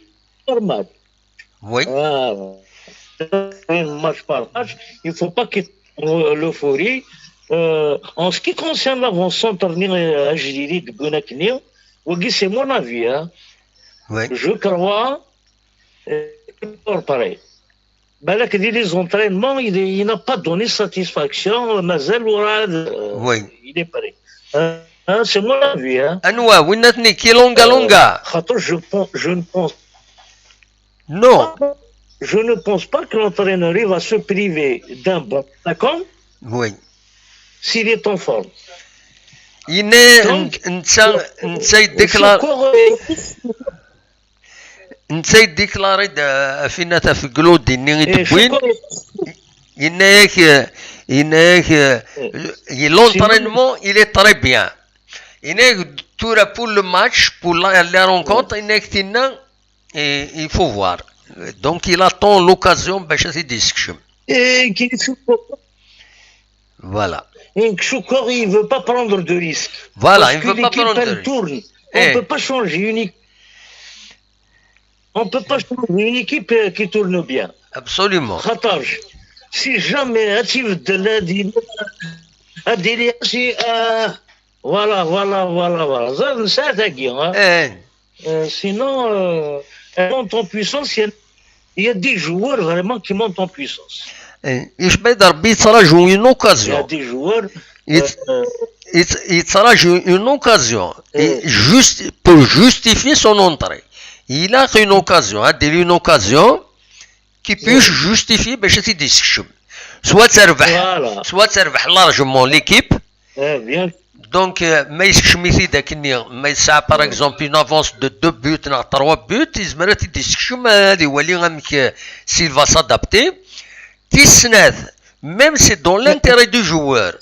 normal. Oui. Match par match, il faut pas qu'il l'euphorie. En ce qui concerne l'avant-centre Ajlili de Bounakni, c'est mon avis. Hein. Oui. Je crois pareil. Balak dit les entraînements, il n'a pas donné satisfaction. Mazel oui. Il est pareil. C'est mon avis. Hein. Anoua, vous n'êtes ni qui longa. Je ne pense. Non. Je ne pense pas que l'entraîneur va se priver d'un bon attaquant. Oui. S'il est en forme. انت يديكلاري فينا تفقلو ديني تبوين إنك l'entraînement il est très bien إنك تورا pour le match pour la rencontre إنك تنا il faut voir donc il attend l'occasion باش يديسكشم voilà Choukor, il ne veut pas prendre de risques. Voilà, il ne veut pas prendre de risques. Tourne. On ne peut pas changer une équipe. On ne peut pas changer une équipe qui tourne bien. Absolument. Khatarj. Si jamais voilà. Ça, sinon, elle monte en puissance. Il y a des joueurs vraiment qui montent en puissance. يتراجعوا une occasion. Il y a des joueurs. يتراجعوا une occasion. Juste pour justifier son entrée. Il a une occasion, une occasion qui peut justifier باش تيديسكشم. soit تربح largement l'équipe. Donc ما يسكشميتي داك النية ما يسعى par exemple une avance de 2 buts ou 3 buts يزمر تيديسكشم هذه هو اللي غامك s'il va s'adapter. Même c'est dans l'intérêt du joueur.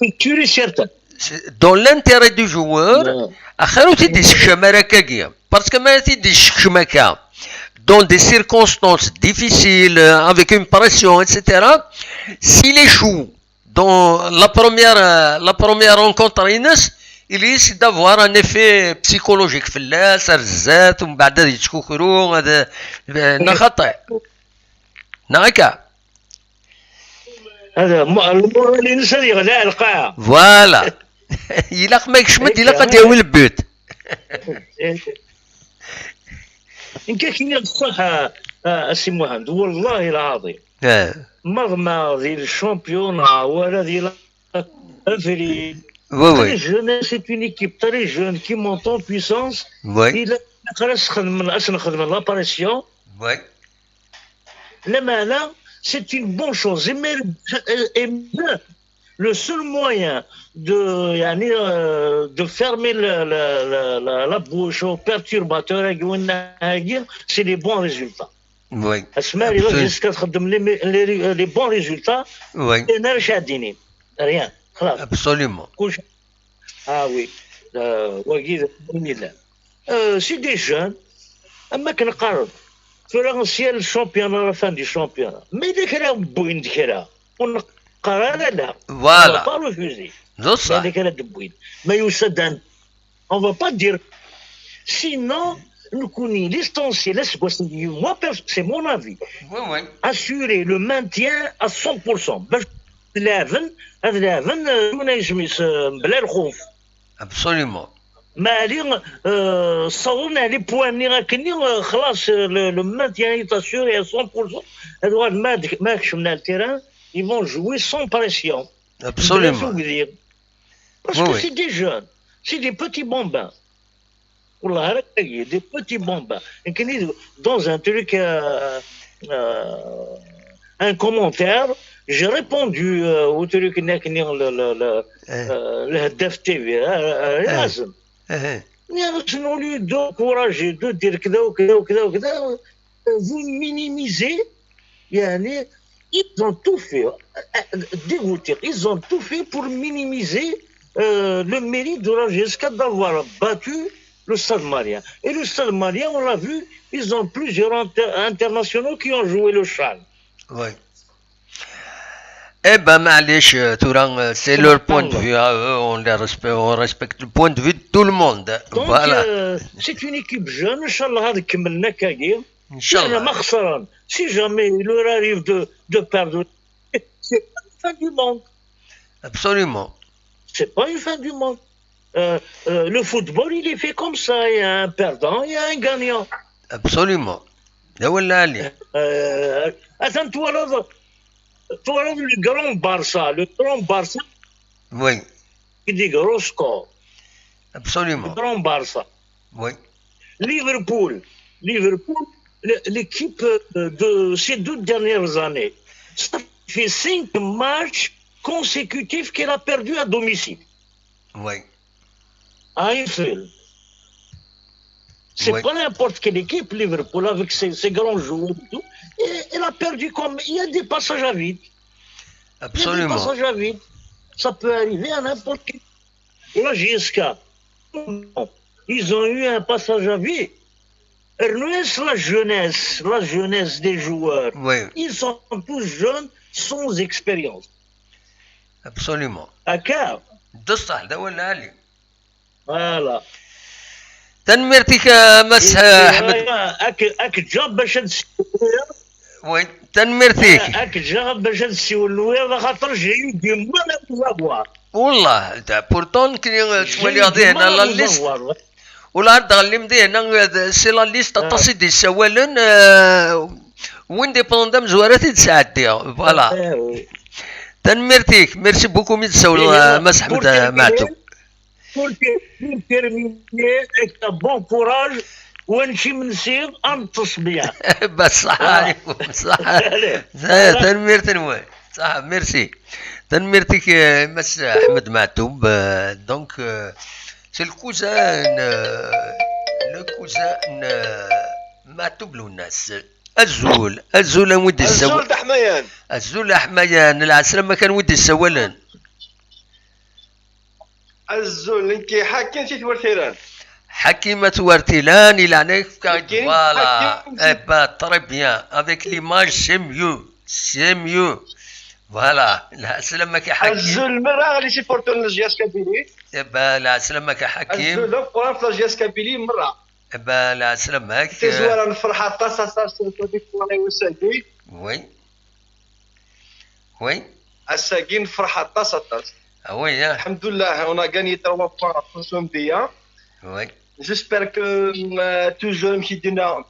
Dans l'intérêt du joueur, parce que dans des circonstances difficiles, avec une pression, etc., s'il échoue dans la première rencontre, il risque d'avoir un effet psychologique. هذا المورال الانسان يغلى القاعه فوالا الا ما يشمد الا قد ياوي البيوت ان كاين الصح السي مهند والله العظيم مغمى ذي الشامبيون ولا ذي الفري très jeune, c'est une équipe très jeune qui monte en puissance. Il a l'apparition. C'est une bonne chose. Et le seul moyen de fermer la bouche aux perturbateurs, c'est les bons résultats. Oui. Les bons résultats, rien. Absolument. Ah oui. C'est des jeunes. في l'ancien championnat, la fin du championnat. Mais dès qu'elle a bouin de qu'elle on ne لا. Voilà. On ne va pas refuser. Mais dès qu'elle a de bouin. Mais on ne va pas dire. Sinon, nous connaissons l'essentiel. Moi, c'est mon avis. Oui. Assurer le maintien à 100%. Absolument. مالي صورنا لي بوان راكني خلاص لو مانتيان يتاسيوري 100%. هذوك ما كشفنا التيران ils vont jouer sans pression. Absolument. Parce que c'est des jeunes, c'est des petits bambins. والله des petits bambins. Dans un truc, un commentaire, j'ai répondu au truc الهداف تي لازم au lieu d'encourager, de dire كذا وكذا, vous minimisez, ils ont tout fait, dégoûter, ils ont tout fait pour minimiser le mérite de la GSK d'avoir battu le Stade Malien. Et le Stade Malien, on l'a vu, ils ont plusieurs internationaux qui ont joué le CHAN. Oui. Eh ben, معليش, c'est leur point de vue à eux, on respecte le point de vue de tout le monde. Donc, voilà. C'est une équipe jeune, Inch'Allah, هذا كملنا كاين. Inch'Allah. ما خسران. Si jamais il leur arrive de perdre, c'est pas une fin du monde. Absolument. C'est pas une fin du monde. Le football, il est fait comme ça. Il y a un perdant, il y a un gagnant. Absolument. ده ولا علي. Attends, toi, le grand Barça. Oui. Qui dit gros score. Absolument. Le grand Barça. Oui. Liverpool, l'équipe de ces 2 dernières années, ça fait 5 matchs consécutifs qu'elle a perdu à domicile. Oui. à Anfield. C'est pas n'importe quelle équipe, Liverpool, avec ses grands joueurs et tout. Et elle a perdu comme. Il y a des passages à vide. Absolument. Il y a des passages à vide. Ça peut arriver à n'importe qui. La JSK, ils ont eu un passage à vide. La jeunesse des joueurs. Oui. Ils sont tous jeunes, sans expérience. Absolument. D'accord. بصح هذا هو العالي. Voilà. تنمرتك مس احمد. اك جاب باش وي تنمرتك. اك جاب باش نسولو خاطر جاي ديما لا والله بورتون كي تولي غادينا لا ليست ولا غادي مدينا سي لا ليست تصيدي سوالن وين ديبوندام زوارات تساعديها فوالا. تنمرتيك ميرسي بوكو مي تسول مس احمد معتو. pour terminer avec un bon courage ونمشي من سير التصبيح. بصح عليكم صح. تنمير تنوي صح ميرسي. تنميرتك مس احمد معتوب. دونك سي الكوزان معتوب له الناس. الزول ودي السوال. الزول حميان. الزول حميان العسلامة كان ودي السوالن. الزول انت حاكين شي ورتيران حكيمة ورتيلان il en est voilà eh ben très bien avec l'image c'est mieux voilà لا سلامك يا حكيم. الزول مرة غادي يسيبورتو لاجياس كابيلي. eh ben لا سلامك يا حكيم. الزول قران في لاجياس كابيلي مرة. eh ben لا سلامك. تزوار الفرحة طاسة صديق الله وساقي. oui الساقين فرحة طاسة. Ah oui, hein. Alhamdoulilah, on a gagné 3 points à Sombia. Oui. J'espère que toujours مشيدنا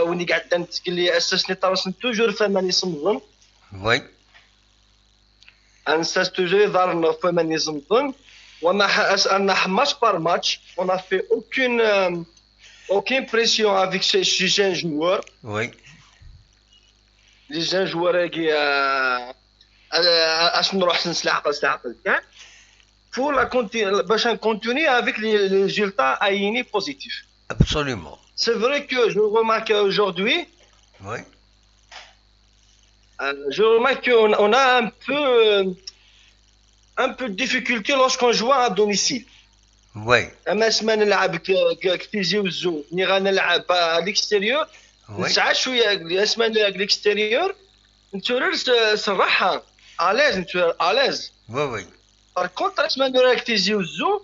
وني قاعد نتقول لي اسسني طرسن توجور فماني صمدن. Oui. انساس توجور يظهر فماني صمدن وانا match par match on a fait aucune pression avec ces jeunes joueurs. Oui. Les jeunes joueurs qui اش نروح نسلعق كاع pour la continuer باش نكونتيني avec les résultats ayni positifs. Absolument. C'est vrai que je remarque aujourd'hui. Oui. Je remarque qu'on a un peu de difficulté lorsqu'on joue à domicile. Oui. اما سما نلعب كتيزي وزو ني غنلعب à l'extérieur. نسعى شويه اسما نلعب à l'extérieur نتورر صراحه à l'aise. Oui. Par contre, اسمها نراك تيزي وزو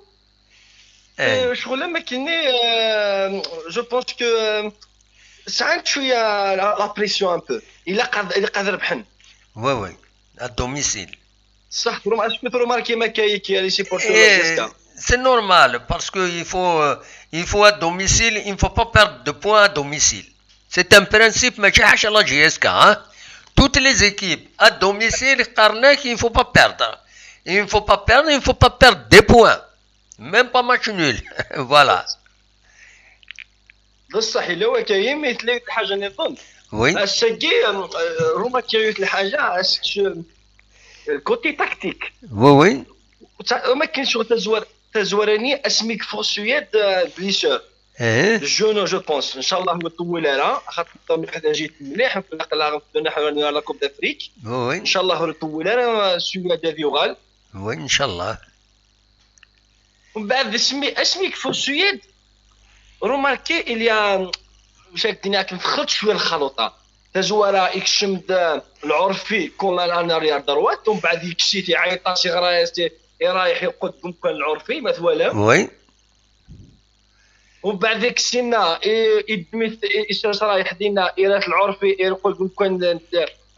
شغل ما كايني جو بونس كو ساعات شويه لا بريسيون ان بو الا قادر ربحن. وي à domicile. صح اسكو روماركي ما كاي لي سيبورتور. C'est normal parce que il faut à domicile, il ne faut pas perdre de points à domicile. C'est un principe ماشي حاجه لا جي اس كا. Toutes les équipes à domicile, il ne faut pas perdre. Il ne faut pas perdre des points. Même pas match nul. Voilà. بصح الا هو كاين مثل الحاجه نظن. وي. الساكي روما كاين الحاجه الكوتي تاكتيك. وي. ما كاينش شغل تزوراني اسميك فوسيات بليسور. جونو جو بونس ان شاء الله هو طول لها خاطر هذا جيت مليح نحو لا كوب دافريك. وي ان شاء الله هو طول لها سويا دافيوغال. وي ان شاء الله. ومن بعد اسميك فوسيات روماركي اليا واش الدنيا كنفخرت شويه الخلطه تزوارا يكشمد العرفي كون انا ريال دروات ومن بعد يكسيتي عيطا سي غرايستي رايح يقدم كان العرفي مثلا. وي. ومن بعد ذاك السنه يدمي رايح دينا ايرات العرفي يقول كان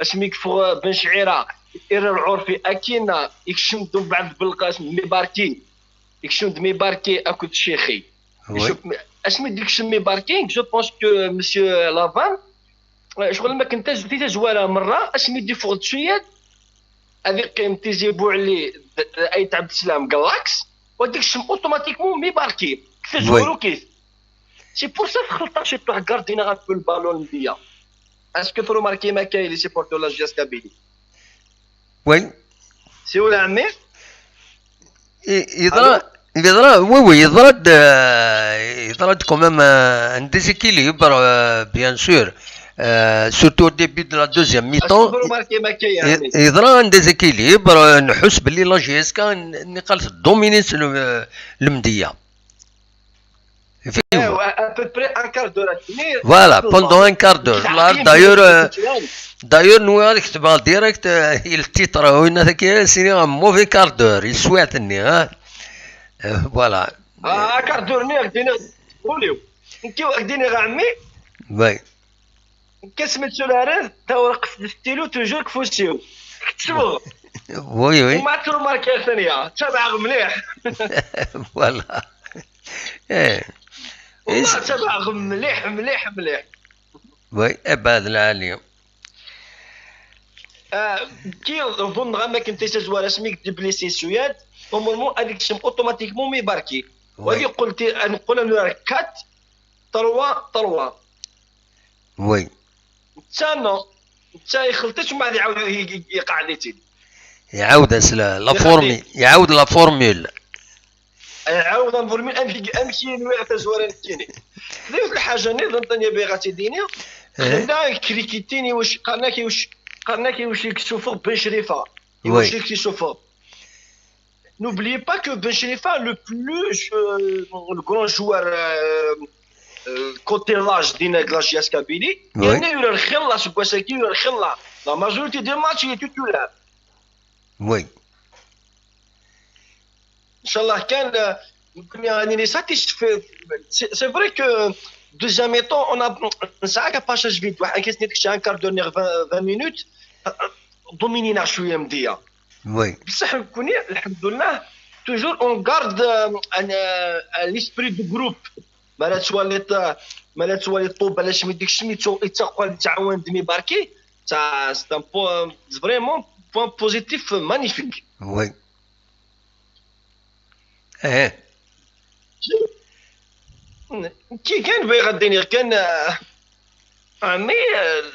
اسميك فوق بن شعيره ايرا العرفي اكينا يكشمد من بعد بالقاسم ميباركي يكشمد ميباركي اكو شيخي. اسمي ديك شمي باركينغ جو بونس كو مسيو لافان شغل ما كنت تزواره مره اسمي دي فوق شويه هذيك تيجيبوا عليه اي عبد السلام جالاكس وديك الشم اوتوماتيكمون ميباركي تزورو كيف سي بور سا خلطه شي طلع كاردينا غاف البالون ديا اسكو فرو ماركي ما كاين لي سيبورتو لا جاس كابيلي. وي سي ولا عمي اذا Oui, il y a quand même un déséquilibre, bien sûr. Surtout au début de la deuxième mi-temps. Il y a un déséquilibre. نحس باللي لا جي اس كا قالت دومينيت المديه. À peu près un quart d'heure à tenir. Voilà, pendant un quart d'heure. D'ailleurs, nous avons كتبها direct. Il titre هنا c'est un mauvais quart d'heure. Il souhaite hein. Voilà. Un quart d'heure غادي نقولوا انت غادي عمي. Oui. كسميتو لارين تا ورق في الستيلو توجور كفوسيو كتبوه. وي وما تروماركي ثانيه تابع مليح. فوالا. والله تابع مليح مليح مليح. وي ابعد العاليه. كي نظن غير ما كنتي تزوار اسميك دبليسي سوياد نورمالمون هذيك الشيء اوتوماتيكمون ميباركي. وهذه قلتي نقول انا 4 3 3. وي. نو نتا يخلطت ومن بعد يعاود يقع ليتي يعاود لا فورمي يعاود لا فورمول يعاود الفورمول امشي نوي غتزورين كيني ديك الحاجه نظن ثاني بي غاتيديني خلينا كريكيتيني واش قالنا واش يكسوفو بن شريفه واش يكسوفو. N'oubliez pas que Ben Cherifa, le grand joueur côté l'âge de la JS Kabylie, il y a eu le khilla sur quoi c'est qui le khilla. La majorité des matchs il est titulaire. Oui. Inch'Allah, on est satisfait. C'est vrai que deuxième temps, on a ça a passage vite. Un quart d'heure, 20 minutes, dominé la chouille MDA. Oui. Toujours on garde l'esprit du groupe. ما تسوى لي طوب علاش ما يديكش سميتو يتقوى تعاون دمي باركي تاع سي ان بوين فريمون بوين بوزيتيف مانيفيك. وي. كي كان باغي غادي كان عمي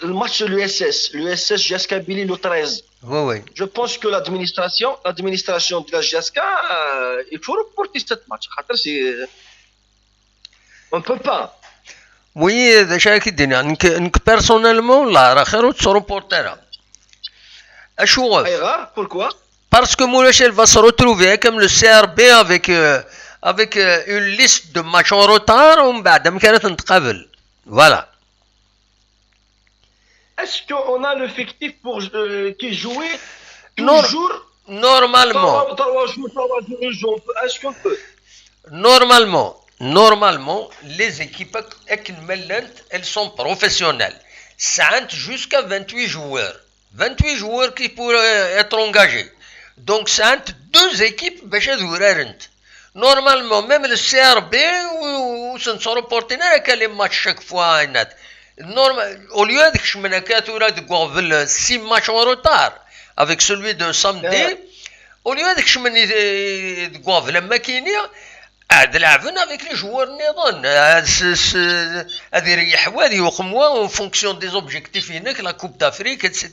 الماتش لو اس اس جاس كابيلي لو 13. Oui. Je pense que l'administration de la GSK, il faut reporter ce match. On ne peut pas. Oui, déjà personnellement, là, je vais reporter. Pourquoi? Parce que Moulachel va se retrouver comme le CRB avec une liste de matchs en retard, voilà. Est-ce qu'on a l'effectif pour qui jouait toujours? Normalement. Est-ce qu'on peut? Normalement, les équipes elles sont professionnelles. Ça jusqu'à 28 joueurs. 28 joueurs qui pourraient être engagés. Donc, ça deux équipes. Normalement, même le CRB, où se sont reportés les matchs chaque fois. Au lieu de 6 matchs en retard avec celui de samedi, au lieu de la maquiner, avec les joueurs en fonction des objectifs, la Coupe d'Afrique, etc.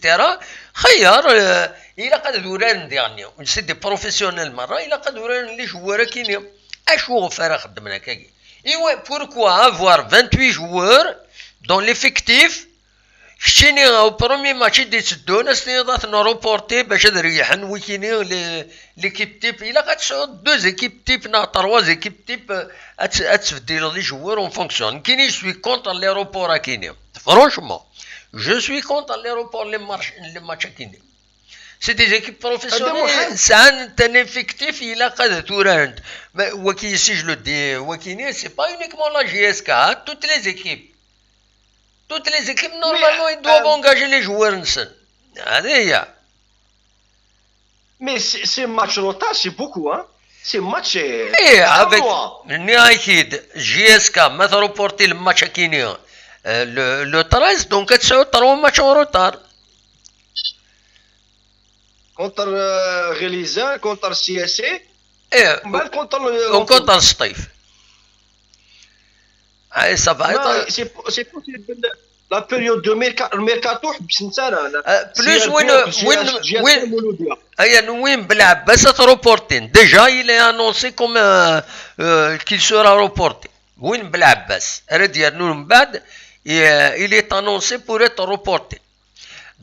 Il a dernier. C'est des professionnels, il a les joueurs qui pourquoi avoir 28 joueurs dans l'effectif? Au premier match des deux, on a reporté l'équipe type. Il a deux équipes type, trois équipes type les joueurs en fonction. Je suis contre l'aéroport à Kenya. Franchement, je suis contre l'aéroport les matchs à Kenya. C'est des équipes professionnelles. C'est un effectif, il a qu'à tout rendre. Mais si je le dis, c'est pas uniquement la JSK, toutes les équipes. Toutes les équipes, normalement, ils doivent engager les joueurs. Mais ces matchs retard, c'est beaucoup, hein? Ces matchs. Et avec Niaïkid, JSK, m'a reporté le match à Kenya le 13, donc c'est 3 matchs en retard. Contre Réliza, contre CSA, et contre le Stif. Ça va être. C'est possible. لا بيريود دو الميركاتو حبس انت بلوس وين بالعباس تروبورتين ديجا il est annoncé comme qu'il sera reporté وين بالعباس راه ديالو من بعد il est annoncé pour être reporté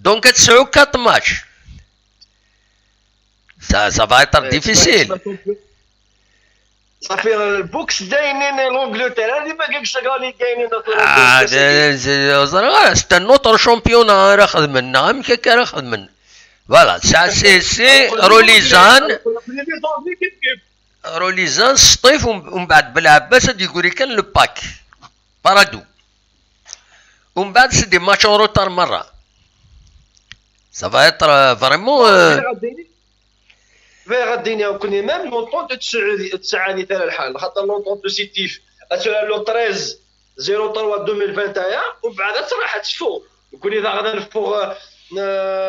donc تسعو 4 ماتش ça va être difficile صافي البوكس داينين لونجلتير هذه ما قالكش غادي كاينين سي ان اوتر شامبيون راه خذ منا يمكن كان راه خذ منا فوالا سي روليزان سطيف ومن بعد بالعباس غادي يقول لك كان لو باك بارادو ومن بعد سي دي ماتش اون روتار مره ça va être vraiment غاديني وكوني ميم لونطون دو تسعاني تاع الحال خاطر لونطون دو سيتيف اتسولا لو 13 03 2021 ومن بعد تراح تشوفوا كوني اذا غادا نفوق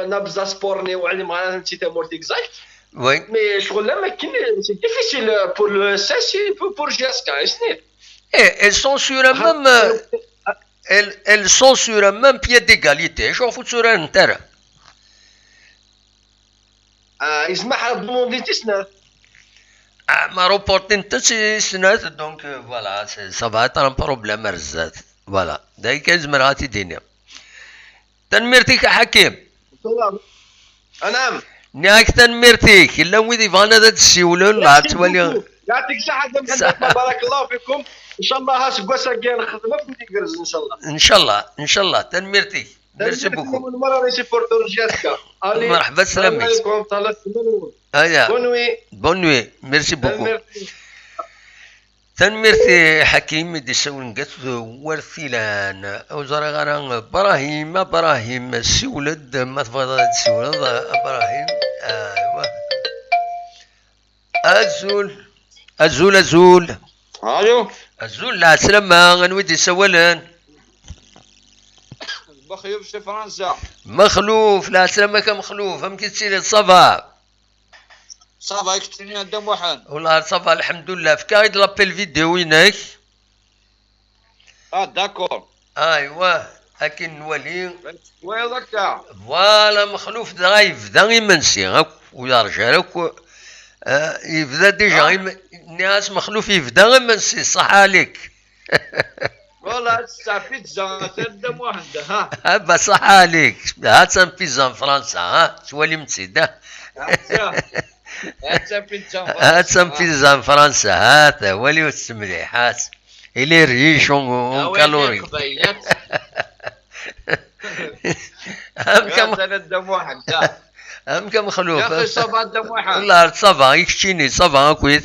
نبزا سبورني وعلي معنا نسيت مورت اكزاكت وي مي شغل لا ما كاين سي ديفيسيل بور لو سي بور جاسكا سنيت elles sont sur un même elles sont sur un même pied d'égalité شوفوا صورة نتاعها يسمح بموندي تسنات ما روبورتين تسنات دونك فوالا سا فا اتر ان بروبليم رزات فوالا دايك يزمر هاتي دينيا تنميرتيك حكيم نعم نياك تنميرتيك الا ويدي فانا ذات السيولون لا تولي يعطيك الصحة بارك الله فيكم ان شاء الله هاسكواسا كاين الخدمه في ديكرز ان شاء الله ان شاء الله تنميرتيك ميرسي بوكو مرة نسي بورتور جاسكا مرحبا سلامي بون نوي ميرسي بوكو تنميرتي حكيم دي سونقت ورثيلان اوزار غران براهيم سولد ما تفضل سولد ابراهيم ايوا ازول الو ازول لا سلامة غنودي سولان مخلوف في فرنسا مخلوف لا سلامك مخلوف يمكن تصير صافا يكتبني قدام واحد والله صافا الحمد لله في كايد لابيل فيديو هناك داكور ايوا اكن نولي وين ذاك فوالا مخلوف درايف دائما منسي ويرجع لك يبدا ديجا الناس مخلوف يبدا منسي صح عليك والله بيتزا تقدم واحد ها بصح عليك هات بيتزا في فرنسا ها تولي مسيدة هات بيتزا في فرنسا هات ولي مليح هات إلي ريش وكالوري هم كم واحد هم كم خلوف يا اخي صافا دم واحد والله صافا يكشيني صافا كويس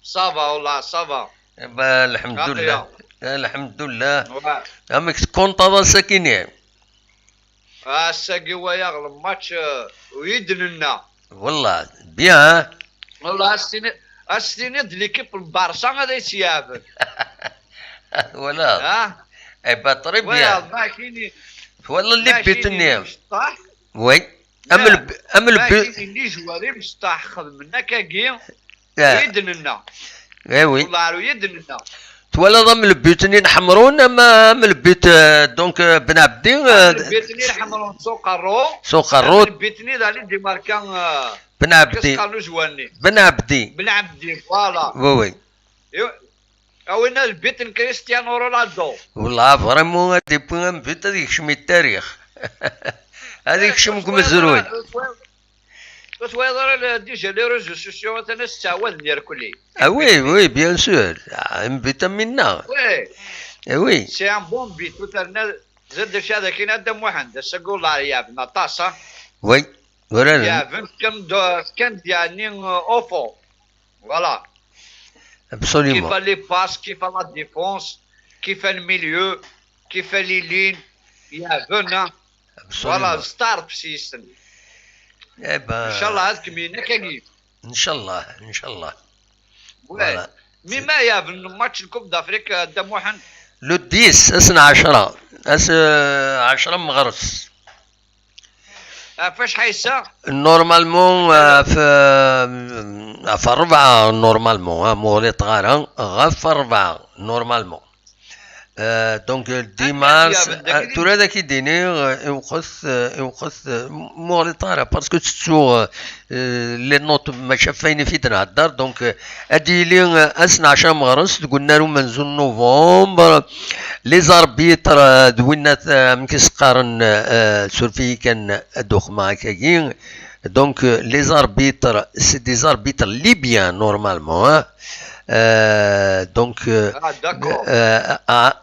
صافا والله صافا الحمد لله الحمد لله امك كونطا ساكنين الساقي هو يغلب ماتش ويدننا والله بيان والله السنة ليكيب البارسا غادي يتيابن ولا ها اي باطري بيان والله اللي بيتني وي امل اللي جواري مسطح خذ منا كاكي ويدننا وي والله ويدننا تولى ضم البيوتنين حمرون اما من البيت دونك بن عبدي البيوتنين حمرون سوق الرو البيوتنين دالي دي ماركان بن عبدي بن عبدي فوالا وي وين البيتن كريستيانو رونالدو والله فريمون هادي بوان بيت هذيك شمي التاريخ هذيك شمكم الزروي بس ويضر ديجا لي ريزو سوسيو انا استعوذ ندير كلي وي بيان سور بيت منا وي سي ان بون بيت وترنا زاد في هذا كاين دم واحد سقول الله يا ابن طاسه وي ورانا يا كان يعني اوفو فوالا ابسوليومون كيف لي باس كيف لا ديفونس كيف الميليو كيف لي لين يا فنا فوالا ستارت سيستم ان شاء الله هذاك مينا كاين ان شاء الله فوالا مما يا في ماتش الكوب دافريك دم واحد لو 10 اسنا 10 مغرس فاش حيسا نورمالمون في 4 نورمالمون مولي طغارة غف 4 نورمالمون دونك دي مارس تورا داك يديني يوقف موري طالع باسكو تسو لي نوت ما شافين في تنهدر دونك ادي لي اسنا 10 مغرس قلنا له منزل نوفمبر لي زاربيتر دوينات مكيس قارن سورفي كان دوخ معاك كاين دونك لي زاربيتر سي دي زاربيتر ليبيان نورمالمون دونك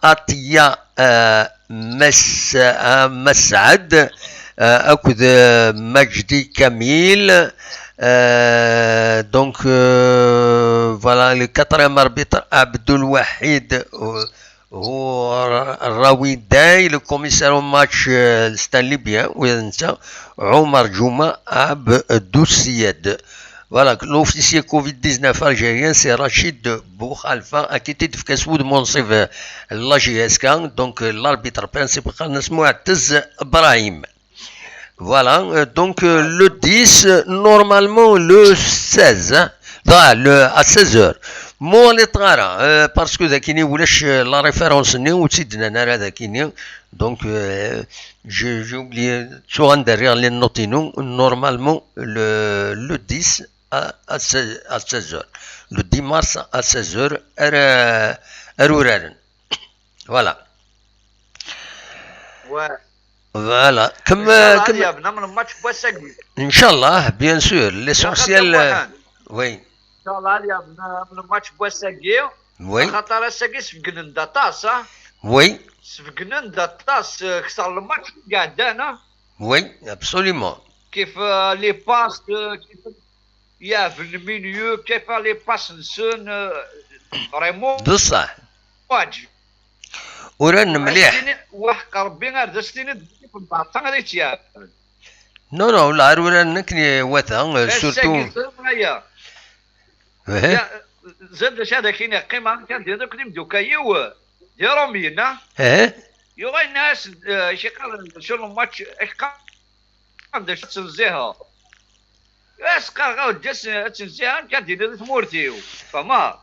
عطية مسعد أكد مجدي كميل دونك فوالا لو كاتريام اربيتر عبد الوحيد هو الراوي داي لو كوميسار ماتش ستان ليبيان وينسى عمر جمعة عبد السيد. Voilà, l'officier Covid-19 algérien, c'est Rachid Boukhalifa, qui était de Monsif, la GSK, donc l'arbitre principal, Mu'attaz Brahim. Voilà, donc le 10, normalement le 16, à 16h. Moi, les trara, parce que Dakini voulait la référence, donc j'ai oublié, derrière les notinons, normalement le 10. À 16h. Le 10 mars à 16h, voilà. Ouais. Voilà. Comme Inch'Allah, bien sûr. L'essentiel. Oui. Inch'Allah, il y a le match Boissagir. Oui. Oui. Oui, absolument. Qui fait les passes. Il y a le milieu qui fait les passes vraiment بصح ورن مليح نو نو لا ورن نكني وثا سورتو زاد هذا كاين قيمه كان هذوك اللي مدوكايو ديرهم لينا يورا الناس شي قال شو الماتش عندها تنزيها بس قال جس تنزيها كدير ثمورتيو فما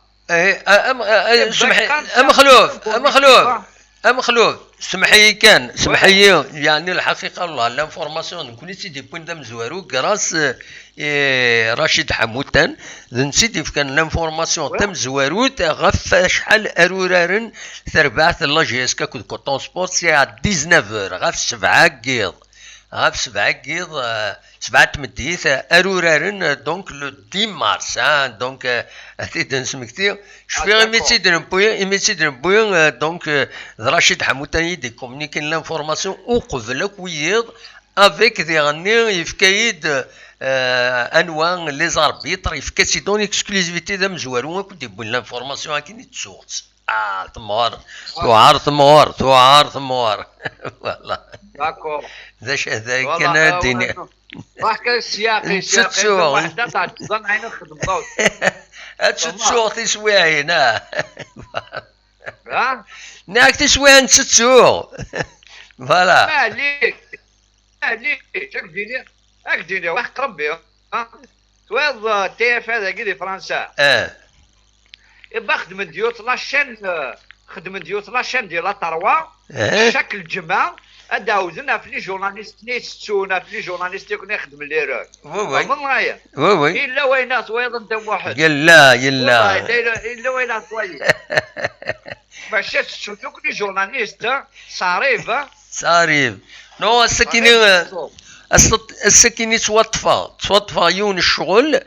مخلوف سمحي كان سمحي يعني الحقيقه والله لانفورماسيون نكون سيدي بوين دام زوارو كراس رشيد حموتان نسيتي كان لانفورماسيون تم زوارو غف شحال ارورارن تربعت لا جي اس كا كود كوطون سبورت سي 19 غف 7 كيض غف 7 كيض 7 تمديث ارورارن دونك لو 10 مارس دونك اتيت نسمكتي شويه ايميتي بوين دونك رشيد حموتاني دي كومونيكين لانفورماسيون وقبلك ويض افيك دي غني يفكايد انواع لي زاربيتر يفكاسي دون اكسكلوزيفيتي دا مزوارو كنت يبون لانفورماسيون كاين تسوقت ثمار ثوار فوالا داكور ذاش هذا كان الدنيا راك السياقي وحده تاع تظن عين نخدم ضوء تسوق تسويعين ها ناك تسويعين تسوق فوالا عليك اكديني واحد ربي توض تي اف هذا كيدي فرنسا يبقى خدمت ديوت لاشين ديال لا تروا شكل جمع اداوزنا في لي جورناليست نيتسونا في لي جورناليست يكون يخدم ليرو وي من رايا وي الا وينات ويض انت واحد يلا الا وينات وي باش تشوفوك لي جورناليست صاريف نو السكيني توطفى يون الشغل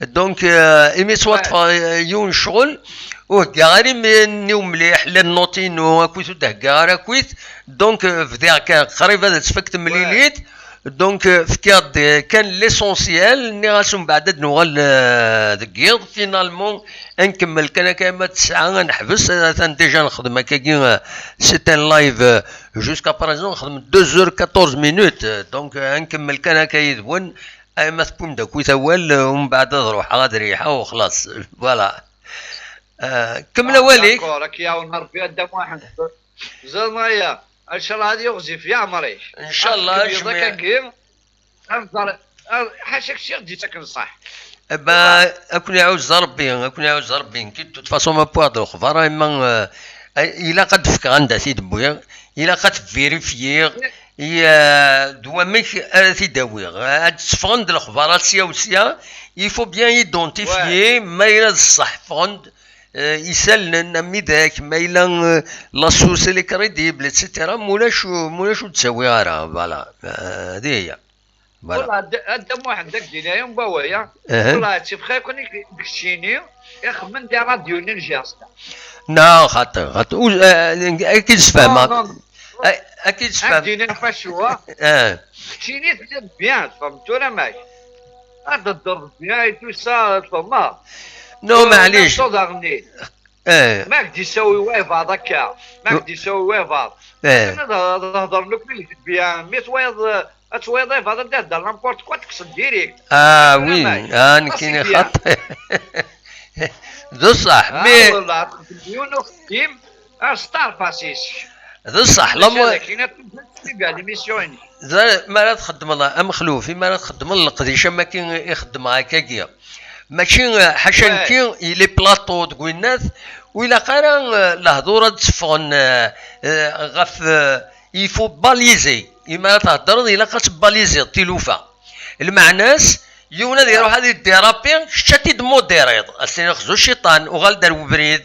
دونك ايمي توطفى يون الشغل وكاري مني مليح للنوتينو كويت ودهكارا كويت دونك في ذاك قريب هذا تفكت مليليت دونك فكاد كان ليسونسيال ني غاسم بعد نوغل دكيض فينالمون نكمل كان كايما 9 نحبس ديجا نخدم هكاكي سيتان لايف جوسكا بريزون نخدم 2h14 مينوت دونك نكمل كان هكا يذون اما تكون دا كويت اول ومن بعد نروح غادي ريحه وخلاص فوالا كمل اوليك راك يا ونهار في قدام واحد زرمايا ان شاء الله هذه يغزي في عمري ان شاء الله جميع حاشاك شي غدي تاكل صح با اكون يعوز ربي كي تو فاسون ما بوادو خبار اما إلا قد فك عندها سيد بويا إلا قد فيريفيي يا دوامك تداوي هاد تفرند الأخبارات سياسية يفو بيان يدونتيفيي ما إلا الصح فرند يسالن مي ذاك ما إلا لاسوس لي كريديبل اتسيتيرا مولاش تساوي راه فوالا هذه هي والله هذا واحد داك دينا يوم باويا والله تشوف خير كوني داكشيني يخمن دي راديو نينجاستا نا خاطر اكيد تفهم اكيد تفهم دينا فاشوا داكشيني تدير بيان فهمتو ولا ماشي هذا الضرب بيان تو سا فما نو معليش ماك دي يسوي ويفا هكا ماك دي يسوي ويفا انا نهضر لك بيان مي تويض هذا دار لامبورت كوا تقصد ديريكت وي نكيني خاطر ذو صح مي والله مليون وختيم ستار فاسيس ذو صح لما ما لا تخدم الله مخلوفي ما لا تخدم القديشه ما كاين يخدم هكاكيا ماشي حاشا كي لي بلاطو تقول الناس وإلا قرا الهضوره تسفغن غف يفو باليزي إما تهضر إلا كتباليزي التلوفه المعناس يونا ديرو هذه الديرابين شتي دمو ديريض السين خزو الشيطان وغال دار بريد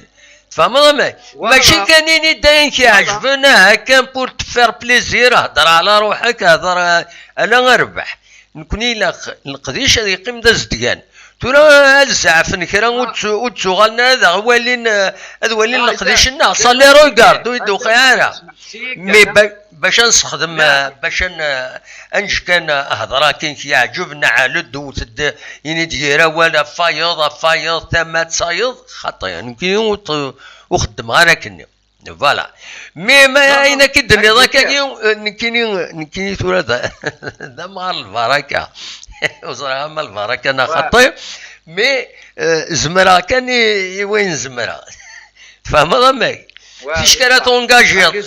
فهمت ماشي كانين داين كيعجبنا هكا بور تفير بليزير هضر على روحك هضر انا غنربح نكوني لا نقديش هذه قيم دا زديان ترى الزعف نكرا وتسوغلنا هذا ولين نقديش لنا صالي رويكاردو يدو خيارا مي باش نستخدم باش انج كان هضره كاين كيعجبنا على الدوت يعني ديرها ولا فايض ثمات صايض خطا يعني كاين وخدم غير كني فوالا مي ما اين كدني ذاك كاين ترى ذا مع البركه وصراحه ما البركه انا خطي مي زمرا كان وين زمرا فاهم غماك تشكرا تونجاجي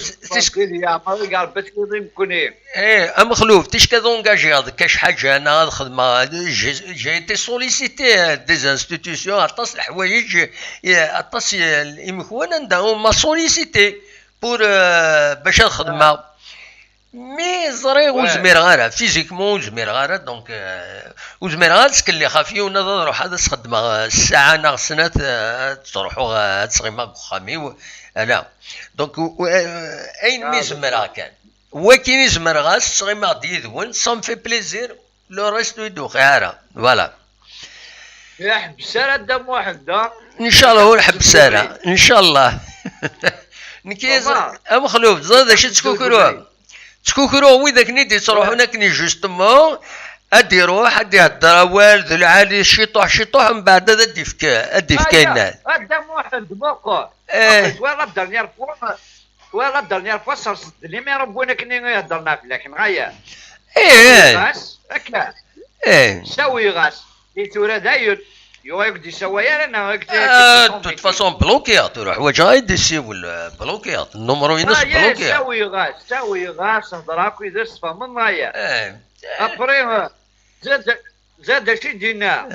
مخلوف تشكرا تونجاجي كاش حاجه انا الخدمه جاي تي سوليسيتي دي انستيتيسيون عطاس الحوايج عطاس الامكوان عندهم ما سوليسيتي بور باش الخدمه مي زري وزمير غاره فيزيكمون وزمير غاره دونك وزمير غاره تسكلي خافيه ونروح هذا تخدم الساعه ناقصنا تروحوا تسغيما خامي انا دونك اين مي زمرا كان ولكن يزمر غاس تسغيما ديدون صام في بليزير لو ريستو يدو خيارا فوالا يا حبساره دم واحد ان شاء الله هو الحبساره ان شاء الله نكيز مخلوف زاد اش تكوكرو ويداك نيدي تروحو ناكني جوستومون ادي روح ادي هضر والد العالي شيطوح من بعد هذا ادي فكاينات دم واحد بوكو ولا الدرنيير فوا صرصدني ما ربونا كني هضرنا فيك معايا غاس هكا سوي غاس تورا داير يوا يقدي سوايا انا توت فاسون بلوكيات تروح واجا يدسي ولا بلوكيات النمرو ينص بلوكيات سوي غاس هضراك يدس فمن معايا ابري زاد شي دينا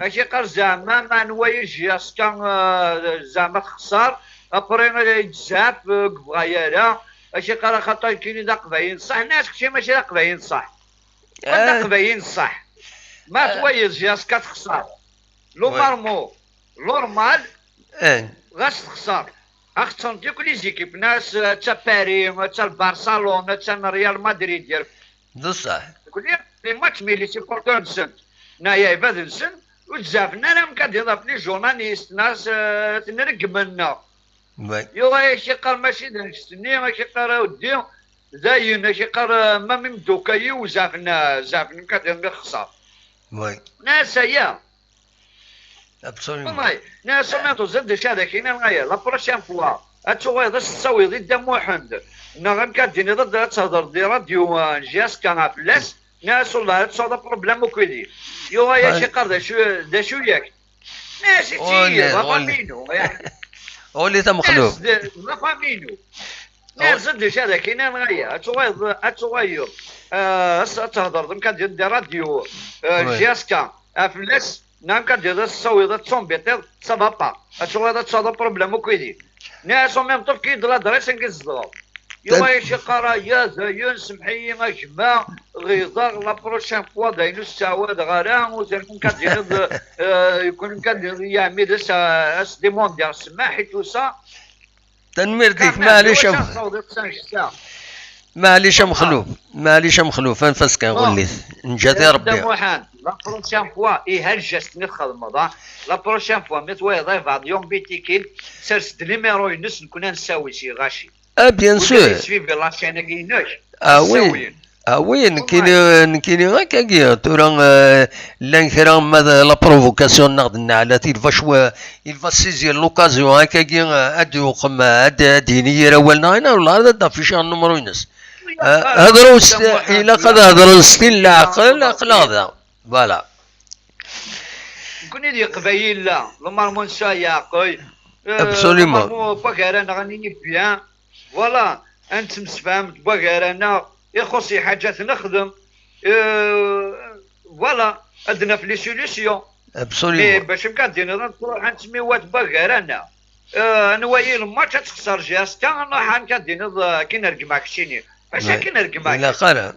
اشي قال زعما ما نوايش ياسكا زعما خسر ابري يتزاف بغايره اشي قال خاطر كاين دا قباين صح ناس كشي ماشي دا قباين صح دا قباين صح ما تويز ياسكا تخسر لو مارمو نورمال غاس تخسر اختار ديك لي زيكيب ناس تا باري تا برشلونه تا ريال مدريد ديال بصح كل ماتش ميلي سيبورتور نسن نايا يباد نسن وتزافنا انا مكاد يضاف لي جورناليست ناس تنرقمنا يوا شي قال ماشي نستني ماشي قال ودي زاين شي قال ما ممدوكاي وزافنا مكاد نخسر وي ناس هي ابسوليومون ناس سمعتو زاد هذا كاين معايا لا بروشين فوا هاتو غير تسوي ضد موحد نغم كاديني ضد تهضر دي راديو جاس كان فلاس ناس والله تصاد بروبليم وكيدي يوا يا شي قرده شو ياك ناس تي لا فامينو ولي تا مخلوق لا فامينو ناس زاد هذا كاين معايا هاتو غير تهضر ضد كادير دي راديو جاس كان فلاس نعم كادير تسوي ضد صومبيتير سافا با هاتو غير تصاد بروبليم وكيدي ناس وميم طول كي دلا دريسن كيزدرو يوا شي قرايه زين سمحي ما جماعه غيظا لا بروشين فوا داينو السعواد غارا وزيكون كدير يكون كدير يعمل اس دي مونديال سماحي تو سا تنميرتك معليش مخلوف انفاس كنقول لك نجاتي ربي لا بروشين فوا هالجست نخدم لا بروشين فوا متوي ضيف عاد يوم بيتيكين سيرس نيميرو ينس نكون نساوي شي غاشي بيان سور وين كاين هكاكيا تورا لان كرا ماذا لا بروفوكاسيون ناخذنا على تيلفا يلفا سيزير لوكازيون هكاكيا ادو قم دينيه اولنا هنا ولا هذا في شهر نمرو ينس هضروا الى قد هضروا ستين العقل عقل هذا فوالا كوني دي قبايل لا لما يا اخوي ابسوليمون باكارانا غني بيان فوالا انت مسفهمت باكارانا يخصي حاجات نخدم فوالا عندنا في لي سوليسيون ابسوليمون باش مكادين نروح نسميوات باكارانا نوايا الماتش تخسر جاستا نروح مكادين كي نرقمك شيني باش كي نرقمك لا قال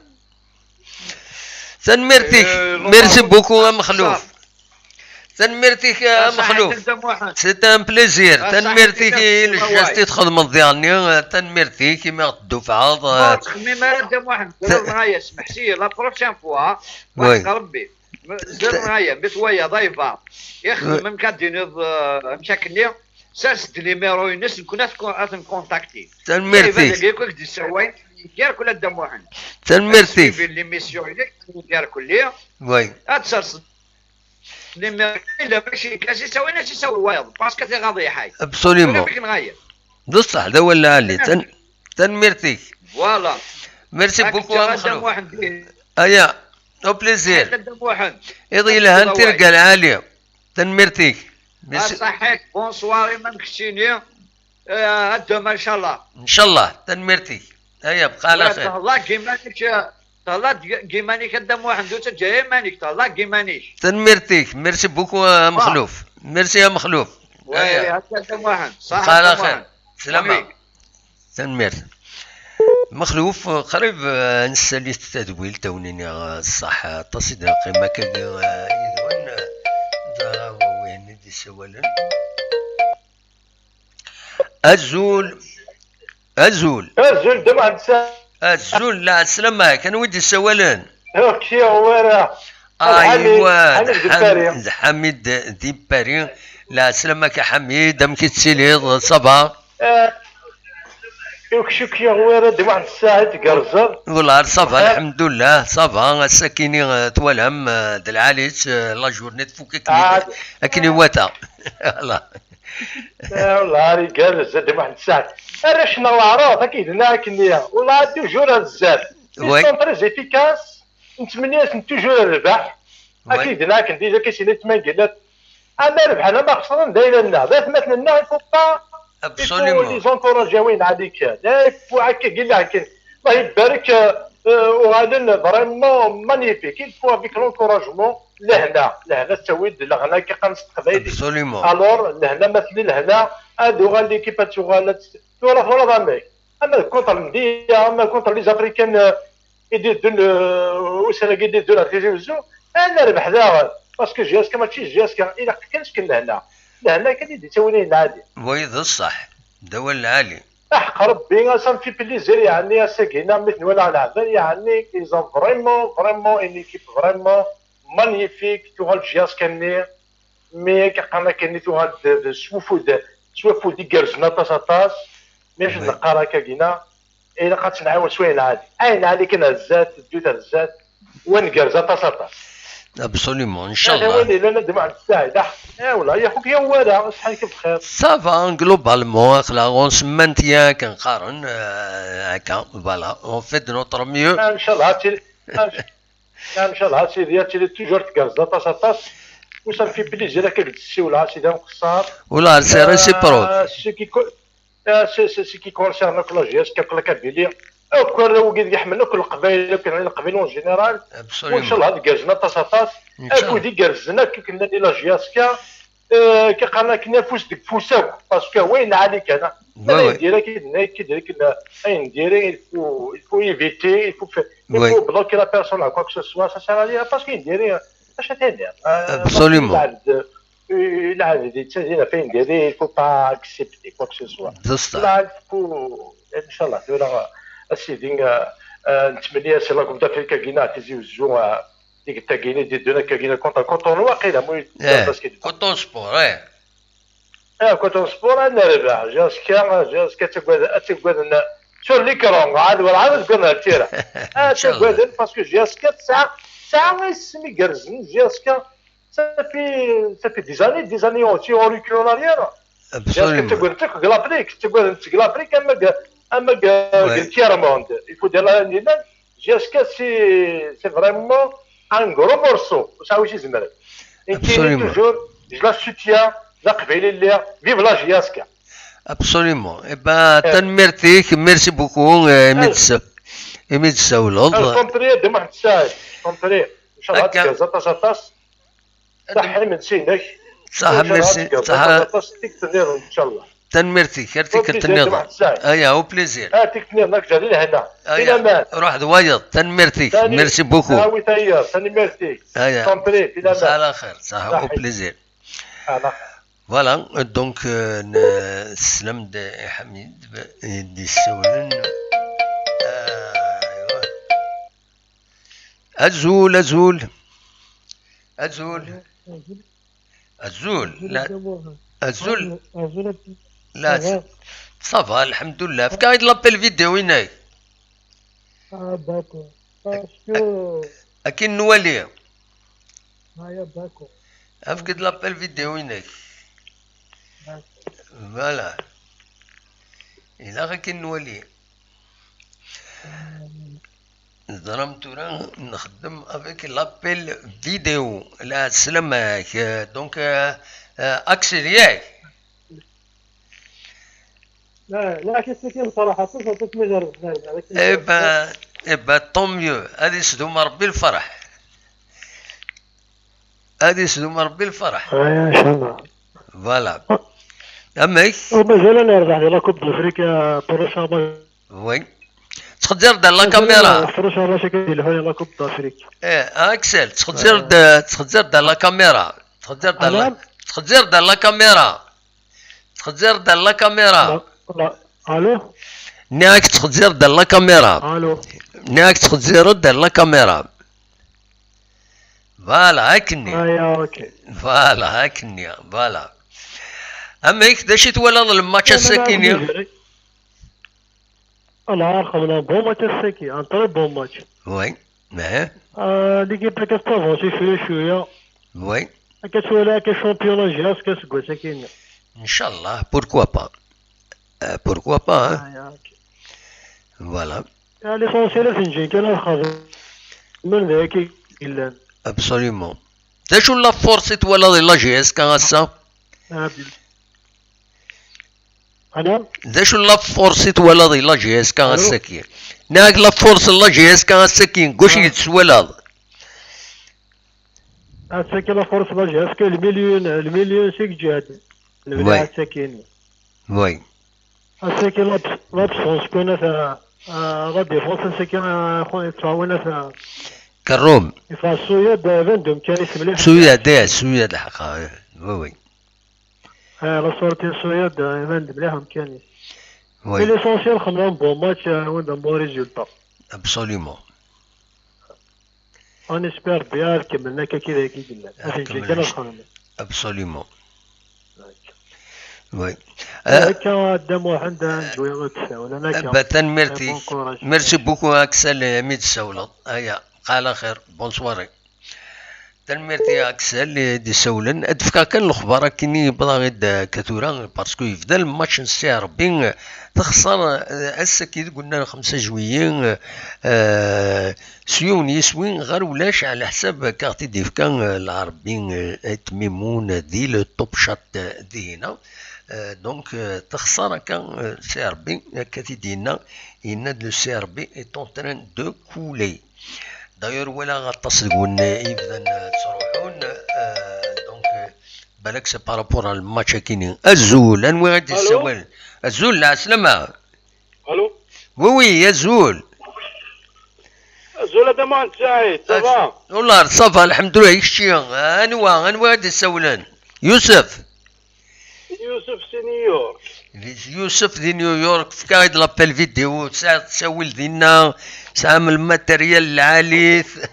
سنمرتك ميرسي بوكو مخلوف تنمرتيك مخلوف سي ان بليزير تنمرتيك الجاستي تخدم ديالني تنمرتيك كيما الدفعه تخميمه دام واحد غايه اسمح سي لا بروشين فوا واحد ربي زر غايه بتويا ضيفه يخدم مكادين مشاكلني ساس نيميرو ينس نكون كونتاكتي تنمرتيك كيفاش دي سواين ديال كل دام واحد تنمرتيك في ليميسيون ديال كليه وي اتسرس لا ماشي كاش يسوي ناس يسوي وايض باسكو تي غادي حاجه ابسوليمون بصح هذا ولا علي تنمرتيك فوالا ميرسي بوكو ايا او بليزير يضي لها انت رجال العاليه تنمرتيك صحيت بونسواري ما مكشيني الدوما ان شاء الله ان شاء الله تنمرتيك هيا بقى على خير الله كيمانيك طلعت جيمانيك قدام واحد دوت جاي مانيك طلعت جيمانيك تنمرتيك ميرسي بوكو مخلوف ميرسي يا مخلوف وي قدام واحد صح على خير سلامة تنمر مخلوف قريب نسالي التدويل تونيني الصح تصيد قيمة كذا يدون دارا وين دي سوالن أزول دمع الزول لا السلامة كان ودي السوالن اوكي ورا ايوا حميد دي باري لا سلامك يا حميد دم كتسيلي صبا شوك يا ورا دمع الساعة قرزر والله صبا الحمد لله صبا السكيني توالهم دالعاليت لا جورني تفوك اكني واتا الله والله رجال زاد واحد الساعة رشنا العراض اكيد هنا كنيا والله توجور الزاد كونتريز افيكاس نتمنى توجور الربح اكيد هنا كندير كيسيني تماكلات انا ربح انا ما خسرنا دايره لنا ذات مثلنا الفوطا ابسوليمون لي زونكوراجيوين عليك لا يفو هكا قال هكا الله يبارك وغادا فريمون مانيفيك يفو افيك لونكوراجمون لهنا تسويد لهنا كي قنص قبايلي ابسوليمون الور لهنا مثلي لهنا هادو غا ليكيب تغالت تورا فورا ضامي اما كونتر المديه اما كونتر لي زافريكان يدير دون وسلا يدير دون التلفزيون انا ربح داغ باسكو جياسكا ماشي جياسكا الا كانش كان لهنا كان يدي تسويني العادي ويض الصح دول العالي احق ربي سان في بليزير يعني ساكينا مثل ولا العبان يعني كيزون فريمون ان ايكيب فريمون مانيفيك تغال جياسكا ني مي كقنا كاني تغال سوافو دي كرزنا طاس ماشي نقرا كاكينا الا قات نعاود شويه العادي عين عليك انا الزات دوت الزات ونكرزا طاس ابسوليمون ان شاء الله هذا اللي انا دمع الساعه والله يا خوك يا ولا صحيك بخير صافا جلوبالمون خلا سمانتيا كنقارن هكا فوالا اون فيت دو نوتر ميو ان شاء الله ان شاء الله سيدي توجور تكرزا طاس وصل في بليزير كي تسيولا سيدي مقصار ولا سي ريسيبروك سي كي كونسيرن كلاجياس كل كابيلي او كل وقيد يحملنا كل قبائل كان القبائل اون جينيرال وان شاء الله كرزنا طاس اكو دي كرزنا كي كنا دي لاجياسكا كيقارن كنا فوس ديك فوساو باسكو وين عليك انا ندير كيدير اين ندير il faut éviter il faut bloquer la personne à quoi que ce soit ça sert à rien parce qu'il ندير اش تندير absolument il فين ندير il faut pas accepter quoi que ce soit لا ان شاء الله دولا السيدين نتمنى سي لا كوب دافريكا كينا تيزيوزو ديك التاكيني ديالنا كاينه كونطون واقيلا موي كونطون سبور كونطون سبور انا ربح جاسكا تقعد sur l'écran عاد ولا عاد قلنا تيرا تقعد باسكو جاسكا ساعه اسمي قرزن جاسكا صافي دي زاني اونتي اوريكول اريير جاسكا تقعد تقلابريك اما تيرا موند il faut dire la vérité جاسكا سي فريمون ان غرو مورسو واش عاوش يزمر كاين توجور جو لا سوتيان لا قبيله اللي فيف لا جياسكا ابسوليومون تنمرتيك ميرسي بوكو اميد ساولود كونتري دي واحد الساعه كونتري ان شاء الله كازا صحي من سينك صح ميرسي صح ان شاء الله تنمرتي كرتي كتنيض او بليزير تكنيض ناك جاري لهنا الى مان روح دوايض تنمرتي ميرسي بوكو وي تاير تنمرتي كونتري الى مان على خير صح او بليزير فوالا دونك نسلم دي حميد دي السولن أزول أزول لا صافا الحمد لله فكاين لابيل فيديو ويناي باكو اكين نوالي هيا باكو افكد لابيل فيديو ويناي فوالا الى غاكين نوالي ضرمت راه نخدم افيك لابيل فيديو لا سلامك دونك اكسل ياك لا كيسكن صراحه صوت مجرد ايبا طون ميو هادي سدوم ربي الفرح ان شاء الله فوالا امك ومازال انا نربح لي لا كوب دافريكا بروشا وي تقدر دير لا كاميرا بروشا راه كيدير لها لا كوب دافريكا اكسل تقدر دير لا كاميرا تقدر دير لا كاميرا الو ناك تقدر دير لا كاميرا الو ناك تقدر دير لا كاميرا فوالا هاكني اوكي فوالا هاكني فوالا اميك داش تولى الماتش الساكيني الله خمنا بون ماتش الساكي ان طري بون ماتش وي ليكيب كتافونسي شويه وي كتولى كشامبيون جاس كسكو ساكيني ان شاء الله بوركوا با فوالا ليسونسيال فنجي كان الخاطر من ذاك الا ابسوليومون داشو لا فورس تولى لا جي اس كاسا انا داشو لا فورس تولى لا جي اس كاساكي ناك لا فورس لا جي اس كاساكي كوش يتسولى اساكي لا فورس لا جي اس كي المليون سيك جهاد وي ساكين وي اساكي لابسونس كنا لا ديفونس ساكي خويا تعاوننا كروم السويد فندم كان اسم مليح سويد الحق وي لا صورتي السويد فندم مليحهم كان وي ليسونسيال خمران بون ماتش وين بون ريزولتا ابسوليومون انا اسبير بيان كملنا كذا كي قلنا ابسوليومون وي هكا دام واحد ندوي ولا ميرسي بوكو اكسل ميد سولط هيا قال خير بونسواري تنميرتي اكسل دي سولن ادفكا كان الاخبار كيني بدا غير كثوره باسكو يبدا الماتش نسي ربي تخسر هسه كي قلنا 5 جويين سيون يسوين غير ولاش على حساب كارتي ديفكا العربي تميمون دي لو توب شات دي هنا دونك تخسر كان سي ربي كاتي دينا ان لو سي ربي est en train de couler داير ولا غتصدقون يبدا تروحون دونك بالك سي بارابور على الماتش كيني الزول انوي غادي يسول الزول لا سلامة الو وي يا زول الزول هذا ما انت سعيد صافا والله صافا الحمد لله يكشي انوي غادي يسولن يوسف سينيور يوسف دي نيويورك في كايد لابيل فيديو تساول دينا سام الماتريال العاليث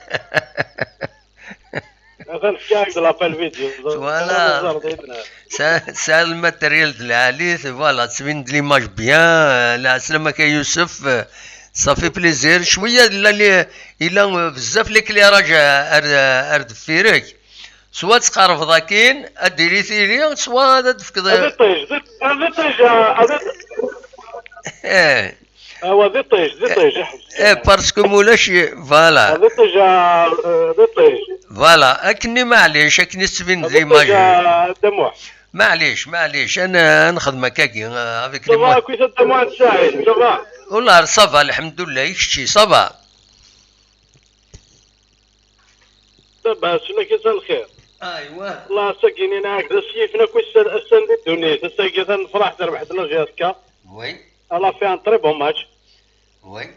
هذا الكايد لابيل فيديو فوالا سال الماتريال العاليث فوالا تبين ليماج بيان لا سلامك يا يوسف صافي بليزير شويه الا بزاف لي كليراج ارد فيرك سوا تقارف ذاكين اديري ثيري سوا هذا تفقد هذا طيج هو ذي طيج باسكو مولاش فوالا هذا طيج فوالا اكني معليش اكني تبين ليماج دموع معليش انا نخدم كاكي افيك لي صافا كويس الدموع سعيد صافا والله صافا الحمد لله يكشي صافا دابا شنو كيسال الخير ايوا الله ساكنين هكذا سيفنا كويس السند الدنيا تساكي نفرح ربحت لاجياسكا وي الله فيها ان تري بون ماتش وي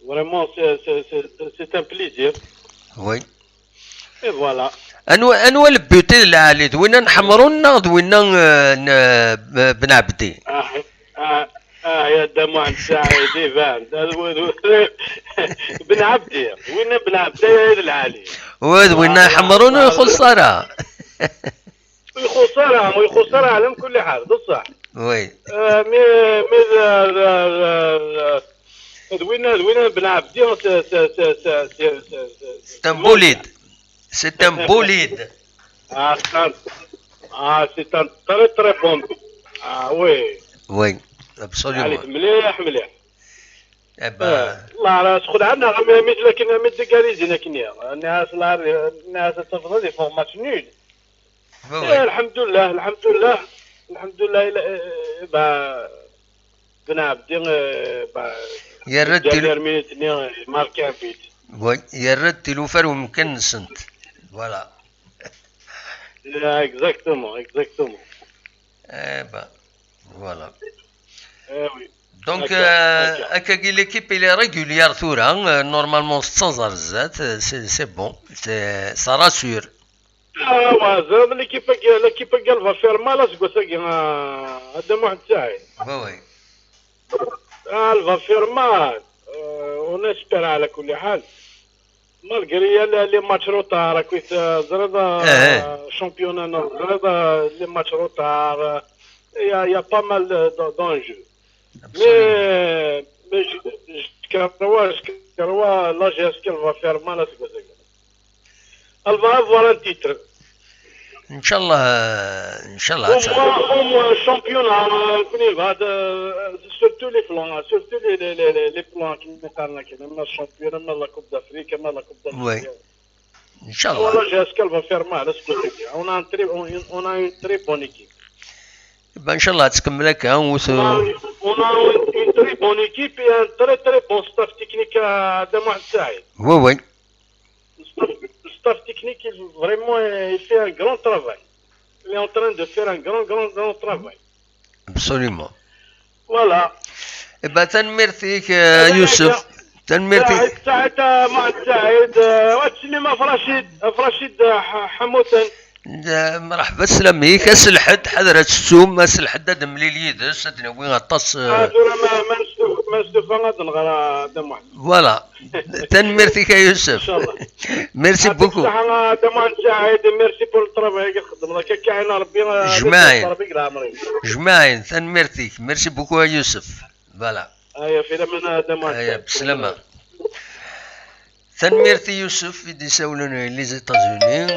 فريمون سي ان بليزير وي اي فوالا انو البيوتي العالي دوينا نحمرونا دوينا بن عبدي يا دموع سعيدي فهمت بن عبدي وين بن عبدي العالي وين حمرونا ويخسرها ويخسرها على كل حال بصح وي وين بن عبدي ستنبوليد سي ان تري بون وي ابسوليومون مليح الله شغل عندنا لكن مد كاريزينا كنيا الناس تفضل لي فور ماتش نول الحمد لله بن عبدي يا رد ماركي بيت وي يا رد تلوفر ومكن سنت فوالا اكزاكتومون فوالا oui. Donc, l'équipe elle est régulière, normalement sans arrêt, c'est bon, ça rassure. l'équipe elle va faire mal à ce que oui. Elle va faire mal. On espère على كل حال. malgré les matchs retard, كويس زردا championnat, زردا les matchs retard, il y a pas mal d'enjeux. Mais je crois là qu'elle va faire mal à ce que elle va avoir un titre. Inch'Allah. Au moins championnat, surtout les plans qui mettent en la championnat, la Coupe d'Afrique, la Coupe d'Afrique. Oui. Inch'Allah. Là, qu'elle va faire mal à ce que on a une très bonne équipe. Inch'Allah تكملك on a une très bonne équipe et un très bon staff technique à Damouad Saïd. Oui. Le staff technique, vraiment, il fait un grand travail. Il est en train de faire un grand travail. Absolument. Voilà. Et ben, تنمرتيك يوسف تنمرتيك سعيد مع سعيد والسينما فرشيد حموتن مرحبا سلاميك اسلحد حضرة السوم اسلحد هذا مليل يدس ادنا وين غطاس ما نستفى غادي نغرا دم واحد فوالا تنمرتيك يا يوسف ان شاء الله ميرسي بوكو دم واحد سعيد ميرسي بور الطرابي كنخدم لك كاين ربي جماعين تنمرتيك ميرسي بوكو يا يوسف فوالا ايا في من دم واحد ايا بسلامة تنمرتي يوسف يدي ساولنا لي زيتازوني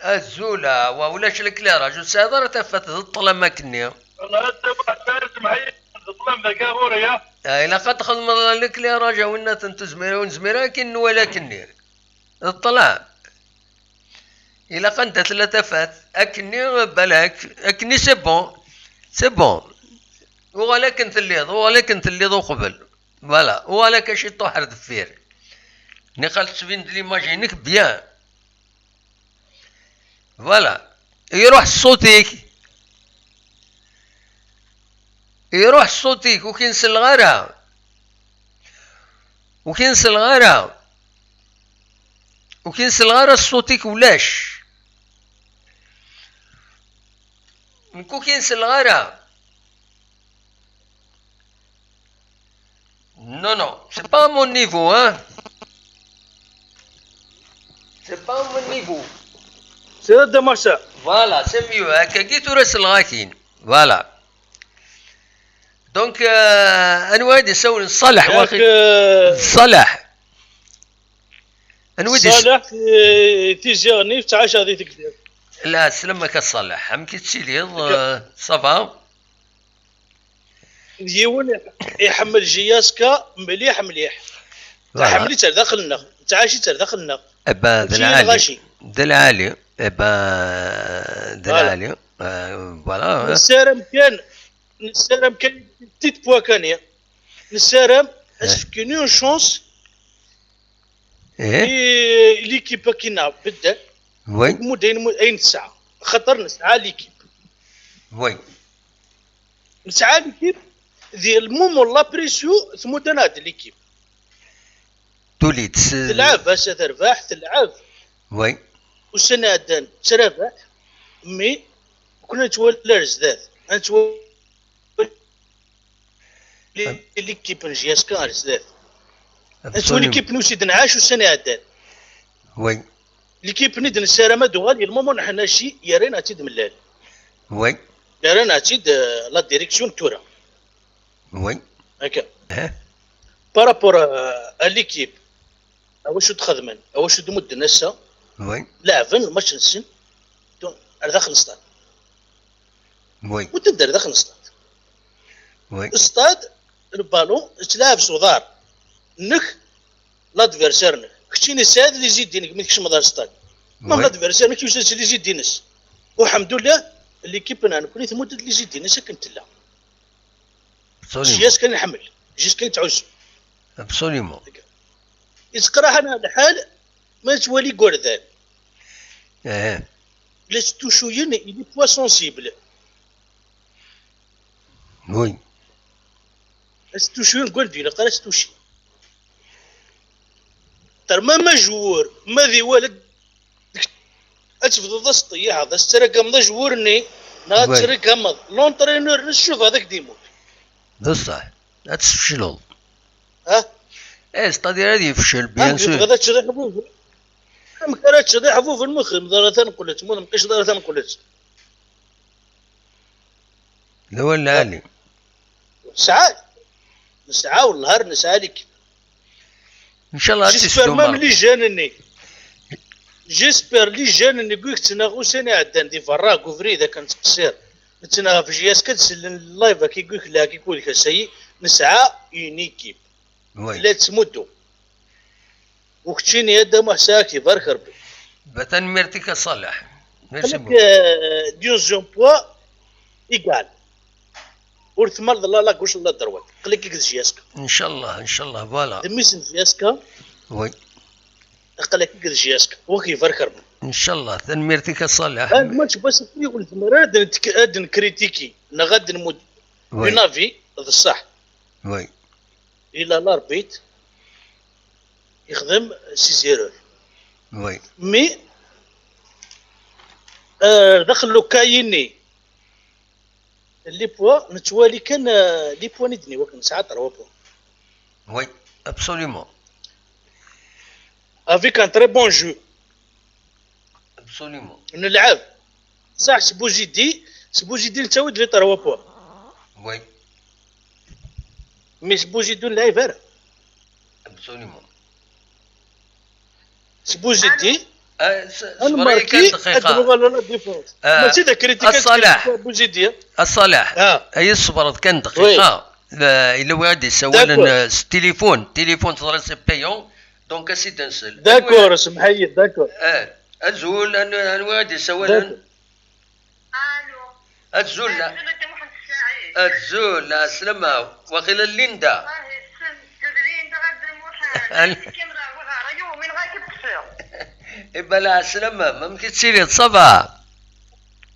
الزولة ولاش الكلارة جو سادرة تفت الظلمة كنيا والله معي الظلم ذا كاغوريا إلا قد خدم الكلارة جاونا تنتزميرا كن ولكني الطلع إلا قد ثلاثة فات أكني بلاك أكني سي بون ولكن تليض قبل فوالا ولكن شي طوح دفير نقال تبين ليماجينيك بيان فوالا يروح صوتيك وكينسل غارة صوتيك ولاش نكو كينسل غارة non, c'est pas à mon niveau, hein. C'est pas à mon niveau. C'est de ça. Voilà, c'est mieux. Qui راسل غاكين. Voilà. Donc, أنا وايد يسوي صالح واخي. صالح. أنا وايد صالح تيجاني في 10 هذه تقدر. لا سلمك الصالح. هم كي تسيلي صافا. ديون يحمل جياسكا مليح تحملي تاع داخلنا تعاشي تاع داخلنا ابا دلعالي فوالا نسارم كان تيت بوا كانيا نسارم اسكني اون شونس ليكيب كينا بدا وي مدين اين ساعه خطر نسعى ليكيب وي نسعى ليكيب ذي المومون لابريسيو ثمود هاد ليكيب تولي تلعب هسه تربح تلعب وي وسنادان تربح مي كنا نتولى رزداد نتولى ليكيب نجياسكا رزداد نتولى ليكيب نوسيد نعاش وسنادان وي ليكيب ندن السلامة دوغالي المومون حنا شي يارينا تيد ملال وي يارينا تيد لا ديريكسيون تورا وي هكا بارابور ليكيب واش تخدمن واش تمد نسا وي لاعبن الماتش نسن داخل السطاد وي وتدير داخل السطاد وي السطاد البالون تلعب صدار نك لادفيرسير نك كتيني ساد اللي يزيد دينك ما كاينش مدار السطاد ما لادفيرسير ما كاينش اللي يزيد دينس والحمد لله اللي كيبنا نكون ثمود اللي يزيد دينس كنت لا جياس كان يحمل جياس كان تعوز ابسوليمون يسقرا انا الحال ما تولي كوردان لا ستوشوين يلي بوا سونسيبل وي ستوشوين كوردين قرا ستوشي ترى ما جوور ما ذي ولد اتفضل السطيح هذا استرقم ذا جورني نا ترقم لونترينور نشوف هذاك ديموت بصح لا تفشلوا ايه ستادير هذه يفشل بيان سور غدا تشري حبوب ما كانتش تشري حبوب في المخ ضرتان قلت مو مابقيش ضرتان قلت لا ولا علي نسعى والنهار نسعى لك ان شاء الله جيسبر ما ملي جانني جيسبر لي جانني قلت تناغو سنه عدان دي فراك وفريده كانت قصير تناغ في جياس كتسل اللايف كيقول لك لا كيقول لك سي نسعى يونيكيب لا تمدو وكتشيني هذا محساكي بارك ربي باتن ميرتيكا صالح ميرسي بوك ديوزيون بوا ايكال ورثمال الله لا كوش الله دروات قلك كيك جياسكا ان شاء الله فوالا دميسن جياسكا وي قلك كيك جياسكا وكي بارك ربي ان شاء الله ثن ميرتيكا صالح هاد ماتش بس يقول مراد كريتيكي نغاد نمود بنافي هذا الصح وي الى لاربيت يخدم 6-0 وي مي دخلوا كايني اللي بوا نتوالي كان لي بوا ندني وكان ساعات 3 بوا وي ابسوليومون افيك ان تري بون جو ابسوليومون نلعب صح سبوزيدي نتاود لي 3 بوا وي مي سبوزيدو نلعب انا ابسوليومون سبوزيدي انا ماركي ماشي ذاك الصلاح بوزيدي الصلاح اي صبرت كان دقيقه الا واحد يسوي لنا التليفون ترى سي بايون دونك اسي تنسل داكور سمحيد داكور ازول انا واحد يسوي لنا الو ازول الزول السلامة وقيل الليندا بلا سلامة ما ممكن تسيري صبا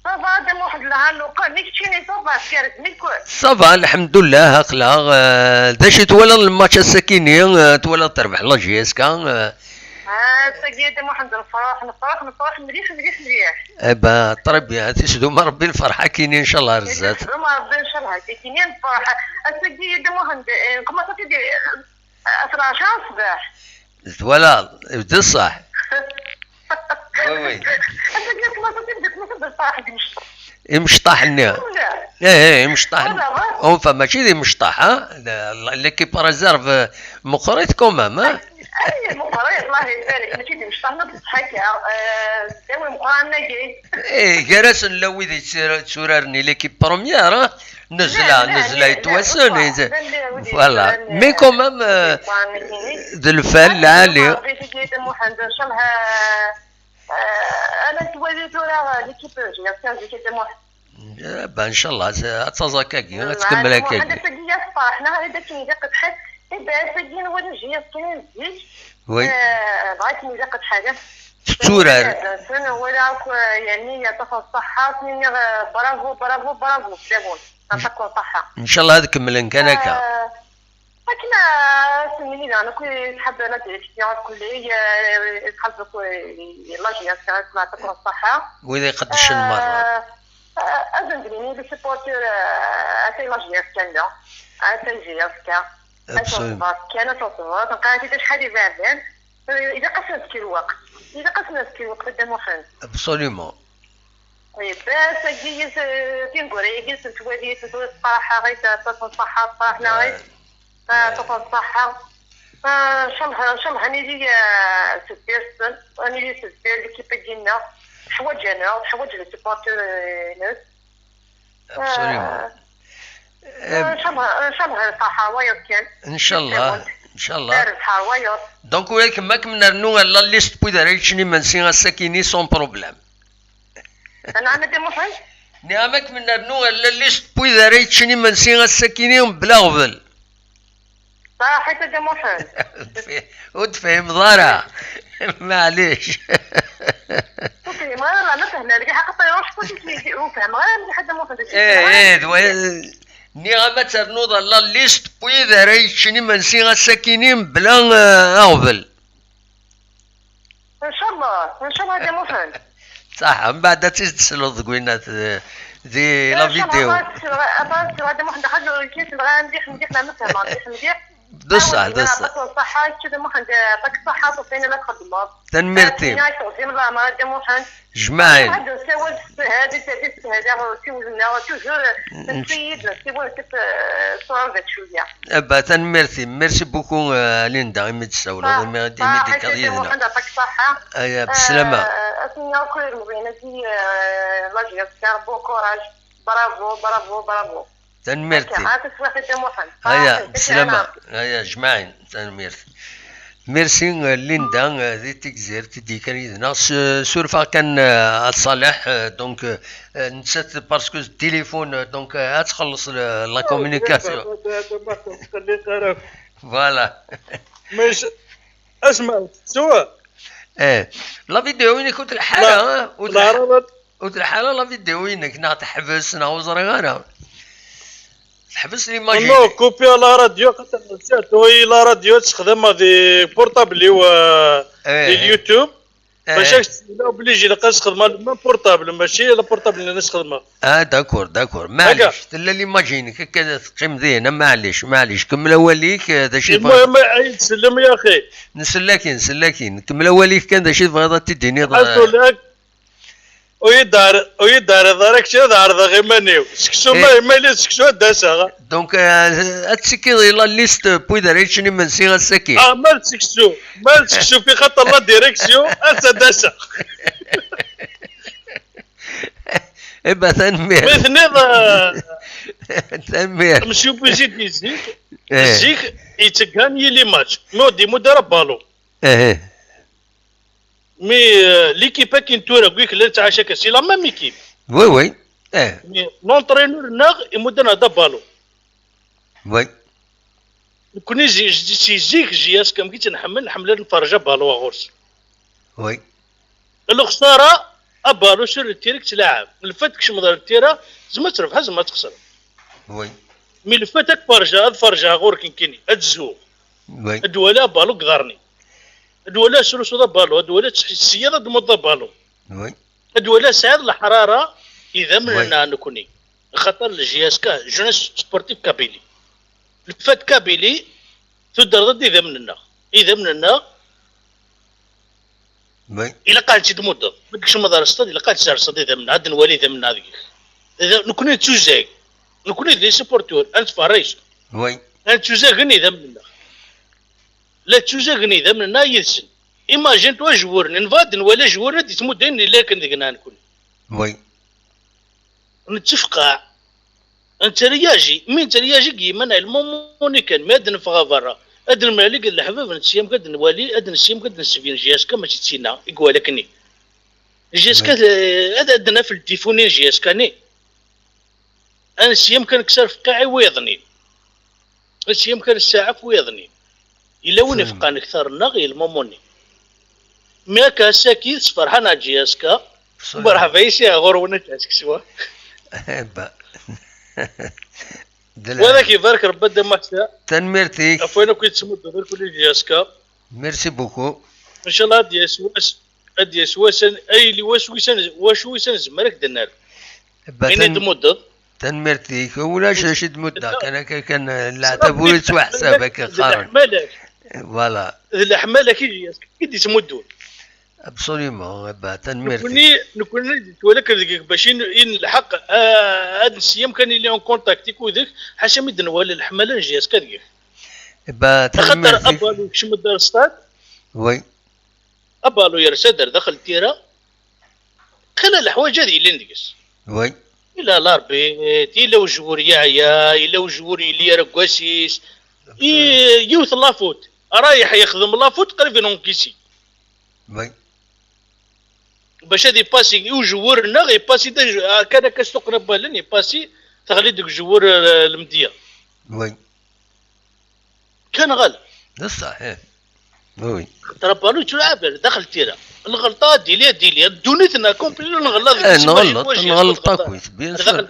صبا دم واحد لهالو قال ليك تشيني صبا سيرت ميكو صبا الحمد لله هقلا داش تولى الماتش السكيني تولى تربح لا جيسكا سجيت دم واحد نفرح مليح ابا طربي تسدو ما ربي الفرحة كاينين ان شاء الله رزات ما ربي ان شاء الله كاينين الفرحة سجيت دم واحد كما تدي 12 صباح ولا بدي صح وي مشطح لنا ايه مشطح هو فماشي ذي مشطح ليكيب ريزيرف مقريت كومام اي مقريت الله يبارك ماشي ذي مشطح نضحك داوي مقارنه جاي ايه جالس نلوي ذي تسورارني ليكيب بروميير نزله يتوسن فوالا مي كومام ذا الفال العالي انا تواليت ولا ليكيباج ان شاء الله تزاكاكي تكمل هكاك هذا سجيه صباحنا هذا كي قد حد اذا سجين ولا جيه كاين زيد وي بغيت نزقد حاجه تورار ولا يعني يعطيك الصحه برافو برافو برافو سيبون نعطيكم الصحه ان شاء الله هذا كمل كانك لكن سميني انا كنت نحب انا الاختيار كلي نحب لاجي نعطيكم الصحه واذا يقدش المره اذن بليني بسبورتر اتي لاجي كندا اتي جياسكا كانت تصوات قالت لي شحال يبان اذا قسمت كي الوقت قدام وحن ابسوليومون بس جيس تنقول جيس توالي الصراحه غير تصحى صراحه غير تصحى ان شاء الله نيجي سبيرسن نيجي سبير اللي كيف جينا حواج السبورتر ناس ابسوليومون ان شاء الله صحه وياك ان شاء الله دونك وياك ماك من رنو لا ليست بويدا ريتشني من سينا ساكيني سون بروبليم انا عندي محل نعمك من رنو لا ليست بويدا ريتشني من سينا ساكيني بلا غبل صح حتى محل وتفهم ضارة معليش ما انا فهمنا لك حق يروح كنت فهم غير حتى محل ايه نيغا ترنوض لا ليست بويدا ريتشني من سينا ساكينين بلا اغبل ان شاء الله هذا مفهوم صح من بعد تسلو ذكوينات دي لا فيديو هذا مفهوم دخل كيس نديح نفهم نديح دصح صحة كذا مخن طاق صحة تصينا لا تخدم تنمرتي جماعين هذا سوى هذا تدس هذا سوزنا توجور نسيد نسيبون كيف صعوبة شوية ابا تنمرتي ميرسي بوكو ليندا يمد السولة ميدي كاريدنا طاق صحة ايا بالسلامة اسمي كل المبينة دي لاجيا بون كوراج برافو تنمرتي هيا بالسلامة هيا جماعين تنمرتي ميرسي ليندا ذي تكزير تدي كريدنا سورفا كان صالح دونك نسيت باسكو التليفون دونك تخلص لا كومونيكاسيون فوالا مش اسمع سوا لا فيديو وينك كنت الحالة الحالة لا فيديو وينك نعطي حبس نعوز رغانا تحبس لي ماجي نو كوبي لا راديو قد نسيت وي لا راديو تخدم دي بورطابل و اليوتيوب باش اوبليجي لقى تخدم ما بورطابل ماشي لا بورطابل اللي نخدمها داكور معليش لا لي ماجينك هكا تقيم ذينا معليش كمل اوليك هذا شي المهم تسلم يا اخي نسلاكين كمل اوليك كان هذا شي بغيضه تديني ويدار دارك شي دار غير مانيو سكسو ما لي سكسو داسا دونك اتسكي لا ليست بويدا ريتشني من سيغا ساكي مال سكسو في خط لا ديريكسيون انسى داسا ابا تنمير تنمير مشيو بيزيد يزيك يتكاني لي ماتش مودي مدرب بالو مي ليكيب كي نتورا قلت لا تعاشا كسي لا ميم ايكيب وي لونترينور ناغ يمدن هذا بالو وي كوني زيك جياس كم كي نحمل نفرجه بالو غورس وي الخساره ابالو سر التيرك تلعب الفتك مدار التيرا زعما تربح زعما تخسر وي مي الفتك فرجه غور كيني اتزو وي الدوله بالو قدرني الدوله سلوسو دا بالو الدوله السياده دمض بالو وي الدوله سعد الحراره اذا مننا نكوني خاطر الجياسكا جونس سبورتيف كابيلي الفات كابيلي تدر ضد اذا مننا وي الا قال شي تمد ماكش مدار الصاد الا قال سار صدي اذا من هاد الولي اذا من هذيك اذا نكوني توزاك نكوني دي سبورتور انت فاريش وي انت توزاكني اذا مننا لا توزاكني اذا مننا يسن ايماجين تو جورني نفادن ولا جورنا تمدين الا كان ديكنا نكون وي نتفقع انت رياجي مين ترياجي كيما الموموني كان مادن فغا برا ادن مالك الحباب نسيم قد نوالي ادن نسيم قد نسبين جياسكا ماشي تسينا يقول لكني جياسكا هذا ادنا في التليفونين جياسكاني انا نسيم كان كسر فقاعي ويضني نسيم كان الساعه في ويضني الا وين فقان اكثر ناغي الموموني ما كاساكي فرحان جياسكا مرحبا يسي غور ونتاسك سوا وهذاك يبارك ربي ما تنمرتيك عفوا كنت تسمد غير كل جياسكا ميرسي بوكو ان شاء الله ادي يسوسن اي اللي وشويسن زمرك دنال اين تمدد تنمرتيك ولا شد مده كان لا تبول تسوى حسابك قارن فوالا الاحمال كي جياسكا كي تمدون ابسوليومون تنمرتي نكون ولكن باش نلحق هاد السيام كان اللي اون كونتاكتيك وذاك حاشا مدن ولا الحمله جياس كذاك خاطر ابالو كش مدار ستاد وي ابالو يرسدر دخل تيرا كان الحوايج هذه اللي ندقس وي الى لاربيت الى وجور يايا الى وجور اللي ركواسيس يوث لافوت رايح يخدم لافوت قريب نونكيسي وي باش هادي باسي يجورنا غي باسي كان كسوق بالن يباسي تغلي ديك جوار المديه وي كان غلط ده صحيح وي تربالو تلعب دخل تيرا الغلطه ديلي دونيتنا كومبلي نغلط نغلط كويس بيان سور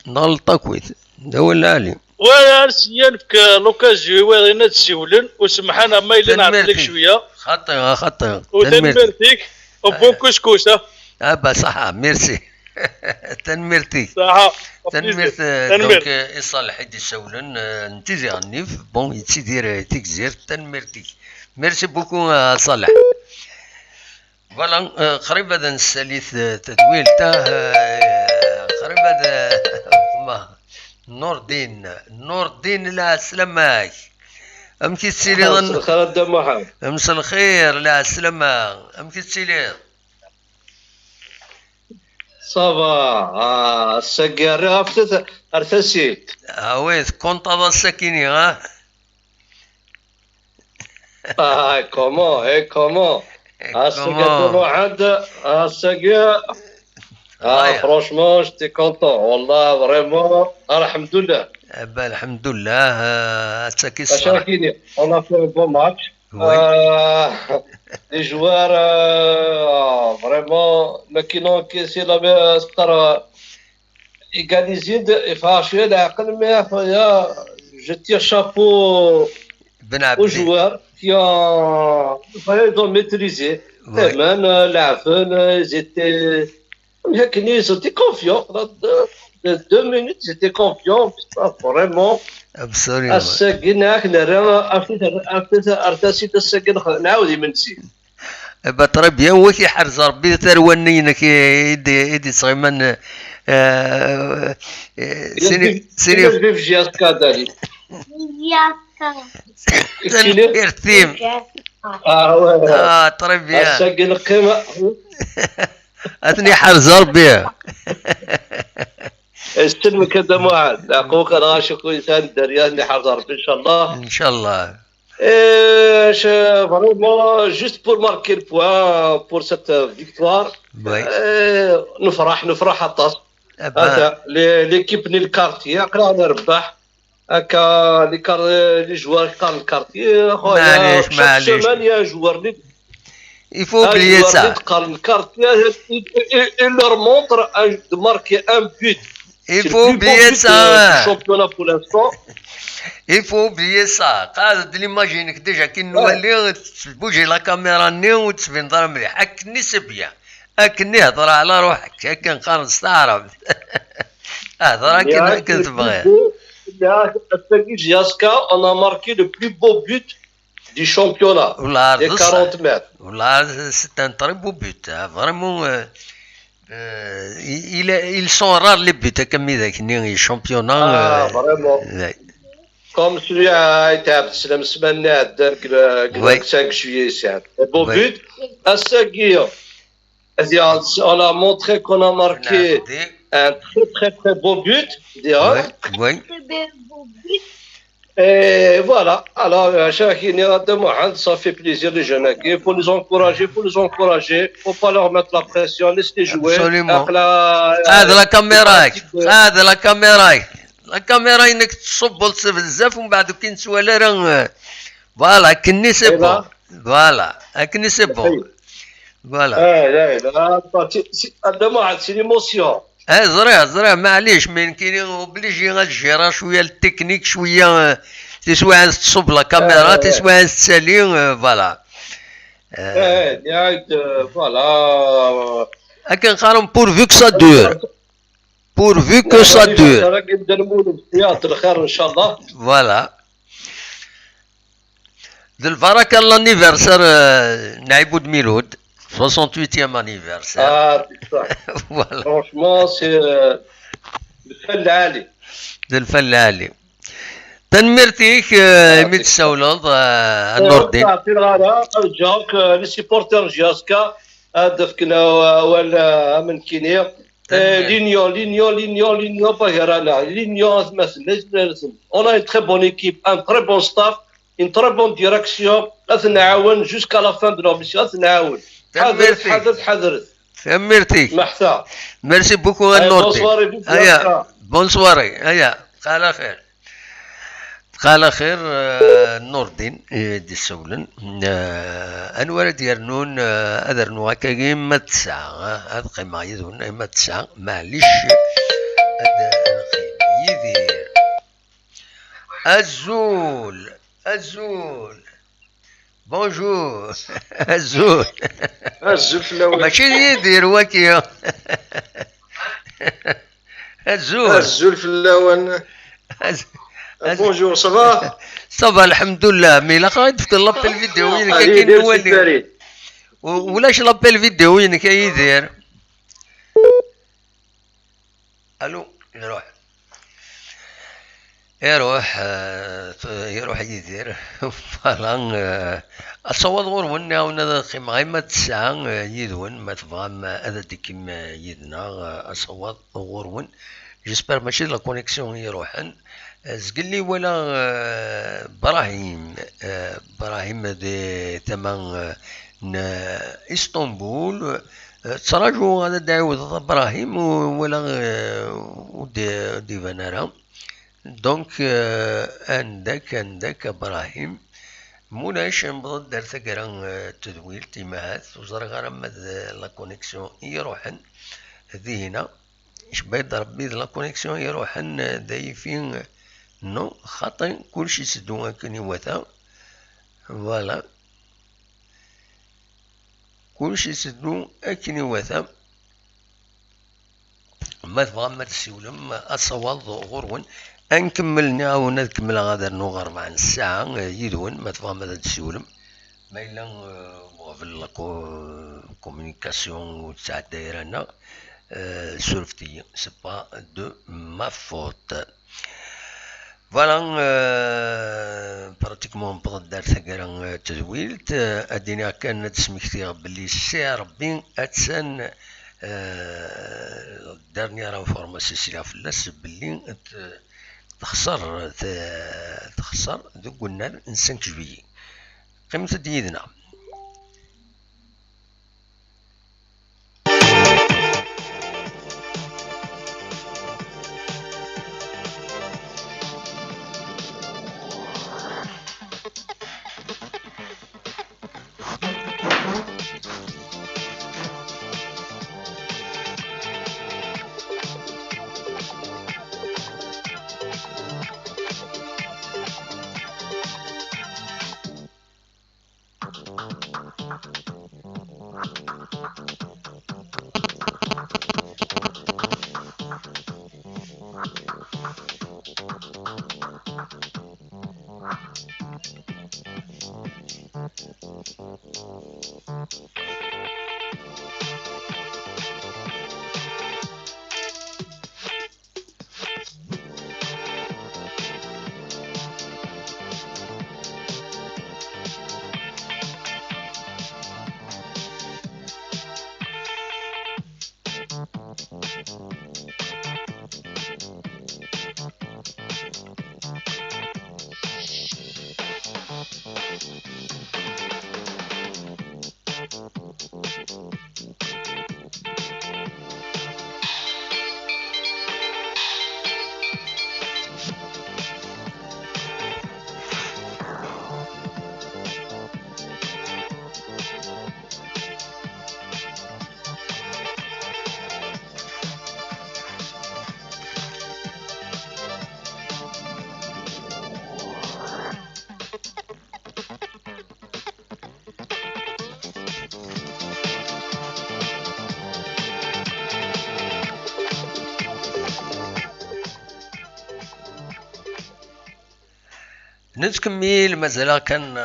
نغلط كويس ده هو العالي وارسيان في لوكازيو وين تسولن وسمحنا ما يلي نعرف لك شويه خطي وتنمرتيك وبون كسكوسه ابا صح ميرسي تنمرتي صح تنمرت دونك يصالح يدي سولن نتيزي النيف بون يتسيدير تكزير تنمرتي ميرسي بوكو صالح فوالا قريب هذا نساليث تدويل تاه قريب هذا نور الدين لا سلامك امكي تسيلي مساء الخير الدم محمد مساء الخير لا سلامة امكي تسيلي صافا السكر افتت ارتسيت ويت كنت هذا السكيني ها كومون السكر واحد السكر فرونشمون جيتي كونطون والله فريمون الحمد لله الحمد لله تساكي الصراحه شاكيني اون في بون ماتش لي جوار فريمون ما كاينو كيسي لا ستار ايغاليزيد يفاشي العقل ما يا جو تير شابو بن joueurs qui ont maîtrisé تماما لعبون ils étaient confiants. Dans 2 minutes, j'étais confiant. Vraiment. Absolument. السجن نرى أرتسيت السجن نعاود منسي. بطري بيان وكي حرز ربي تروانينك يدي صغيمان سيني في جياسكا دالي. تنفيرتيم. طري بيان. السجن القيمة. أثني حرز ربي. استلم كذا معاد اخوك راشق انسان دريان حرز ربي ان شاء الله ان شاء الله فريمون جوست بور ماركي البوان بور سيت فيكتوار نفرح الطاس هذا ليكيب ني الكارتي قرا نربح هكا لي جوار قال الكارتي خويا معليش ثمانية جوار il faut oublier ça قال الكارتي il leur montre de marquer un but il faut oublier ça championnat pour l'instant il faut oublier ça قاعد ليماجينك ديجا كي نولي تبوجي لا كاميرا ني وتبين ضرب مليح هاك نسبيا هاكني هضر على روحك هاك نقارن استعرب هضر كي تبغي on a marqué le plus beau but du championnat des 40 mètres. Voilà, c'est un très beau but. Vraiment, ils sont rares les buts comme les championnats. Vraiment. Comme celui à Abdeslam Smanna, le 5 juillet, c'est un beau but. À Guillaume, on a montré qu'on a marqué un très beau but. Oui. Et voilà, alors ça fait plaisir les jeunes. Il faut les encourager, il ne faut pas leur mettre la pression, laisse-les jouer. Absolument. هذا لا كاميرا انك تصب بزاف ومن بعد كي نسوالي راه فوالا كني سي بون فوالا كني سي بون فوالا لا سي ليموسيون زرع معليش ما كاين اوبليجي غتجيرا شويه التكنيك شويه تسوى عايز تصب لا كاميرا تسوى عايز تسالي فوالا فوالا كنقارن بورفو كو سا دور pourvu que ça dure. Voilà. Delvara l'anniversaire Naïboud Miloud, 68e anniversaire. Ah, voilà. Franchement, c'est Delfallali. تنمرتيك ميت سولد النوردين. les supporters جاسكا هدفكنا ولا من كينيا. L'Union, pas Hirana. L'Union, on a une très bonne équipe, un très bon staff, une très bonne direction. Jusqu'à la fin de la mission. Merci beaucoup. Bonne soirée. قال خير نوردين دي سولن انوار ديالنون ادرنو هكا ما تسعة هاد قيمة يدون ما تسعة معليش هاد يدير الزول بونجور الزول فلاوي ماشي يدير واكي الزول فلاوان بونجور صافا صافا الحمد لله مي لا غادي تفكر لابيل فيديو وين كاين نولي ولاش لابيل فيديو وين كيدير الو يروح يدير فلان الصواد غورون ونا قيمة غير ما تسعة يدون ما تبغى ما هذا ديكيم يدنا الصواد غورون جيسبر ماشي لا كونيكسيون يروحن زقلي ولا براهيم دي ثمن اسطنبول تراجعوا هذا داوود ابراهيم ولا ودي فنارا دونك عندك ابراهيم مناش نبغى دار تقرا تدويل تيمات وزر غير لا كونيكسيون يروحن هذه هنا اش بيض ربي لا كونيكسيون يروحن دايفين نو خاطر كلشي سدو كني وثا فوالا كلشي سدو اكني وثا ما تبغى ما تسولم الصوال غرون نكمل نعاون نكمل غادر نغر مع الساعة يدون ما تبغى ما تسولم ما إلا في الكومونيكاسيون تاع دايرنا سورفتي سي با دو ما فوت فوالا براتيكمون بغض دار ثقرا تزويلت ادينا كان تسميكتي بلي سي ربي اتسان دارني انفورماسيون سيلا فلاس بلي تخسر ذو قلنا نسان جويي قيمة ديدنا نتكمل مازال كان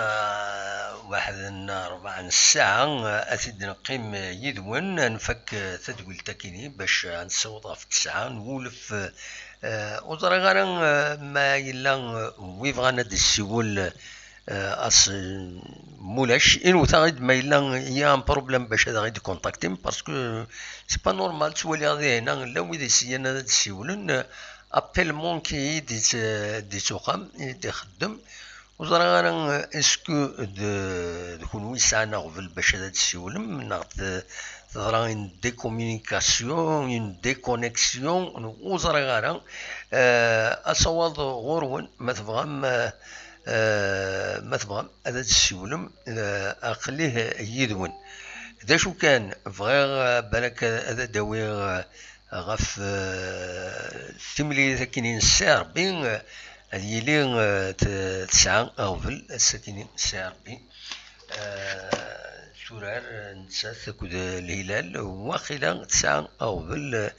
واحد 4 الساعة أسيد نقيم يدون نفك تدويل تاكيني باش نصوتها في 9 نولف وزرا غير ما يلا ويبغى ندي السيول اس مولاش إنو تاغيد ما يلا يا ان بروبليم باش هذا غيدي كونتاكتيم باسكو سي با نورمال تولي غادي هنا لا ويدي سينا هاد السيولن ابيل مونكي دي سوقام دي خدم وزرا غير اسكو دكون ويسعنا غفل باش هاد السيولم ناخد تظهر اون ديكومونيكاسيون اون ديكونيكسيون وزرا غير اصوات غورون ما تبغام هذا السيولم اقليه يدون دا شو كان فغير بالك هذا داوي غف تملي كاينين السعر بين يلي 9 أغفل الساكنين السعر بين سورار نسات كود الهلال واخيلا 9 أغفل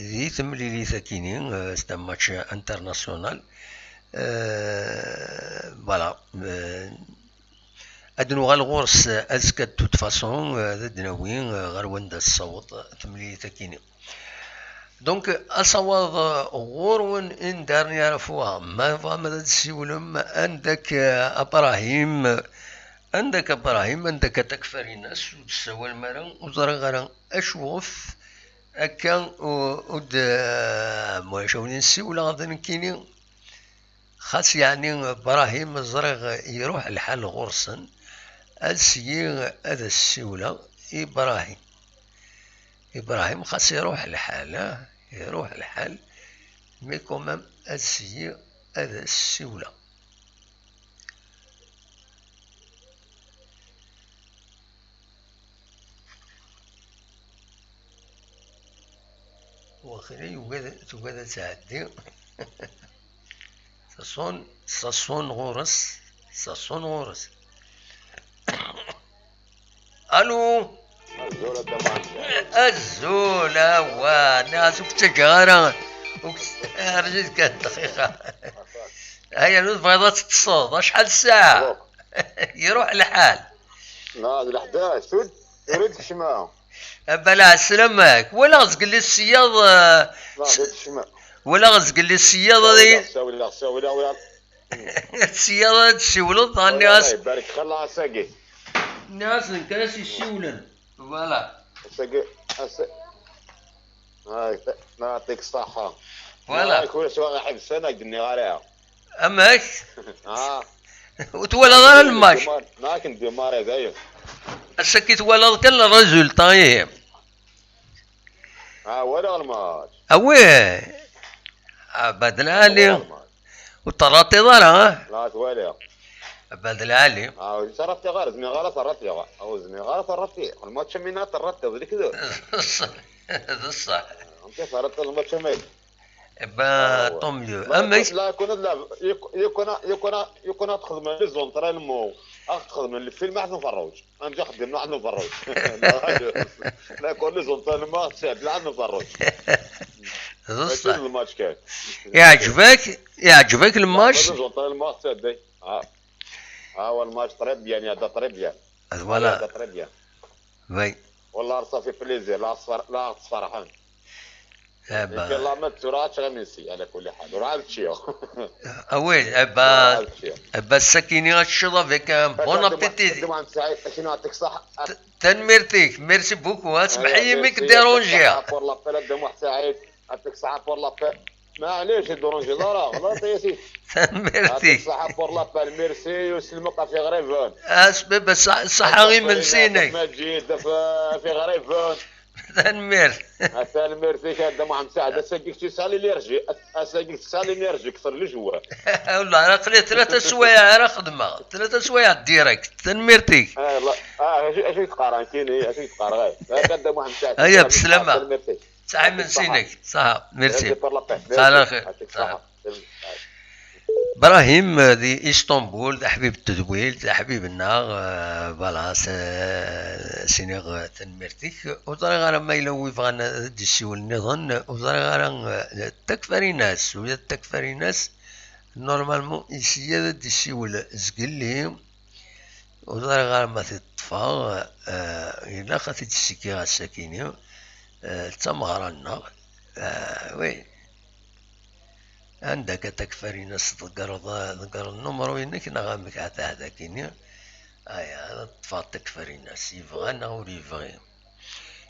ذي تملي لي ساكنين ستا ماتش انترناسيونال فوالا ادنو غا الغورس ازكا توت فاسون دناوين غير وندا الصوت تملي تاكيني دونك اصوات غورون ان دارني فوا ما فهم هذا السيولم عندك ابراهيم عندك تكفري الناس وتسوى المرا وزرا غير اشوف هكا ود مواشوني السيوله غادي كاينين خاص يعني ابراهيم الزرغ يروح الحال غرسن السي هذا السيولة ابراهيم خاص يروح الحال مي كومام السي هذا السيولة وخيري وقاد تعدي ساسون غورس الو الزولة وناس وكتجارة رجيت كانت دقيقة هيا نوض بغيضات الصوت شحال الساعة يروح الحال ناض ال11 شد يريد الشماع بلا سلامك ولا غزق لي السياض ولا غزق لي السياضة دي ولا السياضة تسولد الناس الله يبارك خلها ساقي الناس نكاس يسولن فوالا ساقي هاي نعطيك الصحة فوالا كل شوية حق السنة قدني غاريها أماك وتولد على الماتش ما كنت بماري زيه السكي تولد كل الرجل طايم ولا الماتش اوي بدل علي وطرطي ضرا لا تولي بدل علي شرطي غير زمي غلط طرطي او زمي غلط طرطي الماتش مينا طرطي ذيك كذا هذا الصح انت صارت الماتش مين با طوميو اما لا يكون ادخل من الزونترين مو اخذ من الفيلم احنا نفرج انا خدمنا احنا نفرج لا كل زونترين ما ساعد لا نفرج هذا الصح الماتش كان يعجبك الماتش زونترين ما ساعد هو الماتش طريب يعني هذا طريب يعني ولا طريب يعني وي والله صافي بليزير لا فرحان يمكن لا ما تراش غمسي على كل حال ورعب تشيو وي ابا ساكيني الشضا فيك بون ابيتي شنو يعطيك صح تنمرتيك ميرسي بوكو اسمح يمك ديرونجيا بور لابيل دو سعيد يعطيك صح بور لابيل معليش ديرونجي لا غلط يا سيدي تنمرتيك يعطيك صح بور لابيل ميرسي ويسلمك في غريفون اسباب صحة غير منسيني ما تجي في غريفون تنمر تنمر فيك هذا مع مساعد اساقيك تسالي لي رجي اساقيك تسالي لي رجي كثر لي جوا والله انا قلت 3 سوايع راه خدمه 3 سوايع ديريكت لا تنمرتي اش تقرا كاين اش تقرا هذا مع مساعد هيا بسلامه صح منسينك صح ميرسي على خير ابراهيم دي اسطنبول ده حبيب التدويل ده حبيبنا فوالا سينيغ تنمرتيك وطريقه راه ما يلوي فغانا ديسيو النظام وطريقه راه تكفري ناس ويا تكفري ناس نورمالمون يسيا ديسيو زقلي وطريقه ما تطفى الا خاطي تسكي غا الساكينه تمغرنا وي عندك تكفري ناس ذكر النمر وينك نغامك حتى هذاكيني هذا طفى تكفري ناس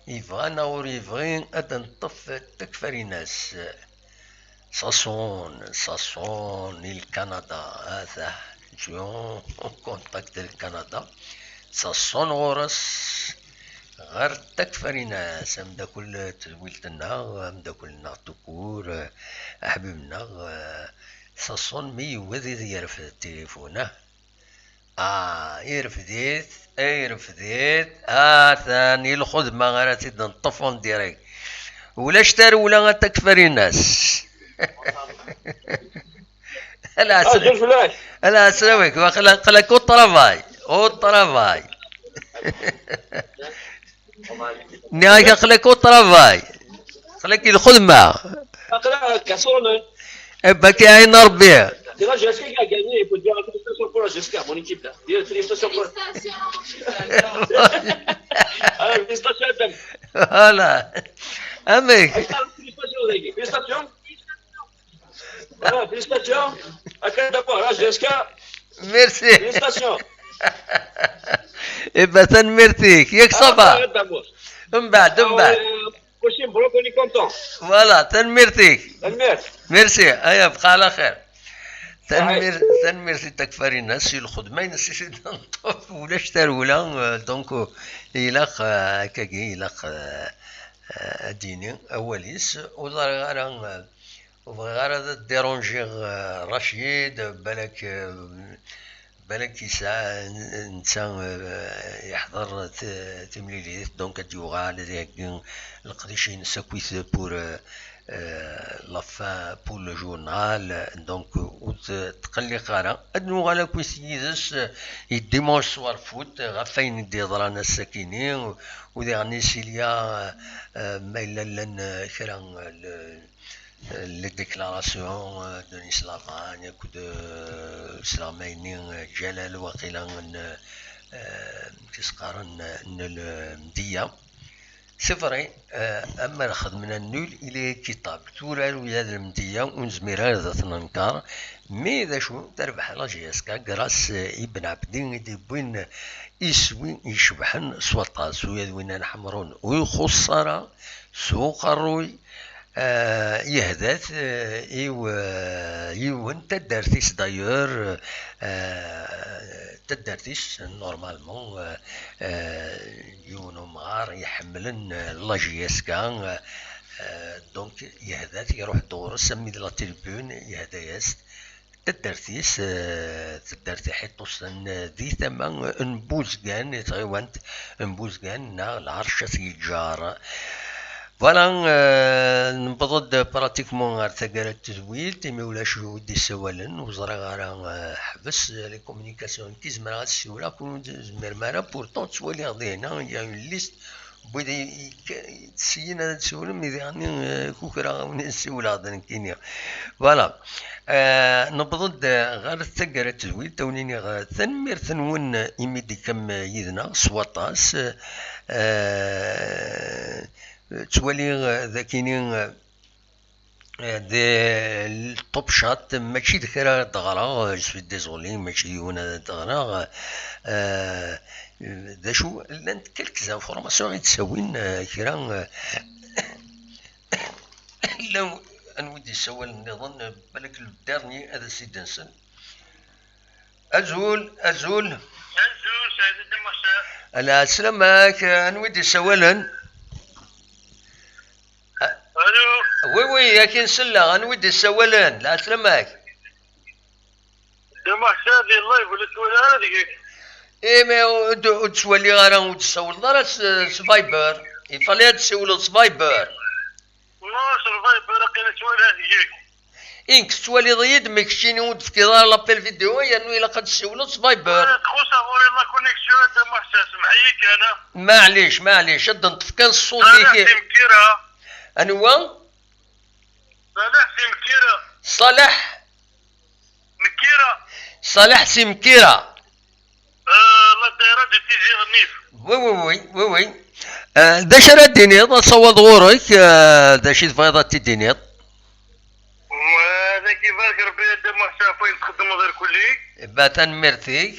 يبغانا وريفغي أدا نطف تكفري ناس ساسون الكندا هذا جون كونتاكت الكندا ساسون غورس غير تكفري ناس امدا كل تزويلتنا امدا كلنا تكور احببنا صصون مي وذي يرفد التليفونه يرفديت ثاني الخدمه غير تيد نطفون ديريكت ولا اشتري ولا تكفري ناس لا اسلمك خلاك او نهاية خليك الطرافاي خليك الخدمة باكي عين ربي هلا امك ميرسي إبا تنمرتيك ياك صبا من بعد فوالا تنمرتيك ميرسي هيا بقى على خير تنمرتي تكفري الناس الخدمة نسيت نطوف ولا اشتر ولا دونك يلاق كاكي يلاق ديني اوليس وغير ديرونجي رشيد بالك يسعى انسان يحضر تمليليات دونك تيوغال هذاك القديشين ساكويت بور لافا بور لو جورنال دونك تقلق على ادنو على كويسيزس يديمونش سوار فوت غفاين يدي ضرانا الساكنين وذي غني سيليا ما الا لن كرا les déclarations de l'Islamagne ou de l'Islamagne جلال وقيلا كيسقارن المدية سي فري اما ناخذ من النول الى كتاب تورال ويا المدية ونزميرها ذات ننكار مي ذا شو تربح لاجيسكا كراس ابن عبدين دي بوين يسوي يشبحن سوطاس ويا وين نحمرون ويخسر سوق الروي يهدث يون تدرتيس دايور تدرتيس نورمالمون يونو مغار يحملن لاجيسكا دونك يهدث يروح دور سمي لا تلبون يهدايس تدرتيس تدرتي حيطوس دي ثمن نبوزكان يتغيوانت نبوزكان نا العرشة يجار فوالا نبضد براتيكمون غير تاكال التزويل تيمي ولا شو دي سوالن وزرا غير حبس لي كومونيكاسيون كي زمر غا السيوله كون زمر مالا بورتون تسوالي غدينا يا اون ليست بغيت تسينا هاد السؤال مي يعني كوكرا ونسول هذا كينيا فوالا نبضد غير تاكال التزويل تونيني غير تنمير ثنون يميدي كم يدنا سواطاس تولي ذاكيني الطوب شات ماشي ذكرى دغرا جو سوي ديزولي ماشي وانا دغرا دا شو لان كلك زانفورماسيون يتساوين كرا لو انا ودي سوال نظن بالك الدارني هذا سيد نسن ازول سعيد المساء لا سلامك انا ودي سوالا الو وي يا كي نسلا انا ودي سوالان لا سلامك دابا حسابي اللايف ولا تولي انا دقيقه ايه ما تسولي غير وتسول راه سفايبر يفالي تسول سفايبر ما سفايبر قيل تولي دقيقه إنك تولي ضيد مكشيني ود في كذا لابيل فيديو يعني إلا قد تسولو سفايبر تخو صافوري لا كونيكسيون دابا حساس معيك انا معليش شد نطفي كان الصوت ديك أنا هو صالح صالح سي مكيرة لا دايرة دي تيجي غنيف وي دا شرا الدينيط تصوض غورك دا شي تفايضة تيدينيط هذا كيفاش ربي دا محسافين تخدم غير كلي باتن ميرتيك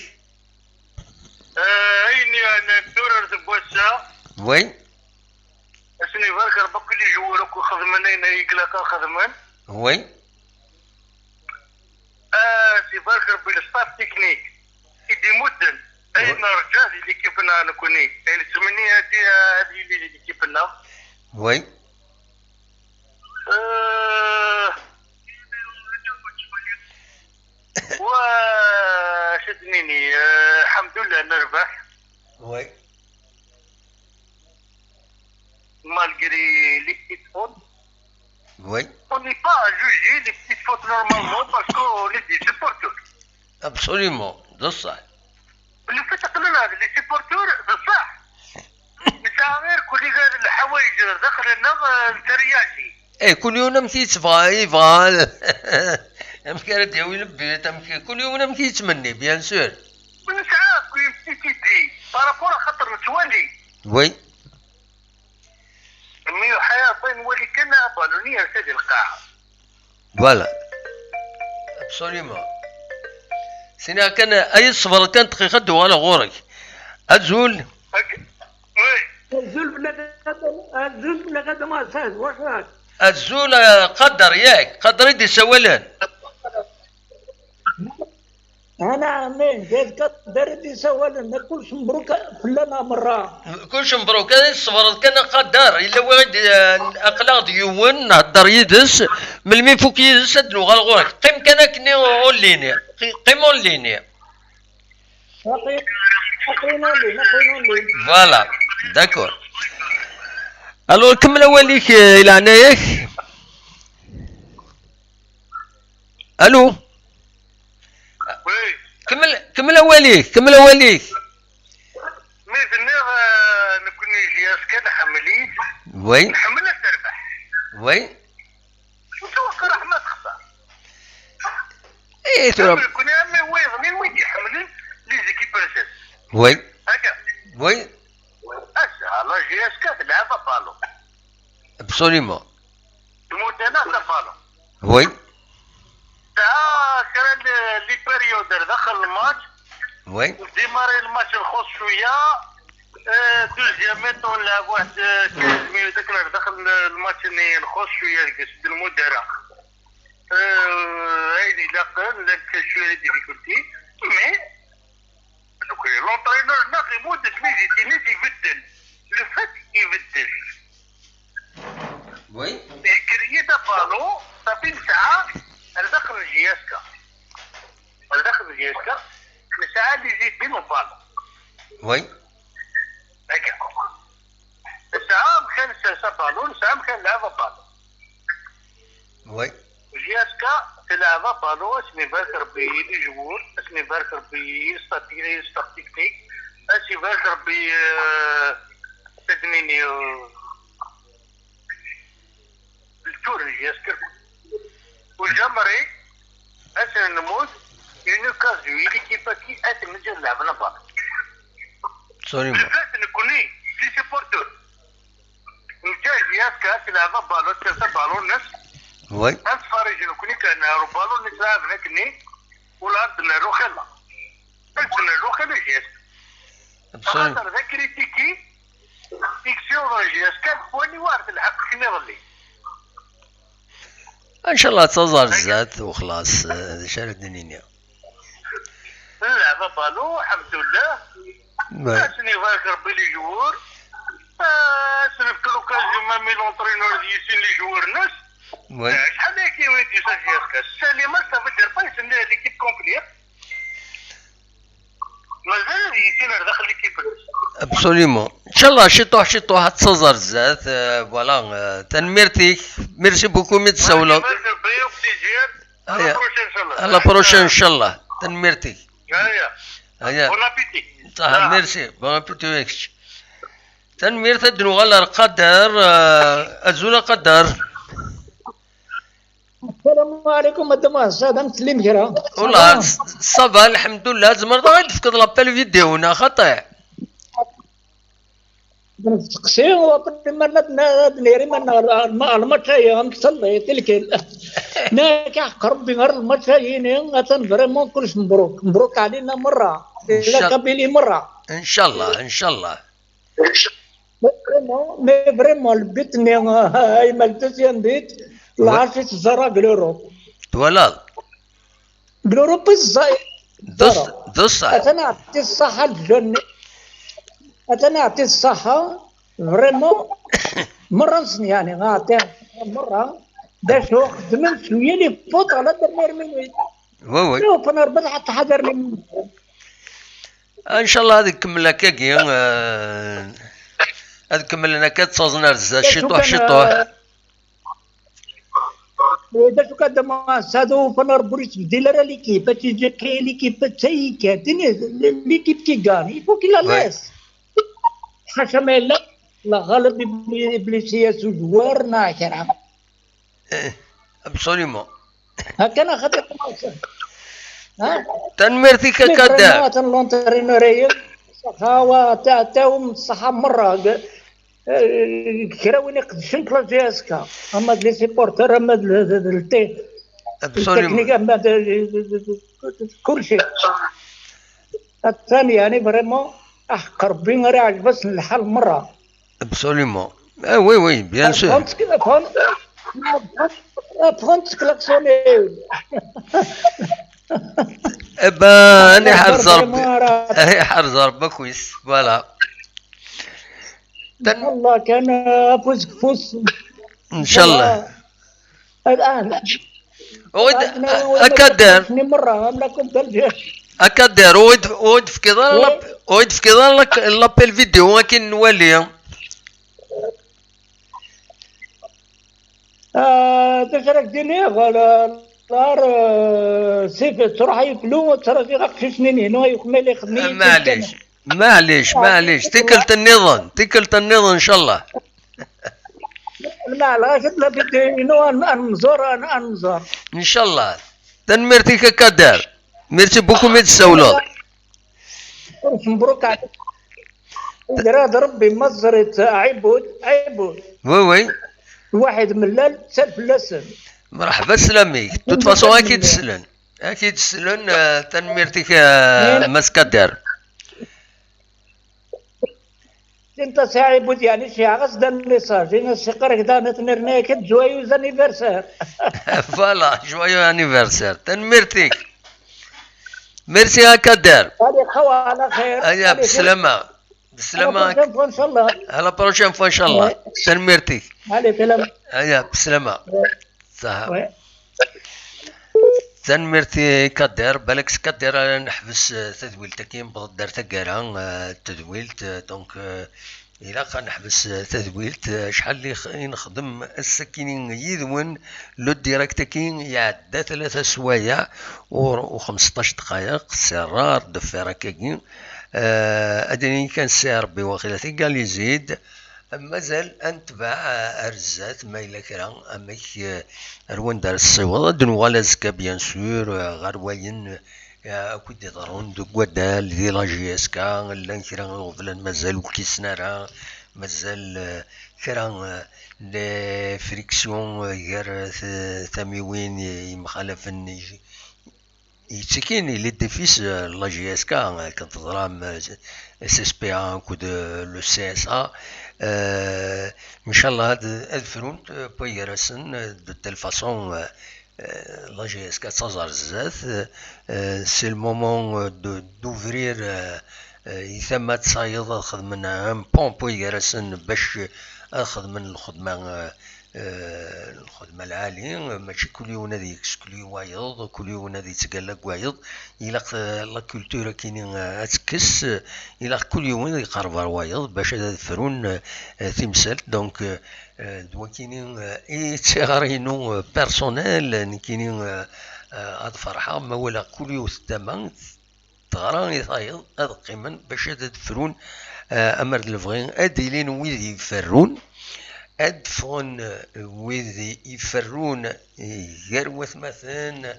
هيني انا الدورة دبوسا وي اسني فالك ربي كل جوالك وخدمنا هنا يكلاكا خدمان وي سي فالك ربي الستاف تكنيك يدي مدن اين رجال اللي كيفنا نكوني يعني تسمني هذه اللي كيفنا وي وشدنيني الحمد لله نربح وي malgré les petites fautes. Oui. On n'est pas à juger les petites fautes normalement parce qu'on est des supporters. Absolument, ده صح. اللي في تقلنا les supporters ده صح. مش غير كل غير الحوايج داخل الترياجي. ايه كل يوم نمشي يبغى امكان ديوي البيت امكان كل يوم نمشي يتمني بيان سور. مش عارف كي تيجي بارابور خاطر متولي. وي. ميو حياة بين ولي كنا بالونية سيد القاعة. فوالا. ابسوليومون. سينا كان اي صفر كان دقيقة دوالة غورك. ازول. الزول بلا قد ما ساز واش راك؟ الزول قدر ياك قدر يدي سوالان. انا مين جيت قدر يدي سوالان ما كلش مبروك فلانة مرة. كلش مبروك هذا الصفر كان قدر الا واحد اقلاق ديون نهضر يدس من المين فوق يدس هاد اللغة الغورك قيم كان كني اونليني قيم اونليني. فوالا داكور. الو كمل اوليك الى عناياك. الو كمل اوليك ميزني نكون جياس كان حمليت وي نحملها تربح وي وتوكل رحمة تخسر ايه ترى كنا مين وين يحملين لي زيكيب برسيس وي هكا وي على جياس كان تلعبها بالو ابسوليمون المدانات بالو وي كان لي بيريود دخل الماتش وي ديماري الماتش الخوص شويه دوزيام ميتو نلعب واحد 15 مينوت هكا دخل الماتش الخوص شويه قصد المدرع هايدي لقن لك شويه ديفيكولتي مي لونترينور ناقي مده ميزي يبدل لو فات يبدل وي كريي دا بالو صافي ساعه على داخل الجياسكا ساعه اللي يزيد بين بالو وي هكا الساعه كان ساسا بالو الساعه كان لعبه بالو وي جياسكا تلعب بالو اسمي باكر بي لي جوور اسمي باكر بي تكنيك اسمي باكر بي تدنيني التور جياسكا والجمري اسمي نموت يونيكازو يلي كيفاكي اسمي نجي نلعب بالو سوري بالذات نكوني في سيبورتور نجي جياسكا تلعب بالو تلعب بالو الناس وي انت فارجين كوني كان روبالو نتلاعب هكني ولا نروح خلا بس نروح خلا جيس خاطر ذا كريتيكي فيكسيون جيس كان فوني وارد الحق كنا يظلي ان شاء الله تظهر الزات وخلاص شارع الدنيا اللعبة بالو الحمد لله سني فاك ربي لي جوور سني في لوكازيون ما مي لونطرينور ديسين لي جوور ناس شحال هاكي وين تيساجيسكا السليمة صافي دير بايس ان ليكيب كومبليت مازال يسين داخل ليكيب ابسوليمون ان شاء الله شي طوح تظهر الزات فوالا تنميرتيك ميرسي بوكو متسولو على بروشين ان شاء الله تنميرتيك هيا بون ابيتي صح ميرسي بون ابيتي تنميرت الدنوغال القدر ازولا قدر السلام عليكم مدام السادة مسلم جرا والله صباح الحمد لله زمرت غير تفقد لابيل فيديونا خطير نسقسي وطن مرنا دنيري من الماتشاي غنصلي تلك ناك قربي غير الماتشايين غتن فريمون كلش مبروك علينا مرة إلا كابيلي مرة ان شاء الله ان شاء الله مي فريمون البيت مي هاي مالتوسيان بيت العاشت زرا بلوروب ولا بلوروب الزاي دوس أنا أعطي الصحة الجنة أنا أعطي الصحة فريمون مرة يعني نعطي مرة باش هو خدمت شوية لي فوت على درنير منويت وي شوف أنا ربط حتى حضر لي ان شاء الله هذيك كمل كاكي هذيك كمل لنا كتصوزنا رزاز شطوح إذا شو كذا ما سادو فنار بريس بديلر ليكيب تيجي كي ليكيب تسيي كاتني ليكيب تيجاني فوق لا لاس حشم لا غلط إبليسية سجوار ناكرة ابسوليمون هكذا خطر ها تنمرتي ككذاب تنلونترينوري صحاوة تاعهم الصحة مرة كراوين يقدشن كلا جيسكا اما لي سيبورتر اما التكنيك اما كل شيء الثاني يعني فريمون قربين غير عجبس الحال مرة ابسوليمون وي وي بيان سور فهمت كلاكسوني ابا انا حرز ربك كويس فوالا الله كان فوز ان شاء الله الان اكدر مرة لكم اكدر ود في كذا لك لابيل فيديو ولكن نولي تشارك ديني غالا نار سيف تروح يفلو ترى في غاك سنين هنا يكمل يخدمي معليش تكلت النظام ان شاء الله لا شد لا بدينو انزور ان شاء الله تنمرتي كقدر ميرسي بوكو متسولو مبروك عليك دراد ربي مزرت عيبود وي واحد ملال سلف لسن مرحبا سلامي تتفاصوا اكيد تسلن تنمرتي مسكدر انت ساعبود يعني شي غصد الميساج انا السقر كدا نتنرناك جويوز انيفرسير فوالا جويو انيفرسير تنمرتيك ميرسي هكذا هذه خوا على خير ايا بسلامة ان شاء الله على بروشين ان شاء الله تنمرتيك على سلامة ايا بسلامة صح تنمرتي كدير بالك كدير نحبس تدويلتك كيم بغدر تقرا تدويلت دونك إلا كنحبس تدويلت شحال اللي نخدم السكينين يدون لو ديريكت كين يعدى 3 سوايع و15 دقائق سرار دفيرة كاين ادني كان سير بوخيلتي قال يزيد مازال انتبع ارزات ما الا كرا اماك روان دار الصواد دنوا لازكا بيان سور غروين كنت يضرون دو قدال دي لا جي اس كا لا كرا غفلان مازال كيسنارا مازال كرا لي فريكسيون غير ثميوين يمخالفن يتسكين لي ديفيس لا جي اس كا كتضرام اس اس بي ان كود لو سي اس ا ان شاء الله هاد الفرونت بويرسن دو تيل فاصون لا جي اس كا تزار زات سي المومون دوفرير يثما تصايد اخذ من ان بون بويرسن باش اخذ من الخدمه العالي ماشي كل يوم هذا يكسكلي وايض كل يوم هذا يتقلق وايض الى لا كولتور كاينين اتكس الى كل يوم يقرب وايض باش هذا الفرون تمثال دونك دوا كاينين اي تيغارينو بيرسونيل كاينين هاد فرحه ما ولا كل يوم تما تغرا يصايد هذا قيمن باش هذا الفرون امر الفغين اديلين ويد يفرون أدفون وذي يفرون غير مثلا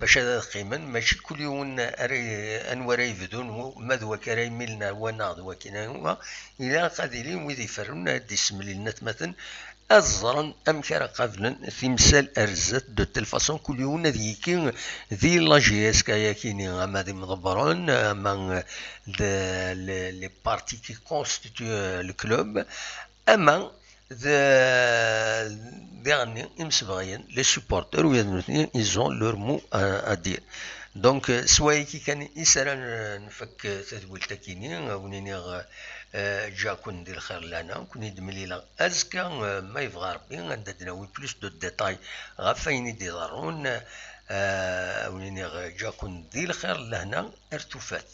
باش هذا قيما ماشي كل يوم أنوار يفدون ماذا كراي ملنا وناض وكنا هو إلى قادرين وذي يفرون ديسم لنا مثلا أزرا أم كرا قبلا في مثال أرزت دو تلفاسون كل يوم ذيكين ذي لا جي اس كايا كيني أما ذي مضبرون أما لي بارتي كي كونستيتيو الكلوب أما dernier les supporters ils ont leur mot à dire donc سواء كي كان يسرا نفك تدويلتا كيني ونيني جا كون ندير خير لنا كون يدمليلا ازكى ما يبغى ربي عندنا وي بلوس دو ديتاي غافين يديرون ونيني جا كون ندير خير لهنا ارتفات